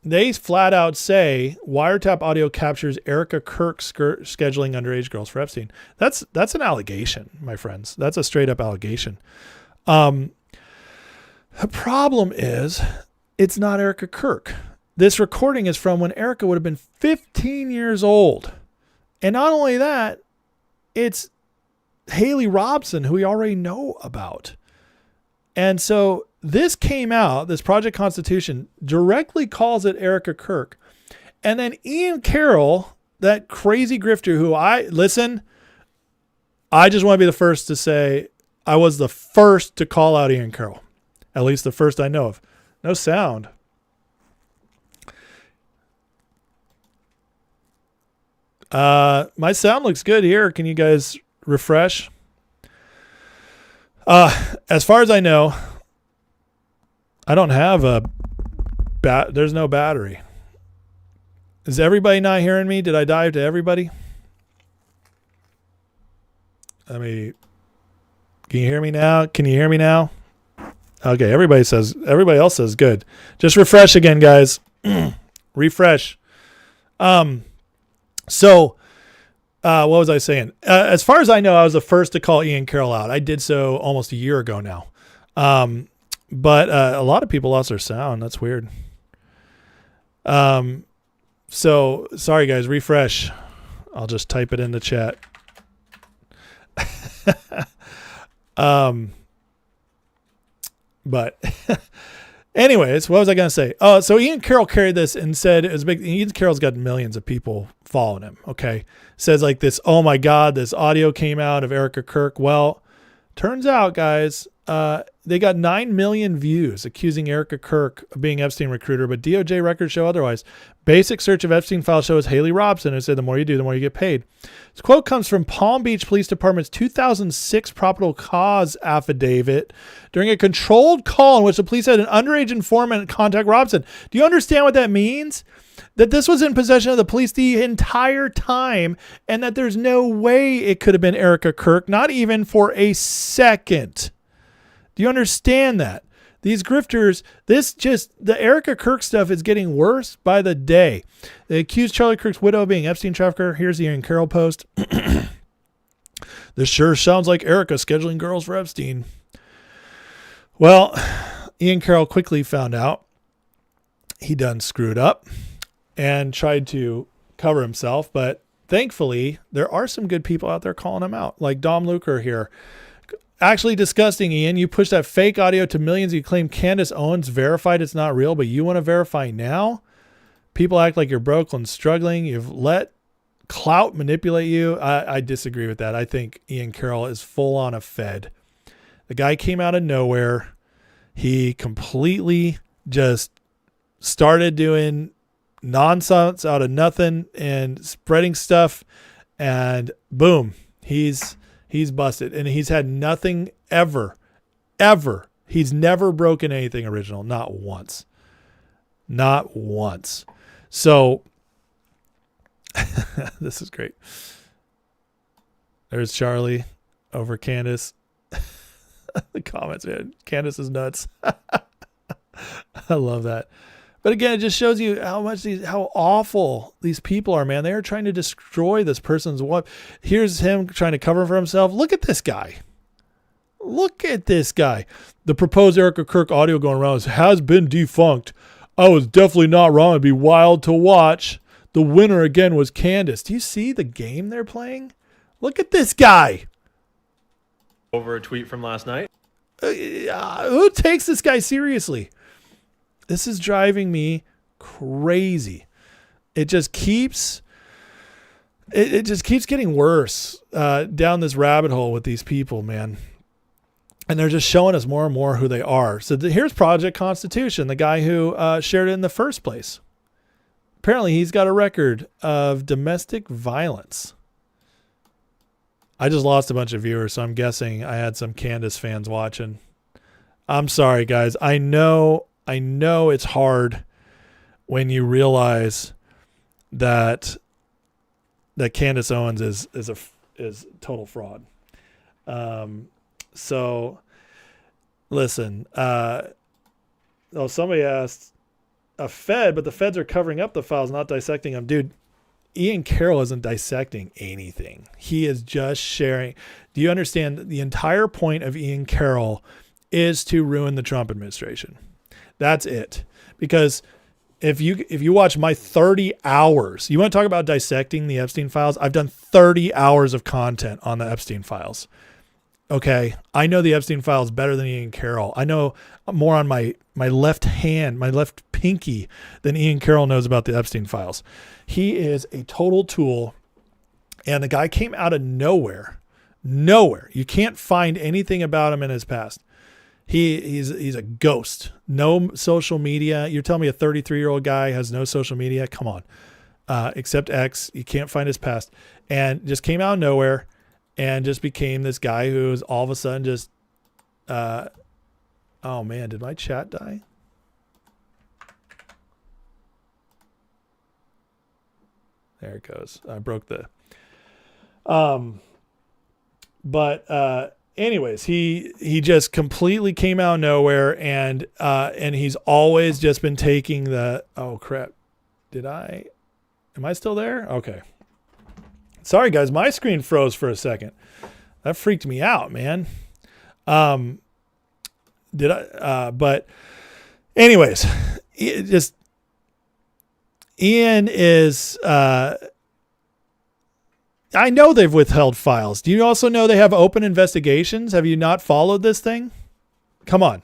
they flat out say wiretap audio captures Erica Kirk scheduling underage girls for Epstein. That's an allegation, my friends. That's a straight up allegation. The problem is it's not Erica Kirk. This recording is from when Erica would have been 15 years old. And not only that, it's Haley Robson, who we already know about. And so this came out, this Project Constitution directly calls it Erica Kirk. And then Ian Carroll, that crazy grifter who I just want to be the first to say I was the first to call out Ian Carroll. At least the first I know of. No sound. My sound looks good here. Can you guys refresh? As far as I know, I don't have there's no battery. Is everybody not hearing me? Did I dive to everybody? Can you hear me now? Can you hear me now? Okay, everybody else says good. Just refresh again, guys. Refresh. So, what was I saying? As far as I know, I was the first to call Ian Carroll out. I did so almost a year ago now. But a lot of people lost their sound. That's weird. So sorry guys, refresh. I'll just type it in the chat. But anyways, what was I going to say? Oh, so Ian Carroll carried this and said it was big. Ian Carroll's got millions of people following him. Okay. Says like this, oh my God, this audio came out of Erica Kirk. Well, turns out guys, they got 9 million views accusing Erica Kirk of being Epstein recruiter, but DOJ records show otherwise. Basic search of Epstein file shows Haley Robson, who said the more you do, the more you get paid. This quote comes from Palm Beach Police Department's 2006 probable cause affidavit during a controlled call in which the police had an underage informant contact Robson. Do you understand what that means? That this was in possession of the police the entire time and that there's no way it could have been Erica Kirk, not even for a second. Do you understand that? These grifters, the Erica Kirk stuff is getting worse by the day. They accused Charlie Kirk's widow of being Epstein trafficker. Here's the Ian Carroll post. This sure sounds like Erica scheduling girls for Epstein. Well, Ian Carroll quickly found out he done screwed up and tried to cover himself. But thankfully, there are some good people out there calling him out, like Dom Luker here. Actually disgusting, Ian. You pushed that fake audio to millions. You claim Candace Owens verified it's not real, but you want to verify now? People act like you're broke and struggling. You've let clout manipulate you. I disagree with that. I think Ian Carroll is full on a Fed. The guy came out of nowhere. He completely just started doing nonsense out of nothing and spreading stuff, and boom, he's busted, and he's had nothing ever. He's never broken anything original. Not once. So this is great. There's Charlie over Candace. The comments, man. Candace is nuts. I love that. But again, it just shows you how awful these people are, man. They are trying to destroy this person's wife. Here's him trying to cover for himself. Look at this guy. The proposed Erica Kirk audio going around has been defunct. I was definitely not wrong. It'd be wild to watch. The winner again was Candace. Do you see the game they're playing? Look at this guy. Over a tweet from last night. Who takes this guy seriously? This is driving me crazy. It just keeps getting worse down this rabbit hole with these people, man. And they're just showing us more and more who they are. So here's Project Constitution, the guy who shared it in the first place. Apparently, he's got a record of domestic violence. I just lost a bunch of viewers, so I'm guessing I had some Candace fans watching. I'm sorry, guys. I know it's hard when you realize that Candace Owens is total fraud. So listen, somebody asked, a Fed, but the Feds are covering up the files, not dissecting them. Dude, Ian Carroll isn't dissecting anything. He is just sharing. Do you understand? The entire point of Ian Carroll is to ruin the Trump administration. That's it. Because if you watch my 30 hours, you want to talk about dissecting the Epstein files? I've done 30 hours of content on the Epstein files. Okay. I know the Epstein files better than Ian Carroll. I know more on my left hand, my left pinky, than Ian Carroll knows about the Epstein files. He is a total tool. And the guy came out of nowhere. Nowhere. You can't find anything about him in his past. He's a ghost. No social media. You're telling me a 33-year-old guy has no social media? Come on. Except X. You can't find his past. And just came out of nowhere and just became this guy who's all of a sudden just, oh man, did my chat die? There it goes. I broke the, anyways, he just completely came out of nowhere, and he's always just been taking the, oh crap. Am I still there? Okay. Sorry guys, my screen froze for a second. That freaked me out, man. But anyways, Ian is, I know they've withheld files. Do you also know they have open investigations? Have you not followed this thing? Come on.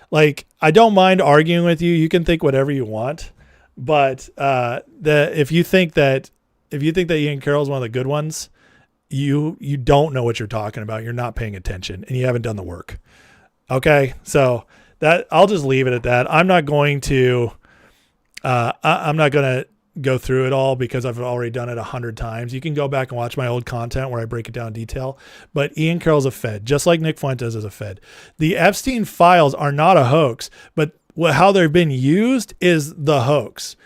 Like, I don't mind arguing with you. You can think whatever you want, but if you think that Ian Carroll is one of the good ones, you don't know what you're talking about. You're not paying attention, and you haven't done the work. Okay, so that I'll just leave it at that. I'm not going to. I'm not going to go through it all because I've already done it 100 times. You can go back and watch my old content where I break it down in detail. But Ian Carroll's a Fed, just like Nick Fuentes is a Fed. The Epstein files are not a hoax, but how they've been used is the hoax.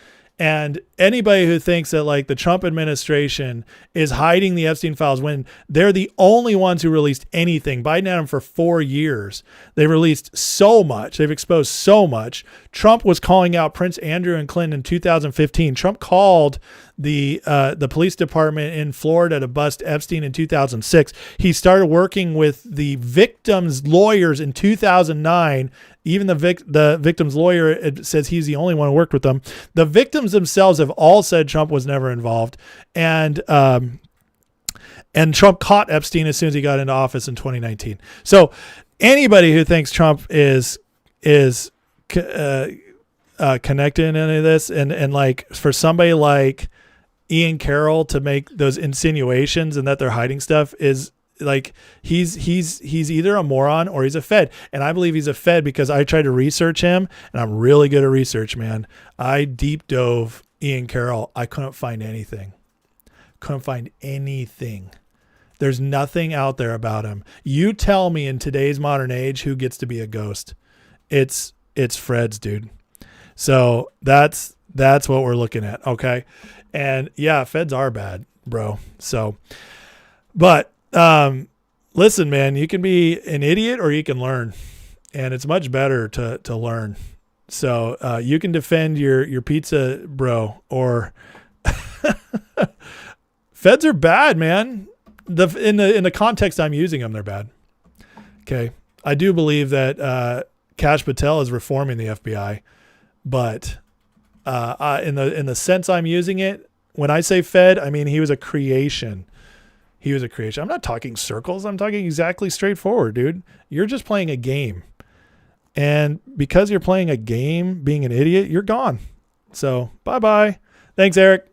And anybody who thinks that like the Trump administration is hiding the Epstein files when they're the only ones who released anything. Biden had them for 4 years. They released so much. They've exposed so much. Trump was calling out Prince Andrew and Clinton in 2015. Trump called the police department in Florida to bust Epstein in 2006. He started working with the victims' lawyers in 2009. Even the victim's lawyer says he's the only one who worked with them. The victims themselves have all said Trump was never involved. And Trump caught Epstein as soon as he got into office in 2019. So anybody who thinks Trump is connected in any of this, and like for somebody like Ian Carroll to make those insinuations and that they're hiding stuff is like he's either a moron or he's a Fed. And I believe he's a Fed because I tried to research him, and I'm really good at research, man. I deep dove Ian Carroll. I couldn't find anything. There's nothing out there about him. You tell me in today's modern age who gets to be a ghost. It's Fred's, dude. So that's what we're looking at. Okay. And yeah, Feds are bad, bro. So, but, listen, man, you can be an idiot or you can learn, and it's much better to learn. So, you can defend your pizza, bro, or Feds are bad, man. In the context I'm using them, they're bad. Okay. I do believe that, Kash Patel is reforming the FBI, but, in the sense I'm using it, when I say Fed, I mean, he was a creation. I'm not talking circles. I'm talking exactly straightforward, dude. You're just playing a game. And because you're playing a game, being an idiot, you're gone. So bye-bye. Thanks, Eric.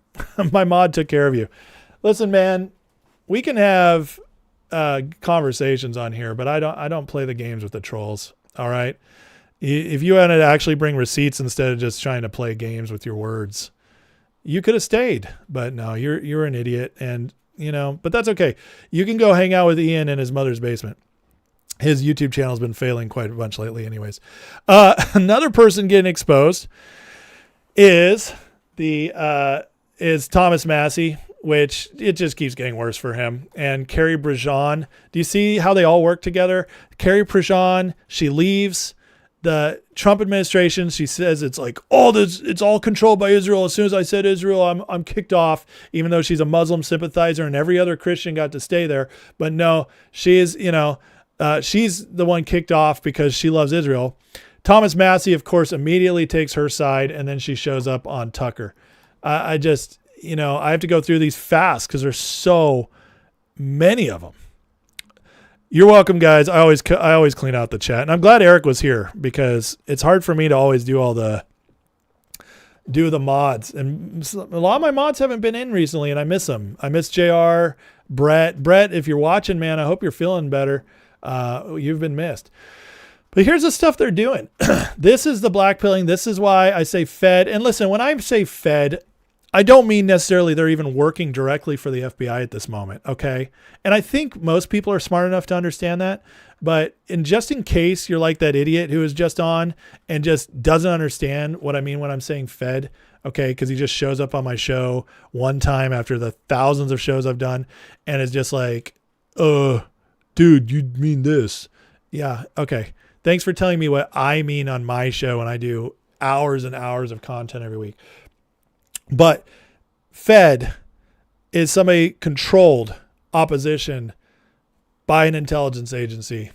My mod took care of you. Listen, man, we can have conversations on here, but I don't play the games with the trolls. All right. If you wanted to actually bring receipts instead of just trying to play games with your words, you could have stayed, but no, you're an idiot. And but that's okay. You can go hang out with Ian in his mother's basement. His YouTube channel has been failing quite a bunch lately anyways. Another person getting exposed is Thomas Massey, which it just keeps getting worse for him. And Carrie Prejean. Do you see how they all work together? Carrie Prejean, she leaves. the Trump administration, she says it's like all this, it's all controlled by Israel. As soon as I said Israel, I'm kicked off, even though she's a Muslim sympathizer and every other Christian got to stay there. But no, she is, she's the one kicked off because she loves Israel. Thomas Massey, of course, immediately takes her side, and then she shows up on Tucker. I just, I have to go through these fast because there's so many of them. You're welcome, guys. I always clean out the chat, and I'm glad Eric was here because it's hard for me to always do the mods, and a lot of my mods haven't been in recently, and I miss them. I miss JR, Brett. If you're watching, man, I hope you're feeling better. You've been missed. But here's the stuff they're doing. This is the blackpilling. This is why I say Fed. And listen, when I say Fed, I don't mean necessarily they're even working directly for the FBI at this moment, okay? And I think most people are smart enough to understand that. But just in case you're like that idiot who is just on and just doesn't understand what I mean when I'm saying Fed, okay? Because he just shows up on my show one time after the thousands of shows I've done and is just like, dude, you mean this. Yeah, okay. Thanks for telling me what I mean on my show when I do hours and hours of content every week. But Fed is somebody controlled opposition by an intelligence agency,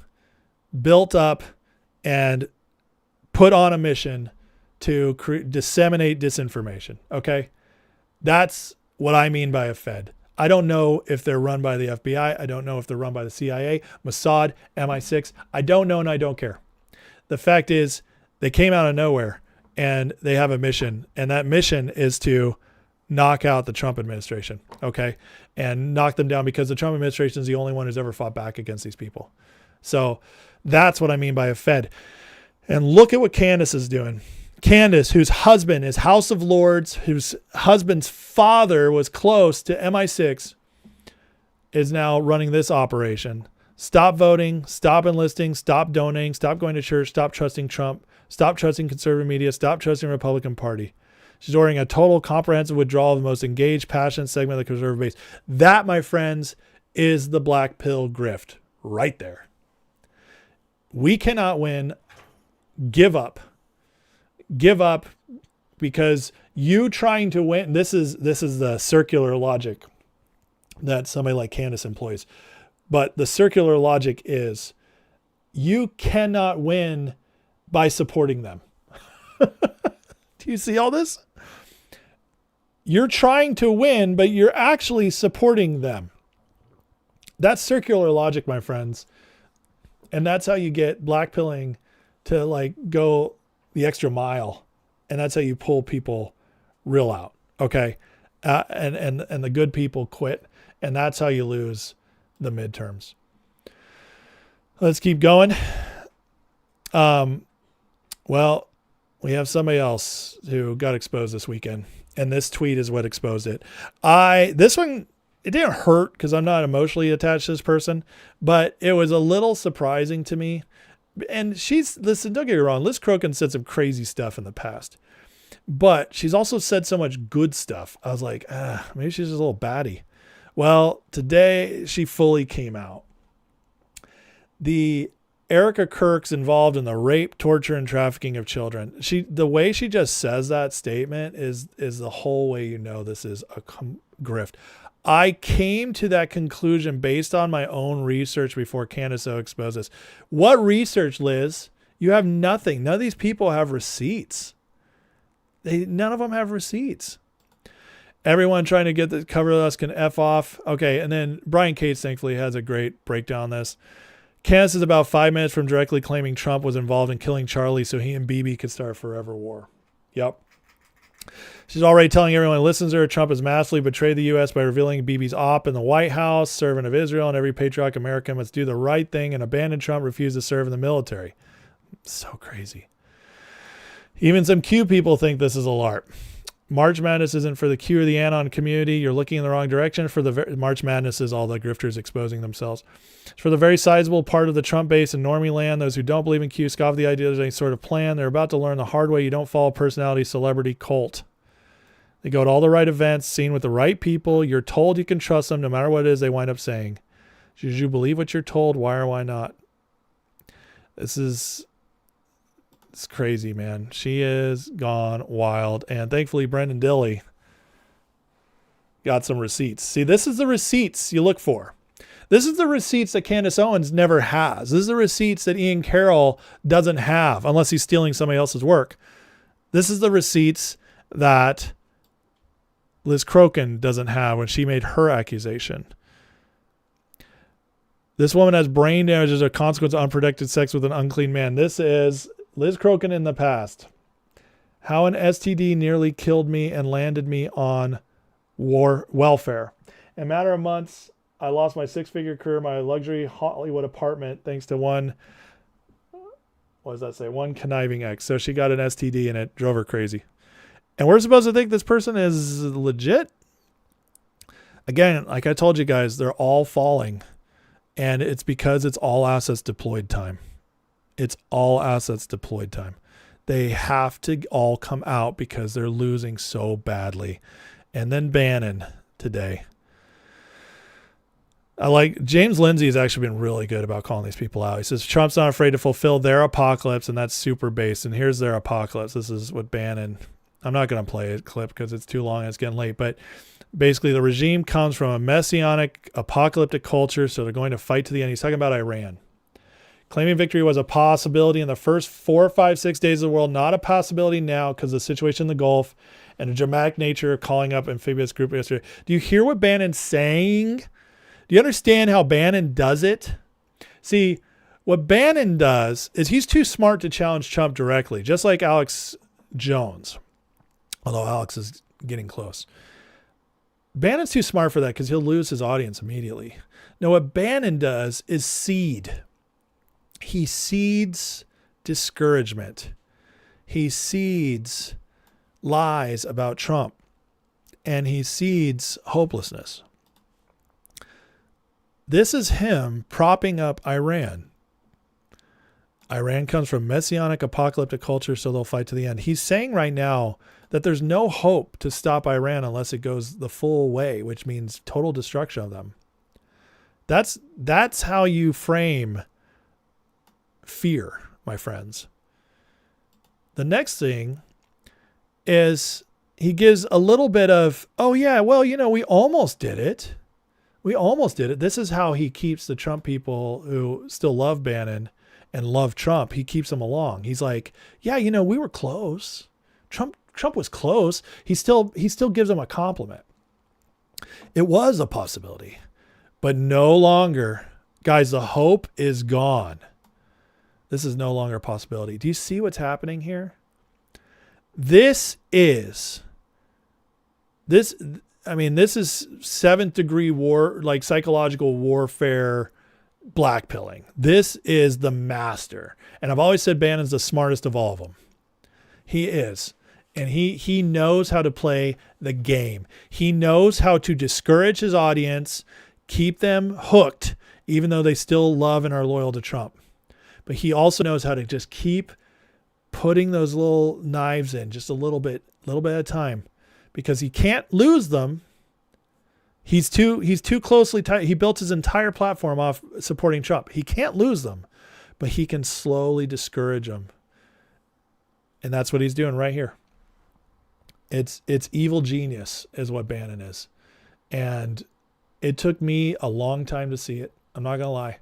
built up and put on a mission to disseminate disinformation. Okay. That's what I mean by a Fed. I don't know if they're run by the FBI. I don't know if they're run by the CIA, Mossad, MI6. I don't know and I don't care. The fact is they came out of nowhere and they have a mission. And that mission is to knock out the Trump administration, okay? And knock them down because the Trump administration is the only one who's ever fought back against these people. So that's what I mean by a Fed. And look at what Candace is doing. Candace, whose husband is House of Lords, whose husband's father was close to MI6, is now running this operation. Stop voting, stop enlisting, stop donating, stop going to church, stop trusting Trump, stop trusting conservative media, stop trusting the Republican Party. She's ordering a total comprehensive withdrawal of the most engaged, passionate segment of the conservative base. That, my friends, is the black pill grift right there. We cannot win. Give up. Give up because you trying to win. This is the circular logic that somebody like Candace employs. But the circular logic is you cannot win by supporting them. Do you see all this? You're trying to win, but you're actually supporting them. That's circular logic, my friends. And that's how you get blackpilling to like go the extra mile. And that's how you pull people real out. Okay. And the good people quit. And that's how you lose the midterms. Let's keep going. Well, we have somebody else who got exposed this weekend. And this tweet is what exposed it. This one, it didn't hurt because I'm not emotionally attached to this person, but it was a little surprising to me. And listen, don't get me wrong, Liz Crokin said some crazy stuff in the past, but she's also said so much good stuff. I was like, maybe she's just a little batty. Well, today she fully came out. The Erica Kirk's involved in the rape, torture, and trafficking of children. The way she just says that statement is the whole way you know this is a grift. I came to that conclusion based on my own research before Candace Owens exposed this. What research, Liz? You have nothing. None of these people have receipts. None of them have receipts. Everyone trying to get the cover of us can F off. Okay, and then Brian Cates thankfully has a great breakdown on this. Candace is about 5 minutes from directly claiming Trump was involved in killing Charlie so he and Bibi could start a forever war. Yep. She's already telling everyone who listens to her Trump has massively betrayed the U.S. by revealing Bibi's op in the White House, servant of Israel, and every patriotic American must do the right thing and abandon Trump, refuse to serve in the military. So crazy. Even some Q people think this is a LARP. March Madness isn't for the Q or the Anon community. You're looking in the wrong direction. For the March Madness is all the grifters exposing themselves. It's for the very sizable part of the Trump base in normie land, those who don't believe in Q, scoff at the idea there's any sort of plan. They're about to learn the hard way you don't follow personality, celebrity, cult. They go to all the right events, seen with the right people. You're told you can trust them no matter what it is they wind up saying. Should you believe what you're told? Why or why not? This is It's crazy, man. She is gone wild. And thankfully, Brendan Dilley got some receipts. See, this is the receipts you look for. This is the receipts that Candace Owens never has. This is the receipts that Ian Carroll doesn't have unless he's stealing somebody else's work. This is the receipts that Liz Crokin doesn't have when she made her accusation. This woman has brain damage as a consequence of unprotected sex with an unclean man. This is Liz Crokin in the past. How an STD nearly killed me and landed me on welfare. In a matter of months, I lost my 6-figure career, my luxury Hollywood apartment, thanks to one conniving ex. So she got an STD and it drove her crazy. And we're supposed to think this person is legit? Again, like I told you guys, they're all falling. And it's because it's all assets deployed time. It's all assets deployed time. They have to all come out because they're losing so badly. And then Bannon today. I like James Lindsay has actually been really good about calling these people out. He says Trump's not afraid to fulfill their apocalypse, and that's super base. And here's their apocalypse. This is what Bannon. I'm not going to play a clip because it's too long and it's getting late. But basically, the regime comes from a messianic, apocalyptic culture, so they're going to fight to the end. He's talking about Iran. Claiming victory was a possibility in the first 4, 5, 6 days of the world, not a possibility now because of the situation in the Gulf and the dramatic nature of calling up amphibious group yesterday. Do you hear what Bannon's saying? Do you understand how Bannon does it? See, what Bannon does is he's too smart to challenge Trump directly, just like Alex Jones. Although Alex is getting close. Bannon's too smart for that because he'll lose his audience immediately. Now, what Bannon does is seed. He seeds discouragement. He seeds lies about Trump. And he seeds hopelessness. This is him propping up Iran. Iran comes from messianic apocalyptic culture, so they'll fight to the end. He's saying right now that there's no hope to stop Iran unless it goes the full way, which means total destruction of them. That's how you frame fear, my friends. The next thing is he gives a little bit of, oh yeah, well, we almost did it. We almost did it. This is how he keeps the Trump people who still love Bannon and love Trump. He keeps them along. He's like, yeah, we were close. Trump was close. He still gives them a compliment. It was a possibility, but no longer. Guys, the hope is gone. This is no longer a possibility. Do you see what's happening here? This is 7th degree war, like psychological warfare, blackpilling. This is the master. And I've always said Bannon's the smartest of all of them. He is. And he knows how to play the game. He knows how to discourage his audience, keep them hooked, even though they still love and are loyal to Trump. But he also knows how to just keep putting those little knives in just a little bit at a time, because he can't lose them. He's too closely tied. He built his entire platform off supporting Trump. He can't lose them, but he can slowly discourage them. And that's what he's doing right here. It's evil genius is what Bannon is. And it took me a long time to see it. I'm not going to lie.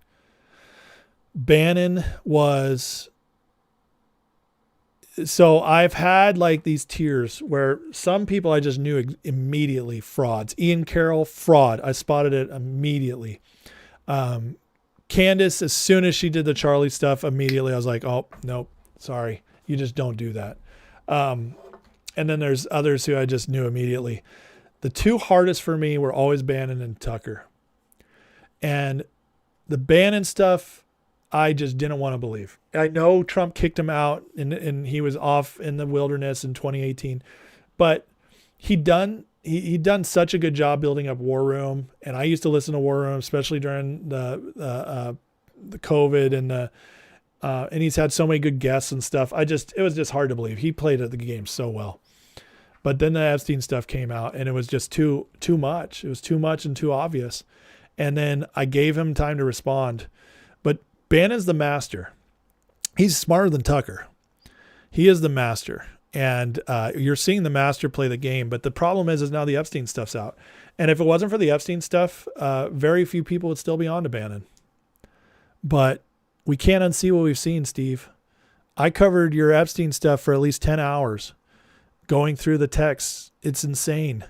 Bannon was... So I've had like these tiers where some people I just knew immediately frauds. Ian Carroll, fraud. I spotted it immediately. Candace, as soon as she did the Charlie stuff, immediately I was like, oh, nope, sorry. You just don't do that. And then there's others who I just knew immediately. The two hardest for me were always Bannon and Tucker. And the Bannon stuff, I just didn't want to believe. I know Trump kicked him out and he was off in the wilderness in 2018, but he'd done such a good job building up War Room. And I used to listen to War Room, especially during the COVID and he's had so many good guests and stuff. It was just hard to believe. He played at the game so well. But then the Epstein stuff came out and it was just too much. It was too much and too obvious. And then I gave him time to respond. But Bannon's the master. He's smarter than Tucker. He is the master. And you're seeing the master play the game. But the problem is now the Epstein stuff's out. And if it wasn't for the Epstein stuff, very few people would still be on to Bannon. But we can't unsee what we've seen, Steve. I covered your Epstein stuff for at least 10 hours going through the texts. It's insane.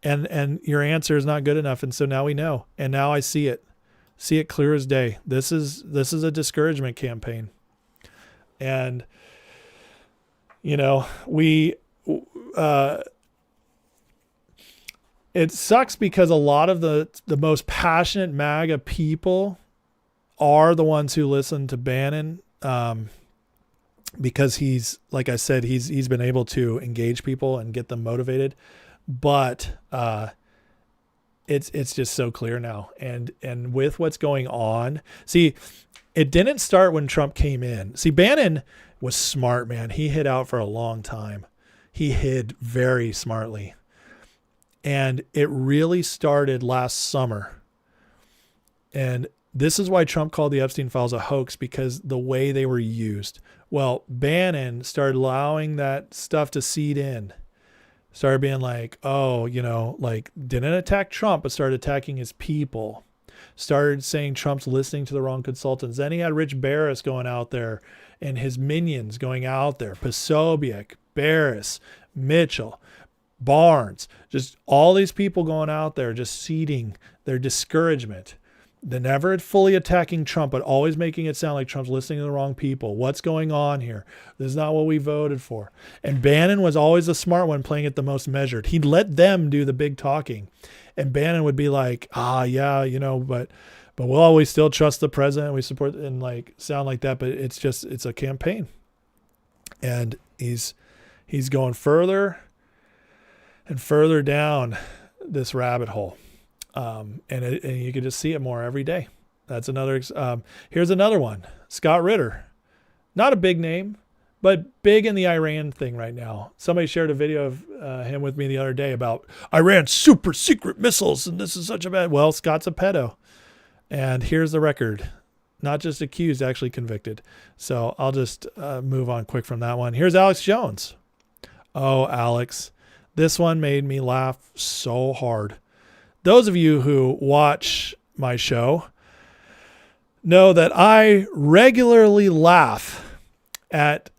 And your answer is not good enough. And so now we know. And now I see it clear as day. This is a discouragement campaign. And, you know, it sucks because a lot of the most passionate MAGA people are the ones who listen to Bannon, because he's, like I said, he's been able to engage people and get them motivated. But it's just so clear now. And with what's going on, see, it didn't start when Trump came in. See, Bannon was smart, man. He hid out for a long time. He hid very smartly. And it really started last summer. And this is why Trump called the Epstein files a hoax, because the way they were used. Well, Bannon started allowing that stuff to seed in. Started being like, oh, you know, like didn't attack Trump, but started attacking his people. Started saying Trump's listening to the wrong consultants. Then he had Rich Barris going out there and his minions going out there. Posobiec, Barris, Mitchell, Barnes, just all these people going out there just seeding their discouragement. They're never fully attacking Trump, but always making it sound like Trump's listening to the wrong people. What's going on here? This is not what we voted for. And Bannon was always the smart one, playing it the most measured. He'd let them do the big talking. And Bannon would be like, yeah, you know, but we'll always still trust the president. We support, and like sound like that. But it's a campaign. And he's going further and further down this rabbit hole. And you can just see it more every day. That's another. Here's another one. Scott Ritter, not a big name, but big in the Iran thing right now. Somebody shared a video of him with me the other day about Iran's super secret missiles, and this is such a bad. Well, Scott's a pedo, and here's the record. Not just accused, actually convicted. So I'll just move on quick from that one. Here's Alex Jones. Oh, Alex, this one made me laugh so hard. Those of you who watch my show know that I regularly laugh at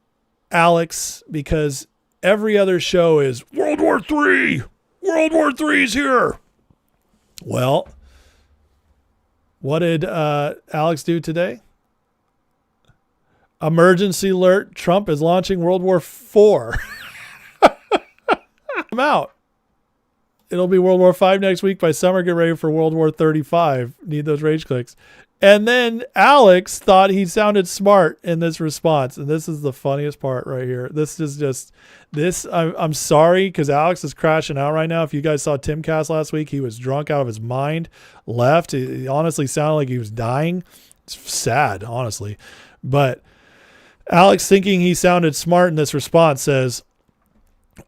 Alex because every other show is World War III. World War III is here. Well, what did Alex do today? Emergency alert. Trump is launching World War IV. I'm out. It'll be World War V next week. By summer, get ready for World War 35. Need those rage clicks. And then Alex thought he sounded smart in this response. And this is the funniest part right here. This is just this. I'm sorry because Alex is crashing out right now. If you guys saw Timcast last week, he was drunk out of his mind, left. He honestly sounded like he was dying. It's sad, honestly. But Alex, thinking he sounded smart in this response, says,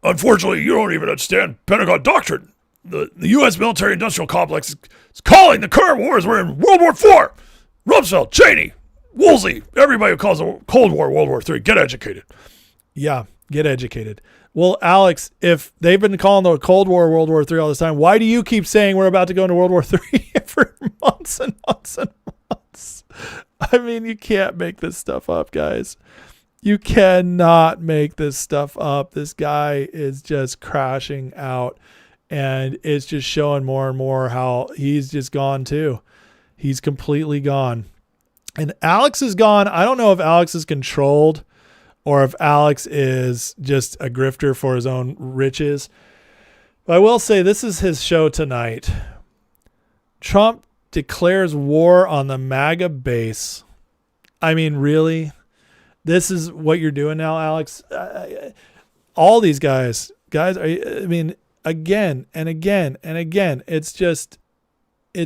unfortunately, you don't even understand Pentagon doctrine. The U.S. military-industrial complex is calling the current wars we're in World War IV. Rumsfeld, Cheney, Woolsey, everybody who calls the Cold War World War III, get educated. Yeah, get educated. Well, Alex, if they've been calling the Cold War World War III all this time, why do you keep saying we're about to go into World War III for months and months and months? I mean, you can't make this stuff up, guys. You cannot make this stuff up. This guy is just crashing out. And it's just showing more and more how he's just gone too. He's completely gone. And Alex is gone. I don't know if Alex is controlled or if Alex is just a grifter for his own riches. But I will say this is his show tonight. Trump declares war on the MAGA base. I mean, really? This is what you're doing now, Alex? All these guys, I mean, again and again and again, it's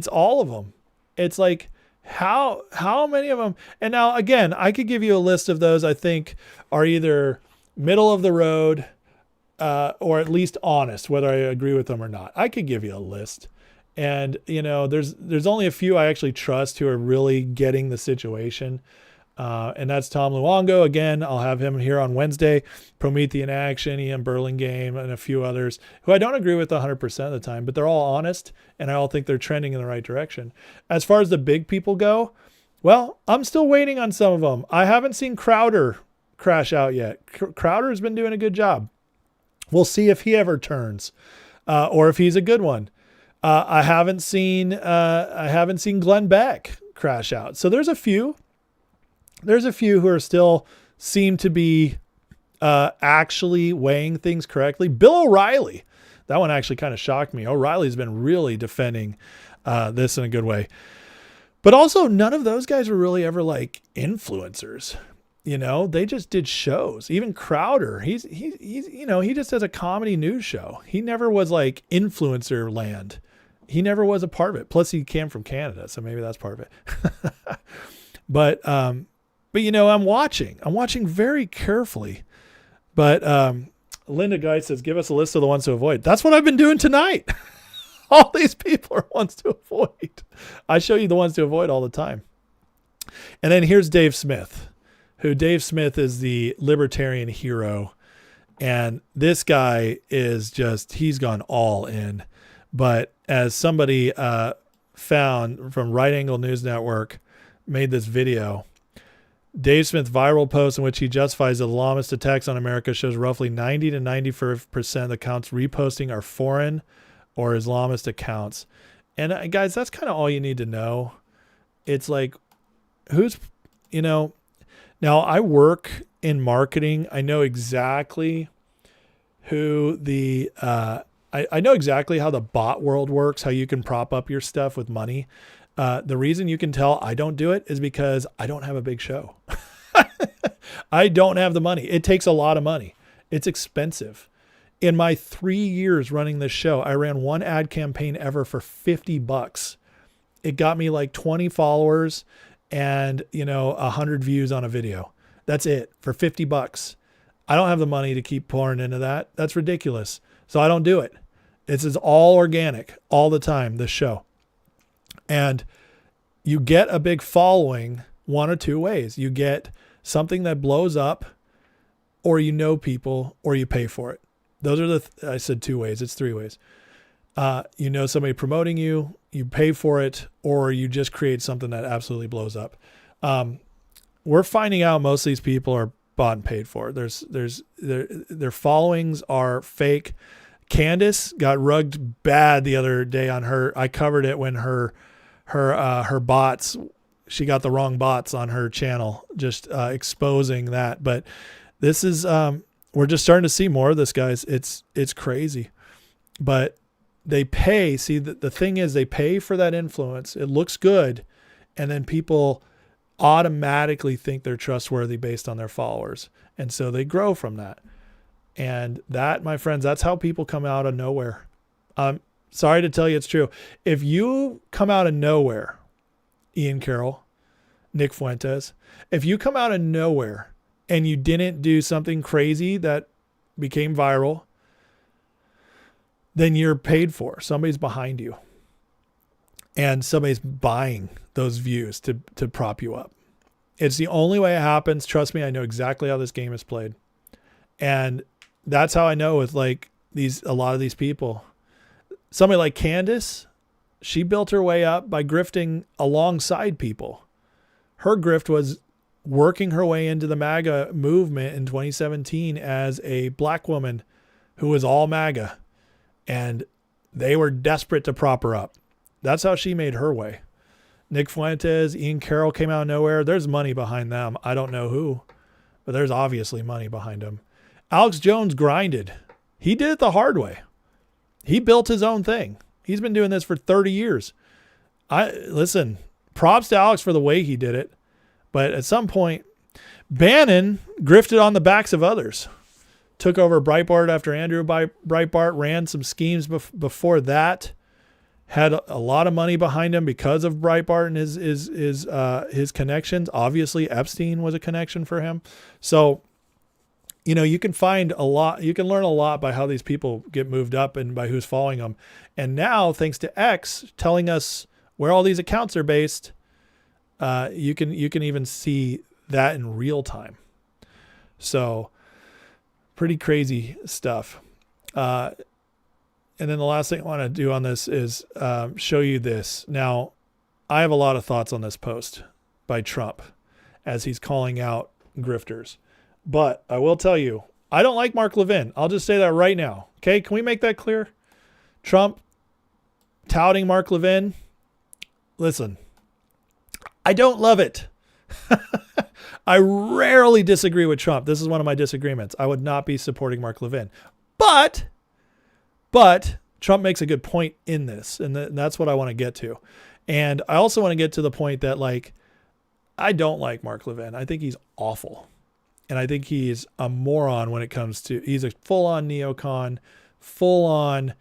all of them. It's like, how many of them? And now, again, I could give you a list of those I think are either middle of the road or at least honest, whether I agree with them or not. I could give you a list. And, you know, there's only a few I actually trust who are really getting the situation. And that's Tom Luongo. Again, I'll have him here on Wednesday. Promethean Action, Ian Burlingame, and a few others who I don't agree with 100% of the time, but they're all honest, and I all think they're trending in the right direction. As far as the big people go, well, I'm still waiting on some of them. I haven't seen Crowder crash out yet. Crowder's been doing a good job. We'll see if he ever turns, or if he's a good one. I haven't seen Glenn Beck crash out. So there's a few who are still seem to be actually weighing things correctly. Bill O'Reilly, that one actually kind of shocked me. O'Reilly's been really defending this in a good way. But also, none of those guys were really ever like influencers. They just did shows. Even Crowder, he's he just does a comedy news show. He never was like influencer land. He never was a part of it. Plus, he came from Canada, so maybe that's part of it. But I'm watching very carefully. But Linda Guy says, give us a list of the ones to avoid. That's what I've been doing tonight. All these people are ones to avoid. I show you the ones to avoid all the time. And then here's Dave Smith, Dave Smith is the libertarian hero. And this guy is he's gone all in. But as somebody found from Right Angle News Network, made this video, Dave Smith viral post in which he justifies the Islamist attacks on America shows roughly 90 to 94% of the accounts reposting are foreign or Islamist accounts. And guys, that's kind of all you need to know. It's like, now I work in marketing. I know exactly who I know exactly how the bot world works, how you can prop up your stuff with money. The reason you can tell I don't do it is because I don't have a big show. I don't have the money. It takes a lot of money. It's expensive. In my 3 years running this show, I ran one ad campaign ever for $50. It got me like 20 followers and, 100 views on a video. That's it for $50. I don't have the money to keep pouring into that. That's ridiculous. So I don't do it. It's all organic all the time, this show. And you get a big following one or two ways. You get something that blows up, or people, or you pay for it. Those are I said 2 ways. It's 3 ways. Somebody promoting you, you pay for it, or you just create something that absolutely blows up. We're finding out most of these people are bought and paid for. Their followings are fake. Candace got rugged bad the other day on her. I covered it when her bots, she got the wrong bots on her channel, just exposing that. But this is, we're just starting to see more of this, guys. It's crazy, but they pay. See, the thing is they pay for that influence. It looks good. And then people automatically think they're trustworthy based on their followers. And so they grow from that. And that, my friends, that's how people come out of nowhere. Sorry to tell you it's true. If you come out of nowhere, Ian Carroll, Nick Fuentes, if you come out of nowhere and you didn't do something crazy that became viral, then you're paid for. Somebody's behind you. And somebody's buying those views to prop you up. It's the only way it happens. Trust me, I know exactly how this game is played. And that's how I know with a lot of these people. Somebody like Candace, she built her way up by grifting alongside people. Her grift was working her way into the MAGA movement in 2017 as a black woman who was all MAGA. And they were desperate to prop her up. That's how she made her way. Nick Fuentes, Ian Carroll came out of nowhere. There's money behind them. I don't know who, but there's obviously money behind them. Alex Jones grinded. He did it the hard way. He built his own thing. He's been doing this for 30 years. Listen, props to Alex for the way he did it. But at some point, Bannon grifted on the backs of others. Took over Breitbart after Andrew Breitbart, ran some schemes before that. Had a lot of money behind him because of Breitbart and his connections. Obviously, Epstein was a connection for him. So, you can find a lot. You can learn a lot by how these people get moved up and by who's following them. And now, thanks to X telling us where all these accounts are based, you can even see that in real time. So pretty crazy stuff. And then the last thing I want to do on this is show you this. Now, I have a lot of thoughts on this post by Trump as he's calling out grifters. But I will tell you, I don't like Mark Levin. I'll just say that right now. Okay, can we make that clear? Trump touting Mark Levin. Listen, I don't love it. I rarely disagree with Trump. This is one of my disagreements. I would not be supporting Mark Levin. But Trump makes a good point in this, and that's what I want to get to. And I also want to get to the point that, like, I don't like Mark Levin. I think he's awful. And I think he's a moron when it comes to, he's a full-on neocon, full-on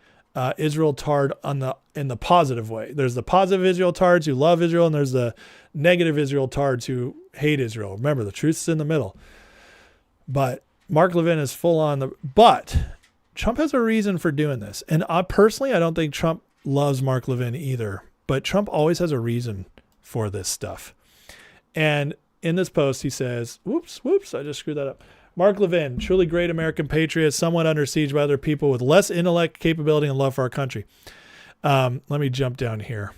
Israel tard in the positive way. There's the positive Israel tards who love Israel, and there's the negative Israel tards who hate Israel. Remember, the truth's in the middle. But Mark Levin is full-on but Trump has a reason for doing this. And personally, I don't think Trump loves Mark Levin either. But Trump always has a reason for this stuff. And in this post, he says, whoops, I just screwed that up. Mark Levin, truly great American patriot, somewhat under siege by other people with less intellect, capability, and love for our country. Let me jump down here.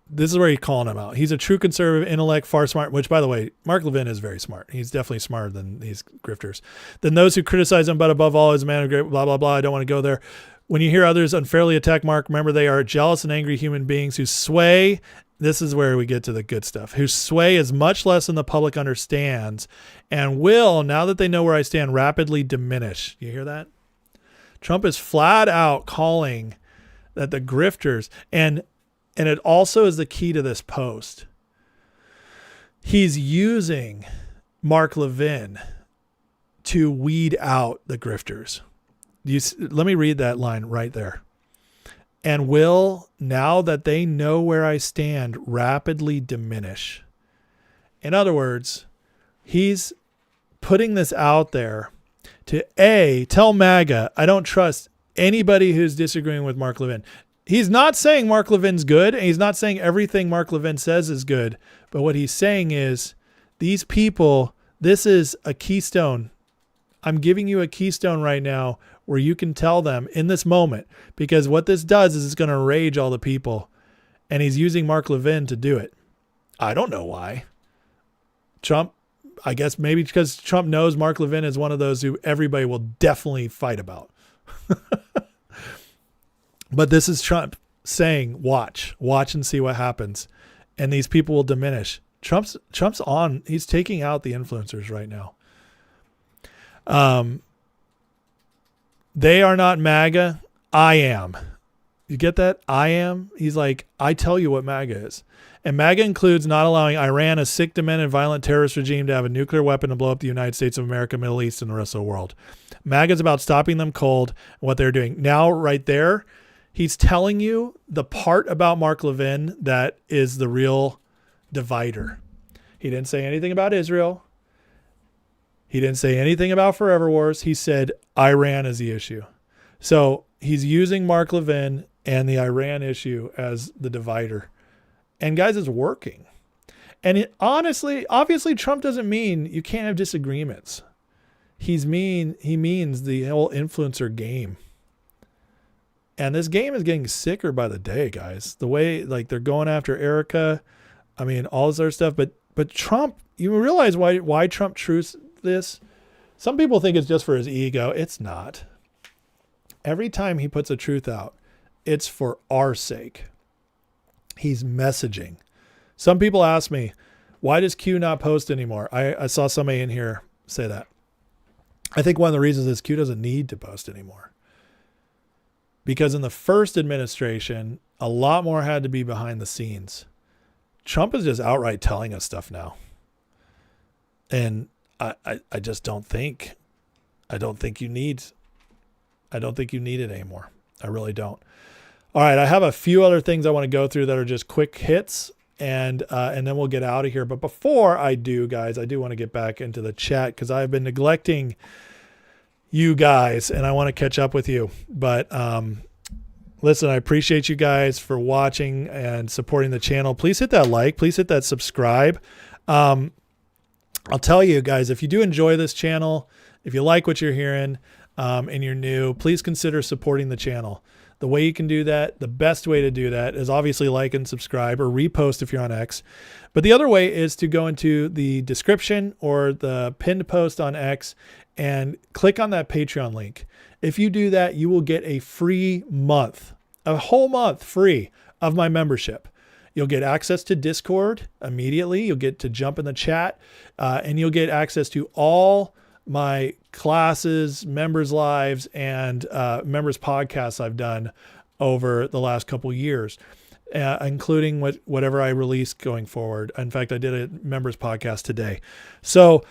This is where he's calling him out. He's a true conservative, intellect, far smart, which, by the way, Mark Levin is very smart. He's definitely smarter than these grifters. Than those who criticize him, but above all, is a man of great, blah, blah, blah. I don't want to go there. When you hear others unfairly attack Mark, remember they are jealous and angry human beings who sway. This is where we get to the good stuff. Who sway as much less than the public understands and will, now that they know where I stand, rapidly diminish. You hear that? Trump is flat out calling that the grifters, and it also is the key to this post. He's using Mark Levin to weed out the grifters. Let me read that line right there. And will, now that they know where I stand, rapidly diminish. In other words, he's putting this out there to tell MAGA, I don't trust anybody who's disagreeing with Mark Levin. He's not saying Mark Levin's good, and he's not saying everything Mark Levin says is good. But what he's saying is, these people, this is a keystone. I'm giving you a keystone right now where you can tell them in this moment, because what this does is it's going to enrage all the people. And he's using Mark Levin to do it. I don't know why. Trump, I guess maybe because Trump knows Mark Levin is one of those who everybody will definitely fight about. But this is Trump saying, watch and see what happens. And these people will diminish. Trump's on. He's taking out the influencers right now. They are not MAGA. I am. You get that? I am. He's like, I tell you what MAGA is. And MAGA includes not allowing Iran, a sick, demented, violent terrorist regime, to have a nuclear weapon to blow up the United States of America, Middle East, and the rest of the world. MAGA is about stopping them cold and what they're doing. Now, right there, he's telling you the part about Mark Levin that is the real divider. He didn't say anything about Israel. He didn't say anything about forever wars. He said Iran is the issue. So he's using Mark Levin and the Iran issue as the divider. And guys, it's working. And obviously Trump doesn't mean you can't have disagreements. He means the whole influencer game. And this game is getting sicker by the day, guys. The way, like, they're going after Erica. I mean, all this other stuff. But Trump, you realize why Trump truths this? Some people think it's just for his ego. It's not. Every time he puts a truth out, it's for our sake. He's messaging. Some people ask me, why does Q not post anymore? I saw somebody in here say that. I think one of the reasons is Q doesn't need to post anymore. Because in the first administration, a lot more had to be behind the scenes. Trump is just outright telling us stuff now. And I just don't think you need it anymore. I really don't. All right. I have a few other things I want to go through that are just quick hits, and then we'll get out of here. But before I do, guys, I do want to get back into the chat because I've been neglecting you guys and I want to catch up with you. But listen, I appreciate you guys for watching and supporting the channel. Please hit that like. Please hit that subscribe. I'll tell you guys, if you do enjoy this channel, if you like what you're hearing and you're new, please consider supporting the channel. The way you can do that, the best way to do that is obviously like and subscribe or repost if you're on X. But the other way is to go into the description or the pinned post on X and click on that Patreon link. If you do that, you will get a free month, a whole month free of my membership. You'll get access to Discord immediately. You'll get to jump in the chat and you'll get access to all my classes, members lives, and members podcasts I've done over the last couple years, including whatever I release going forward. In fact, I did a members podcast today. So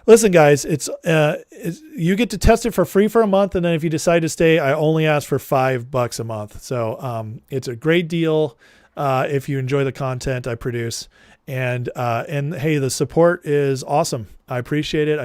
listen, guys, it's you get to test it for free for a month. And then if you decide to stay, I only ask for $5 a month. So it's a great deal if you enjoy the content I produce. And hey, the support is awesome. I appreciate it.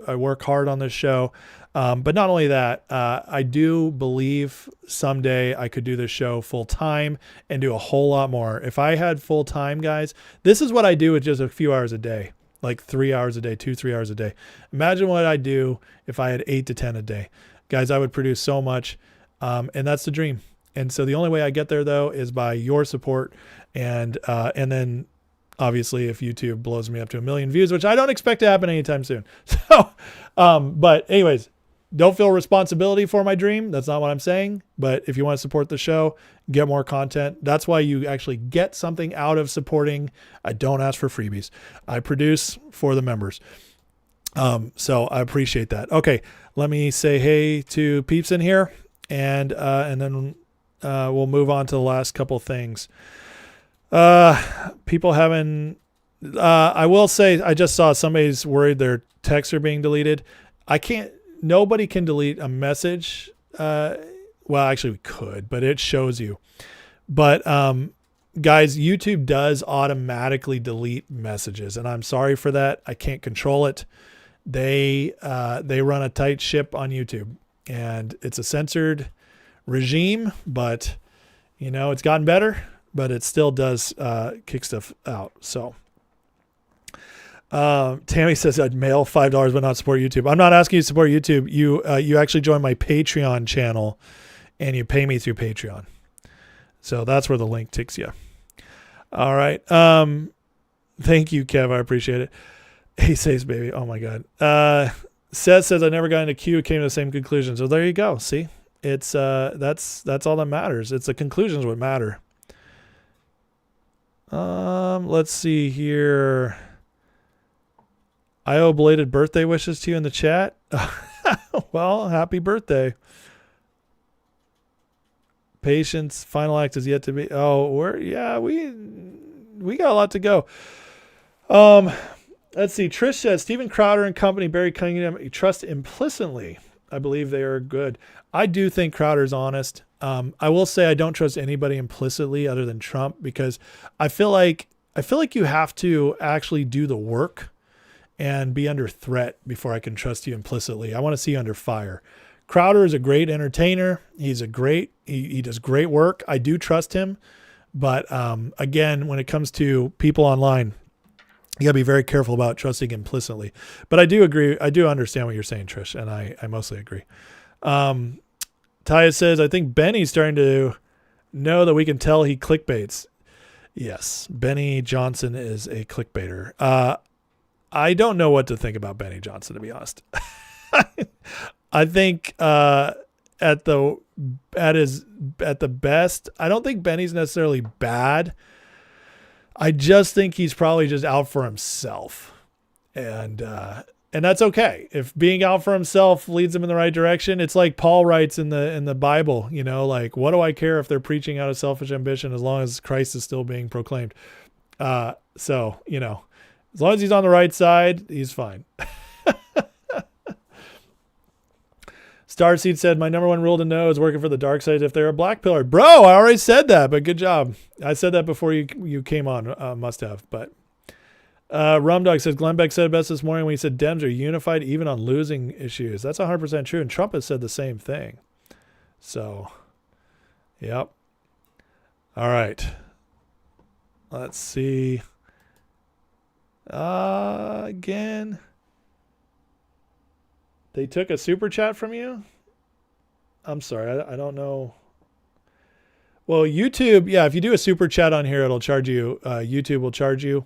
I work hard on this show. But not only that, I do believe someday I could do this show full time and do a whole lot more. If I had full time, guys, this is what I do with just a few hours a day, like 3 hours a day, 2-3 hours a day. Imagine what I'd do if I had 8 to 10 a day, guys. I would produce so much. And that's the dream. And so the only way I get there though, is by your support. And then, obviously, if YouTube blows me up to 1 million views, which I don't expect to happen anytime soon. So, but anyways, don't feel responsibility for my dream. That's not what I'm saying. But if you want to support the show, get more content. That's why you actually get something out of supporting. I don't ask for freebies. I produce for the members. So I appreciate that. Okay, let me say hey to peeps in here, and then we'll move on to the last couple things. People having, I will say, I just saw somebody's worried their texts are being deleted. Nobody can delete a message. Well, actually we could, but it shows you. But, guys, YouTube does automatically delete messages, and I'm sorry for that. I can't control it. They run a tight ship on YouTube, and it's a censored regime, but it's gotten better. But it still does kick stuff out. So Tammy says I'd mail $5 but not support YouTube. I'm not asking you to support YouTube. You actually join my Patreon channel and you pay me through Patreon. So that's where the link takes you. All right. Thank you, Kev. I appreciate it. He says, baby. Oh my God. Seth says I never got into Q. Came to the same conclusion. So there you go. See, it's that's all that matters. It's the conclusions what matter. Let's see here. I owe belated birthday wishes to you in the chat. Well, happy birthday. Patience. Final act is yet to be. Oh, we got a lot to go. Let's see. Trish says Steven Crowder and company, Barry Cunningham, you trust implicitly. I believe they are good. I do think Crowder's honest. I will say I don't trust anybody implicitly other than Trump, because I feel like you have to actually do the work and be under threat before I can trust you implicitly. I want to see you under fire. Crowder is a great entertainer. He does great work. I do trust him. But again, when it comes to people online, you gotta be very careful about trusting implicitly. But I do agree. I do understand what you're saying, Trish, and I mostly agree. Taya says, I think Benny's starting to know that we can tell he clickbaits. Yes, Benny Johnson is a clickbaiter. I don't know what to think about Benny Johnson, to be honest. I think at the best, I don't think Benny's necessarily bad. I just think he's probably just out for himself. And that's okay. If being out for himself leads him in the right direction, it's like Paul writes in the Bible, like, what do I care if they're preaching out of selfish ambition as long as Christ is still being proclaimed? So, as long as he's on the right side, he's fine. Starseed said, my number one rule to know is working for the dark side if they're a black pillar. Bro, I already said that, but good job. I said that before you came on, must have, but. Rumdog says Glenn Beck said it best this morning when he said Dems are unified even on losing issues. That's 100% true. And Trump has said the same thing. So Yep. All right. Let's see. Again. They took a super chat from you? I'm sorry. I don't know. Well, YouTube, yeah, if you do a super chat on here, it'll charge you. YouTube will charge you.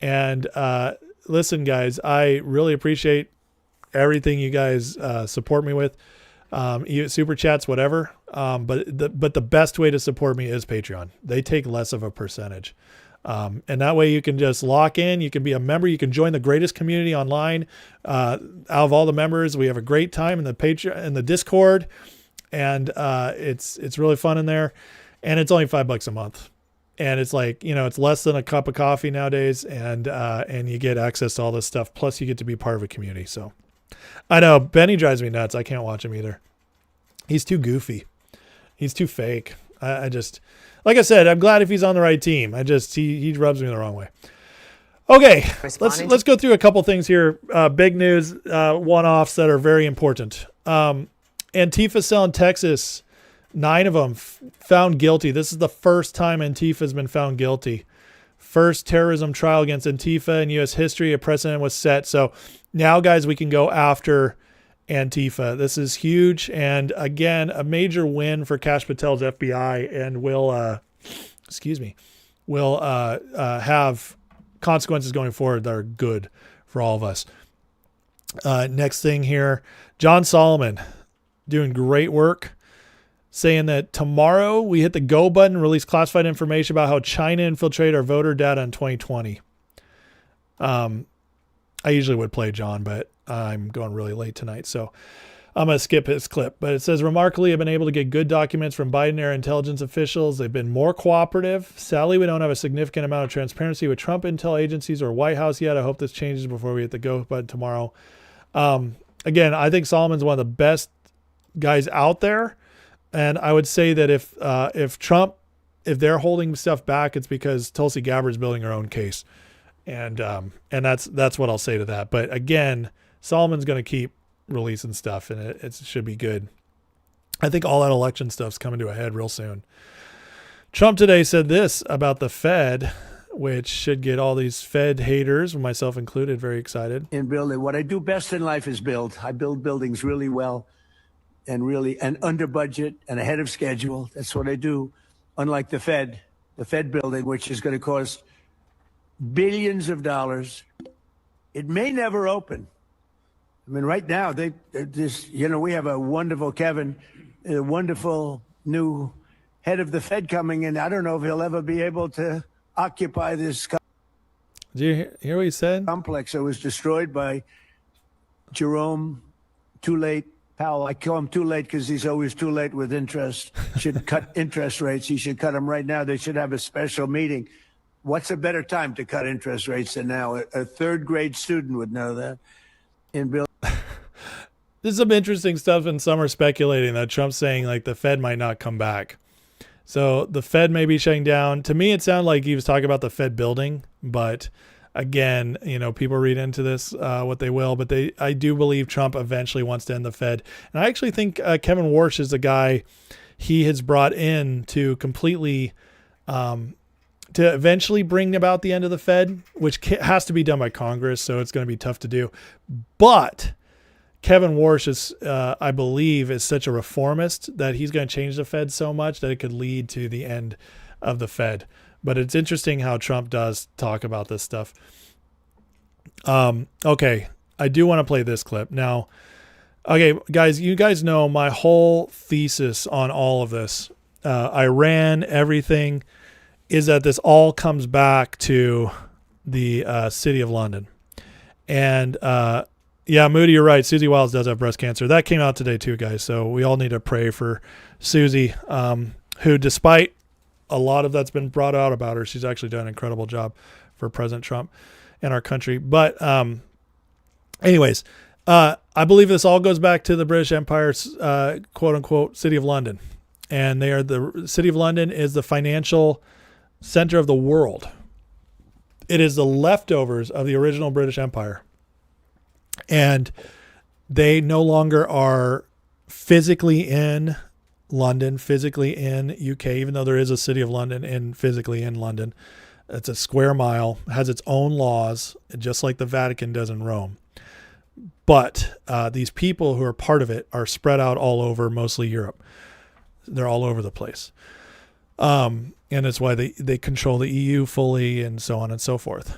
And listen, guys, I really appreciate everything you guys support me with. Super chats, whatever. But the best way to support me is Patreon. They take less of a percentage. And that way you can just lock in. You can be a member. You can join the greatest community online. Out of all the members, we have a great time in the Patreon, in the Discord. And it's really fun in there. And it's only $5 a month. And it's like, it's less than a cup of coffee nowadays. And you get access to all this stuff. Plus you get to be part of a community. So I know Benny drives me nuts. I can't watch him either. He's too goofy. He's too fake. I just, like I said, I'm glad if he's on the right team. He rubs me the wrong way. Okay, let's go through a couple things here. Big news, one-offs that are very important. Antifa cell in Texas, 9 of them found guilty. This is the first time Antifa has been found guilty. First terrorism trial against Antifa in U.S. history. A precedent was set. So now, guys, we can go after Antifa. This is huge. And again, a major win for Kash Patel's FBI, and will have consequences going forward that are good for all of us. Next thing here, John Solomon doing great work, saying that tomorrow we hit the go button, release classified information about how China infiltrated our voter data in 2020. I usually would play John, but I'm going really late tonight, so I'm going to skip his clip. But it says, remarkably, I've been able to get good documents from Biden-era intelligence officials. They've been more cooperative. Sadly, we don't have a significant amount of transparency with Trump intel agencies or White House yet. I hope this changes before we hit the go button tomorrow. Again, I think Solomon's one of the best guys out there. And I would say that if they're holding stuff back, it's because Tulsi Gabbard's building her own case. And that's what I'll say to that. But again, Solomon's going to keep releasing stuff, and it should be good. I think all that election stuff's coming to a head real soon. Trump today said this about the Fed, which should get all these Fed haters, myself included, very excited. In building, what I do best in life is build. I build buildings really well and under budget and ahead of schedule. That's what I do. Unlike the Fed building, which is going to cost billions of dollars. It may never open. I mean, right now, we have a wonderful Kevin, a wonderful new head of the Fed coming in. I don't know if he'll ever be able to occupy this Did you hear what he said? Complex that was destroyed by Jerome Too Late Powell. I call him too late because he's always too late with interest. Should cut interest rates. He should cut them right now. They should have a special meeting. What's a better time to cut interest rates than now? A third grade student would know that. There's some interesting stuff, and some are speculating that Trump's saying like the Fed might not come back. So the Fed may be shutting down. To me, it sounded like he was talking about the Fed building, but again, people read into this what they will, but I do believe Trump eventually wants to end the Fed. And I actually think Kevin Warsh is the guy he has brought in to completely, to eventually bring about the end of the Fed, which has to be done by Congress. So it's going to be tough to do. But Kevin Warsh is, I believe, is such a reformist that he's going to change the Fed so much that it could lead to the end of the Fed. But it's interesting how Trump does talk about this stuff. Okay, I do want to play this clip. Now, okay, guys, you guys know my whole thesis on all of this. Iran, everything, is that this all comes back to the City of London. And yeah, Moody, you're right. Susie Wiles does have breast cancer. That came out today too, guys. So we all need to pray for Susie, who, despite a lot of that's been brought out about her, she's actually done an incredible job for President Trump and our country. But anyways, I believe this all goes back to the British Empire's quote unquote City of London. And the City of London is the financial center of the world. It is the leftovers of the original British Empire. And they no longer are physically in London, physically in UK, even though there is a city of London physically in London. It's a square mile, has its own laws, just like the Vatican does in Rome. But these people who are part of it are spread out all over, mostly Europe. They're all over the place. And that's why they control the EU fully and so on and so forth.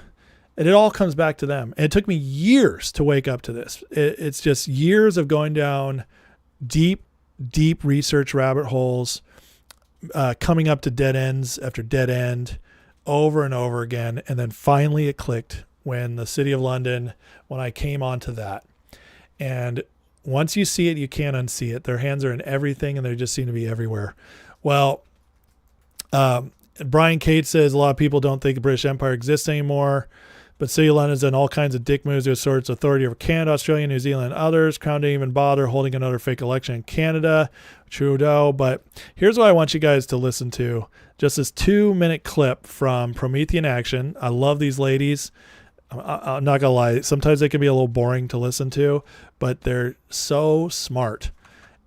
And it all comes back to them. And it took me years to wake up to this. It's just years of going down deep research rabbit holes, coming up to dead ends after dead end over and over again. And then finally it clicked when the City of London, when I came onto that. And once you see it, you can't unsee it. Their hands are in everything and they just seem to be everywhere. Well, Brian Cates says a lot of people don't think the British Empire exists anymore. But City of London's done all kinds of dick moves to assert its authority over Canada, Australia, New Zealand, and others. Crown didn't even bother holding another fake election in Canada. Trudeau. But here's what I want you guys to listen to. Just this 2-minute clip from Promethean Action. I love these ladies. I'm not going to lie. Sometimes they can be a little boring to listen to, but they're so smart.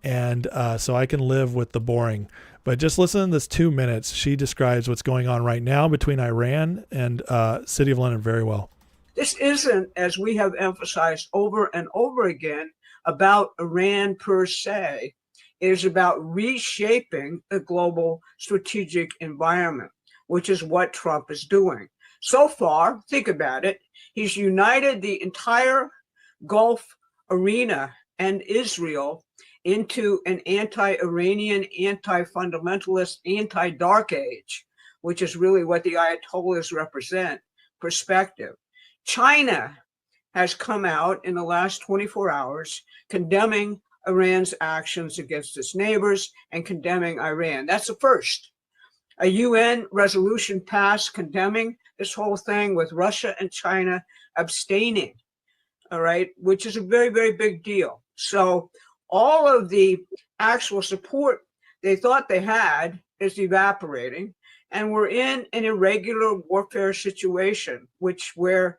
And so I can live with the boring. But just listen to this 2 minutes. She describes what's going on right now between Iran and City of London very well. This isn't, as we have emphasized over and over again, about Iran per se. It is about reshaping the global strategic environment, which is what Trump is doing. So far, think about it, he's united the entire Gulf arena and Israel into an anti-Iranian, anti-fundamentalist, anti-dark age, which is really what the Ayatollahs represent, perspective. China has come out in the last 24 hours condemning Iran's actions against its neighbors and condemning Iran. That's the first. A UN resolution passed condemning this whole thing with Russia and China abstaining, all right, which is a very, very big deal. So all of the actual support they thought they had is evaporating, and we're in an irregular warfare situation, where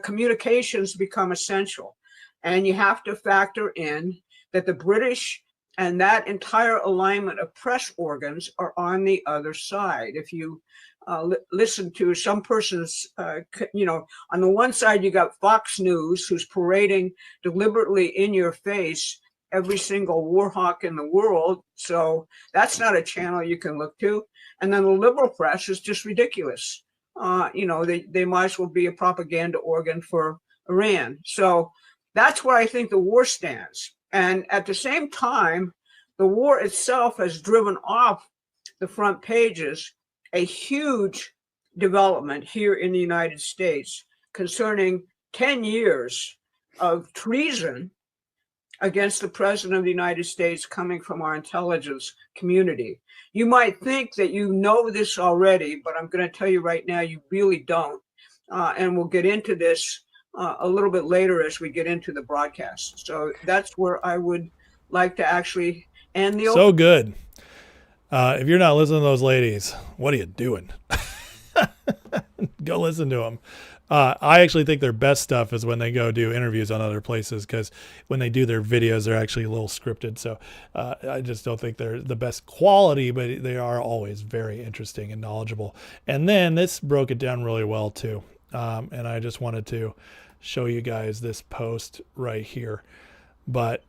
communications become essential. And you have to factor in that the British and that entire alignment of press organs are on the other side. If you listen to some person's, on the one side, you got Fox News, who's parading deliberately in your face every single war hawk in the world. So that's not a channel you can look to. And then the liberal press is just ridiculous. They might as well be a propaganda organ for Iran. So that's where I think the war stands. And at the same time, the war itself has driven off the front pages a huge development here in the United States concerning 10 years of treason against the President of the United States coming from our intelligence community. You might think that you know this already, but I'm going to tell you right now, you really don't. And we'll get into this a little bit later as we get into the broadcast. So that's where I would like to actually end the. So good. If you're not listening to those ladies, what are you doing? Go listen to them. I actually think their best stuff is when they go do interviews on other places, because when they do their videos, they're actually a little scripted. So I just don't think they're the best quality, but they are always very interesting and knowledgeable. And then this broke it down really well too. And I just wanted to show you guys this post right here. But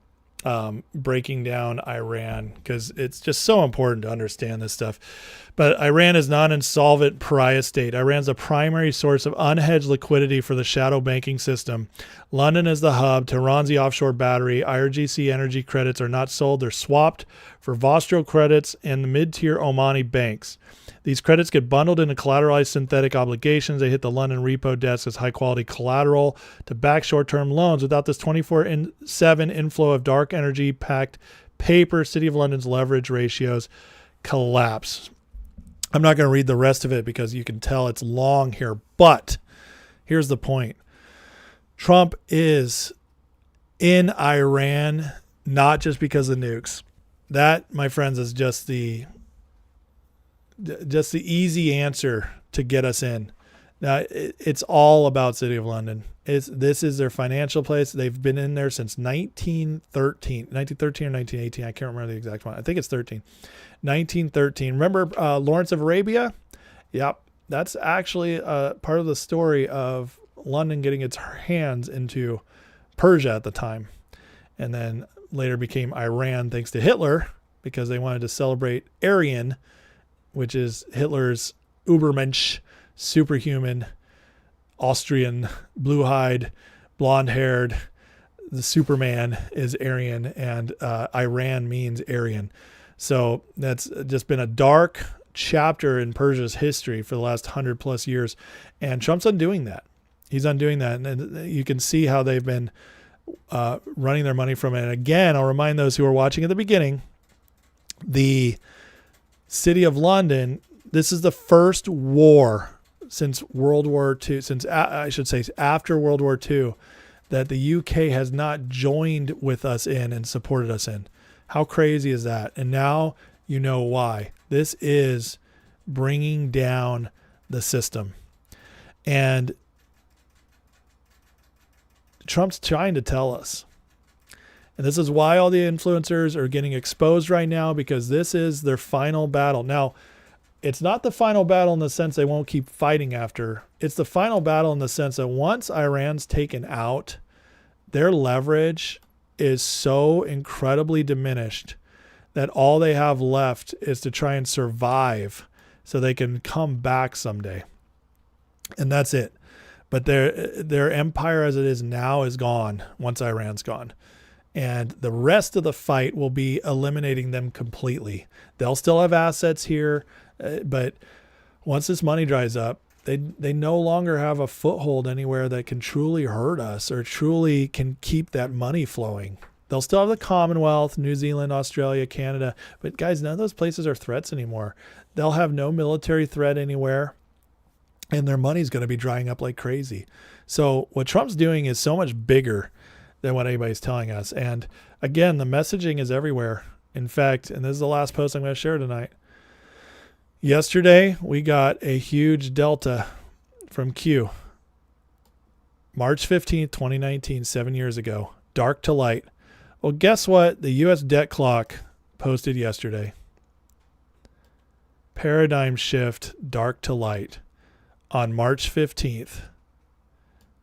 breaking down Iran, because it's just so important to understand this stuff. But Iran is not an insolvent pariah state. Iran's a primary source of unhedged liquidity for the shadow banking system. London is the hub. Tehran's the offshore battery. IRGC energy credits are not sold. They're swapped for Vostro credits and the mid-tier Omani banks. These credits get bundled into collateralized synthetic obligations. They hit the London repo desk as high-quality collateral to back short-term loans. Without this 24/7 inflow of dark energy-packed paper, City of London's leverage ratios collapse. I'm not going to read the rest of it because you can tell it's long here, but here's the point. Trump is in Iran not just because of nukes. That, my friends, is just the easy answer to get us in. Now, it's all about City of London. This is their financial place. They've been in there since 1913 or 1918. I can't remember the exact one. I think it's 1913. Remember Lawrence of Arabia? Yep. That's actually part of the story of London getting its hands into Persia at the time. And then later became Iran thanks to Hitler, because they wanted to celebrate Aryan, which is Hitler's Übermensch, superhuman, Austrian, blue-eyed, blonde-haired. The Superman is Aryan, and Iran means Aryan. So that's just been a dark chapter in Persia's history for the last 100+ years. And Trump's undoing that. He's undoing that. And you can see how they've been running their money from it. And again, I'll remind those who are watching at the beginning, the City of London, this is the first war since World War II, after World War II, that the UK has not joined with us in and supported us in. How crazy is that? And now you know why. This is bringing down the system. And Trump's trying to tell us. And this is why all the influencers are getting exposed right now, because this is their final battle. Now, it's not the final battle in the sense they won't keep fighting after. It's the final battle in the sense that once Iran's taken out, their leverage is so incredibly diminished that all they have left is to try and survive so they can come back someday. And that's it. But their empire as it is now is gone once Iran's gone. And the rest of the fight will be eliminating them completely. They'll still have assets here, but once this money dries up, they no longer have a foothold anywhere that can truly hurt us or truly can keep that money flowing. They'll still have the Commonwealth, New Zealand, Australia, Canada, but guys, none of those places are threats anymore. They'll have no military threat anywhere, and their money's going to be drying up like crazy. So what Trump's doing is so much bigger than what anybody's telling us. And again, the messaging is everywhere. In fact, and this is the last post I'm going to share tonight. Yesterday, we got a huge delta from Q. March 15th, 2019, 7 years ago. Dark to light. Well, guess what? The U.S. debt clock posted yesterday. Paradigm shift, dark to light. On March 15th.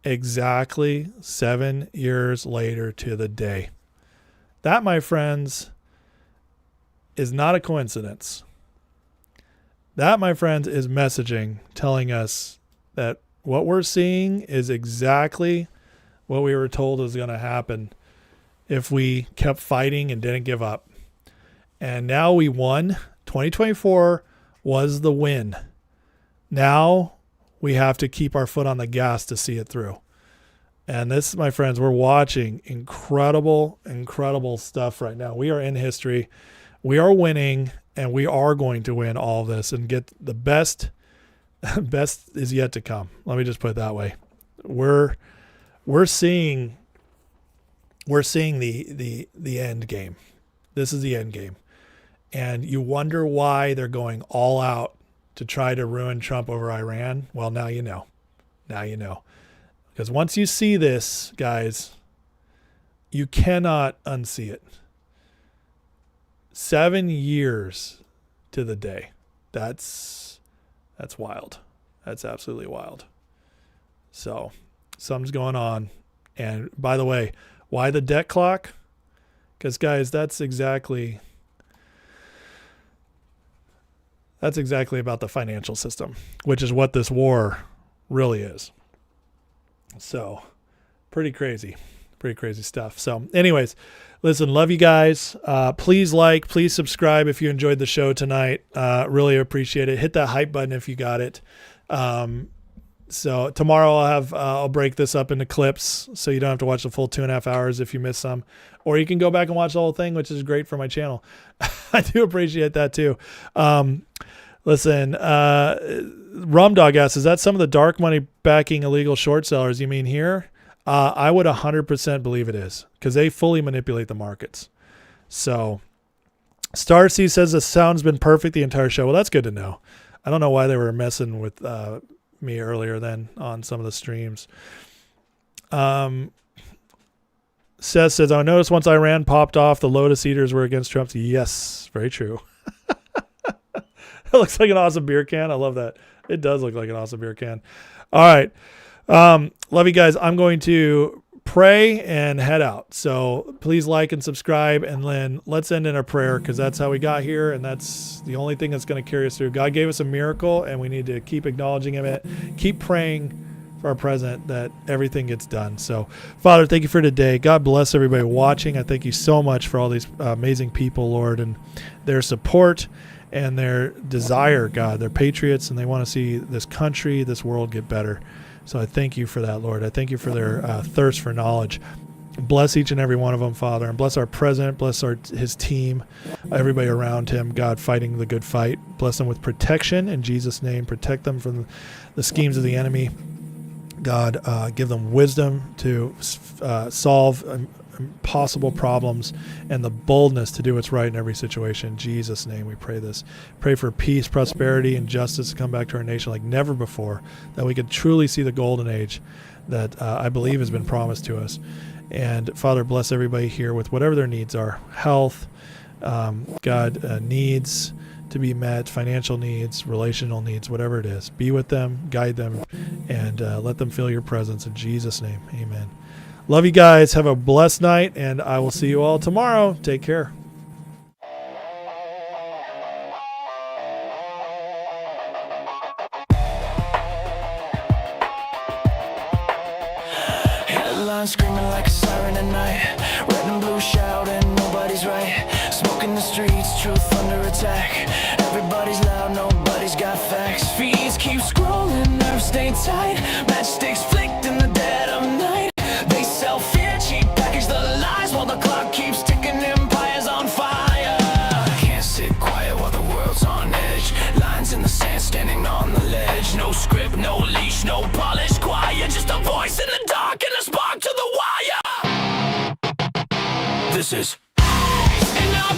Exactly 7 years later to the day. That, my friends, is not a coincidence. That, my friends, is messaging telling us that what we're seeing is exactly what we were told was going to happen if we kept fighting and didn't give up. And now we won. 2024 was the win. Now we have to keep our foot on the gas to see it through. And this, my friends, we're watching incredible, incredible stuff right now. We are in history. We are winning, and we are going to win all of this and get the best. Best is yet to come. Let me just put it that way. We're seeing the end game. This is the end game. And you wonder why they're going all out to try to ruin Trump over Iran. Well, now you know. Now you know. Because once you see this, guys, you cannot unsee it. 7 years to the day. That's wild. That's absolutely wild. So something's going on. And by the way, why the debt clock? Because, guys, that's exactly about the financial system, which is what this war really is. So pretty crazy stuff. So anyways, listen, love you guys. Please like, please subscribe if you enjoyed the show tonight. Really appreciate it. Hit that hype button if you got it. So tomorrow I'll break this up into clips so you don't have to watch the full 2.5 hours if you miss some, or you can go back and watch the whole thing, which is great for my channel. I do appreciate that too. Listen, Rumdog asks, is that some of the dark money backing illegal short sellers you mean here? I would 100% believe it is, because they fully manipulate the markets. So Starcy says the sound's been perfect the entire show. Well, that's good to know. I don't know why they were messing with me earlier than on some of the streams. Seth says, I noticed once Iran popped off, the Lotus Eaters were against Trump. Yes, very true. It looks like an awesome beer can. I love that. It does look like an awesome beer can. All right. Love you guys. I'm going to pray and head out. So please like and subscribe. And then let's end in a prayer, because that's how we got here. And that's the only thing that's going to carry us through. God gave us a miracle, and we need to keep acknowledging it. Keep praying for our president that everything gets done. So, Father, thank you for today. God bless everybody watching. I thank you so much for all these amazing people, Lord, and their support and their desire, God. They're patriots, and they want to see this country, this world get better. So I thank you for that, Lord. I thank you for their thirst for knowledge. Bless each and every one of them, Father, and bless our president, bless his team, everybody around him, God, fighting the good fight. Bless them with protection in Jesus' name. Protect them from the schemes of the enemy. God, give them wisdom to solve impossible problems and the boldness to do what's right in every situation. In Jesus' name we pray this. Pray for peace, prosperity, and justice to come back to our nation like never before, that we could truly see the golden age that I believe has been promised to us. And Father, bless everybody here with whatever their needs are. Health, God, needs to be met, financial needs, relational needs, whatever it is. Be with them, guide them, and let them feel your presence. In Jesus' name, amen. Love you guys. Have a blessed night, and I will see you all tomorrow. Take care. Headlines screaming like a siren at night. Red and blue shouting, nobody's right. Smoke in the streets, truth under attack. Everybody's loud, nobody's got facts. Feeds keep scrolling, nerves stay tight. Matchsticks flicked in the dead of night. They sell fear, cheap package the lies, while the clock keeps ticking, empires on fire. Can't sit quiet while the world's on edge. Lines in the sand, standing on the ledge. No script, no leash, no polish, quiet. Just a voice in the dark and a spark to the wire. This is and I'll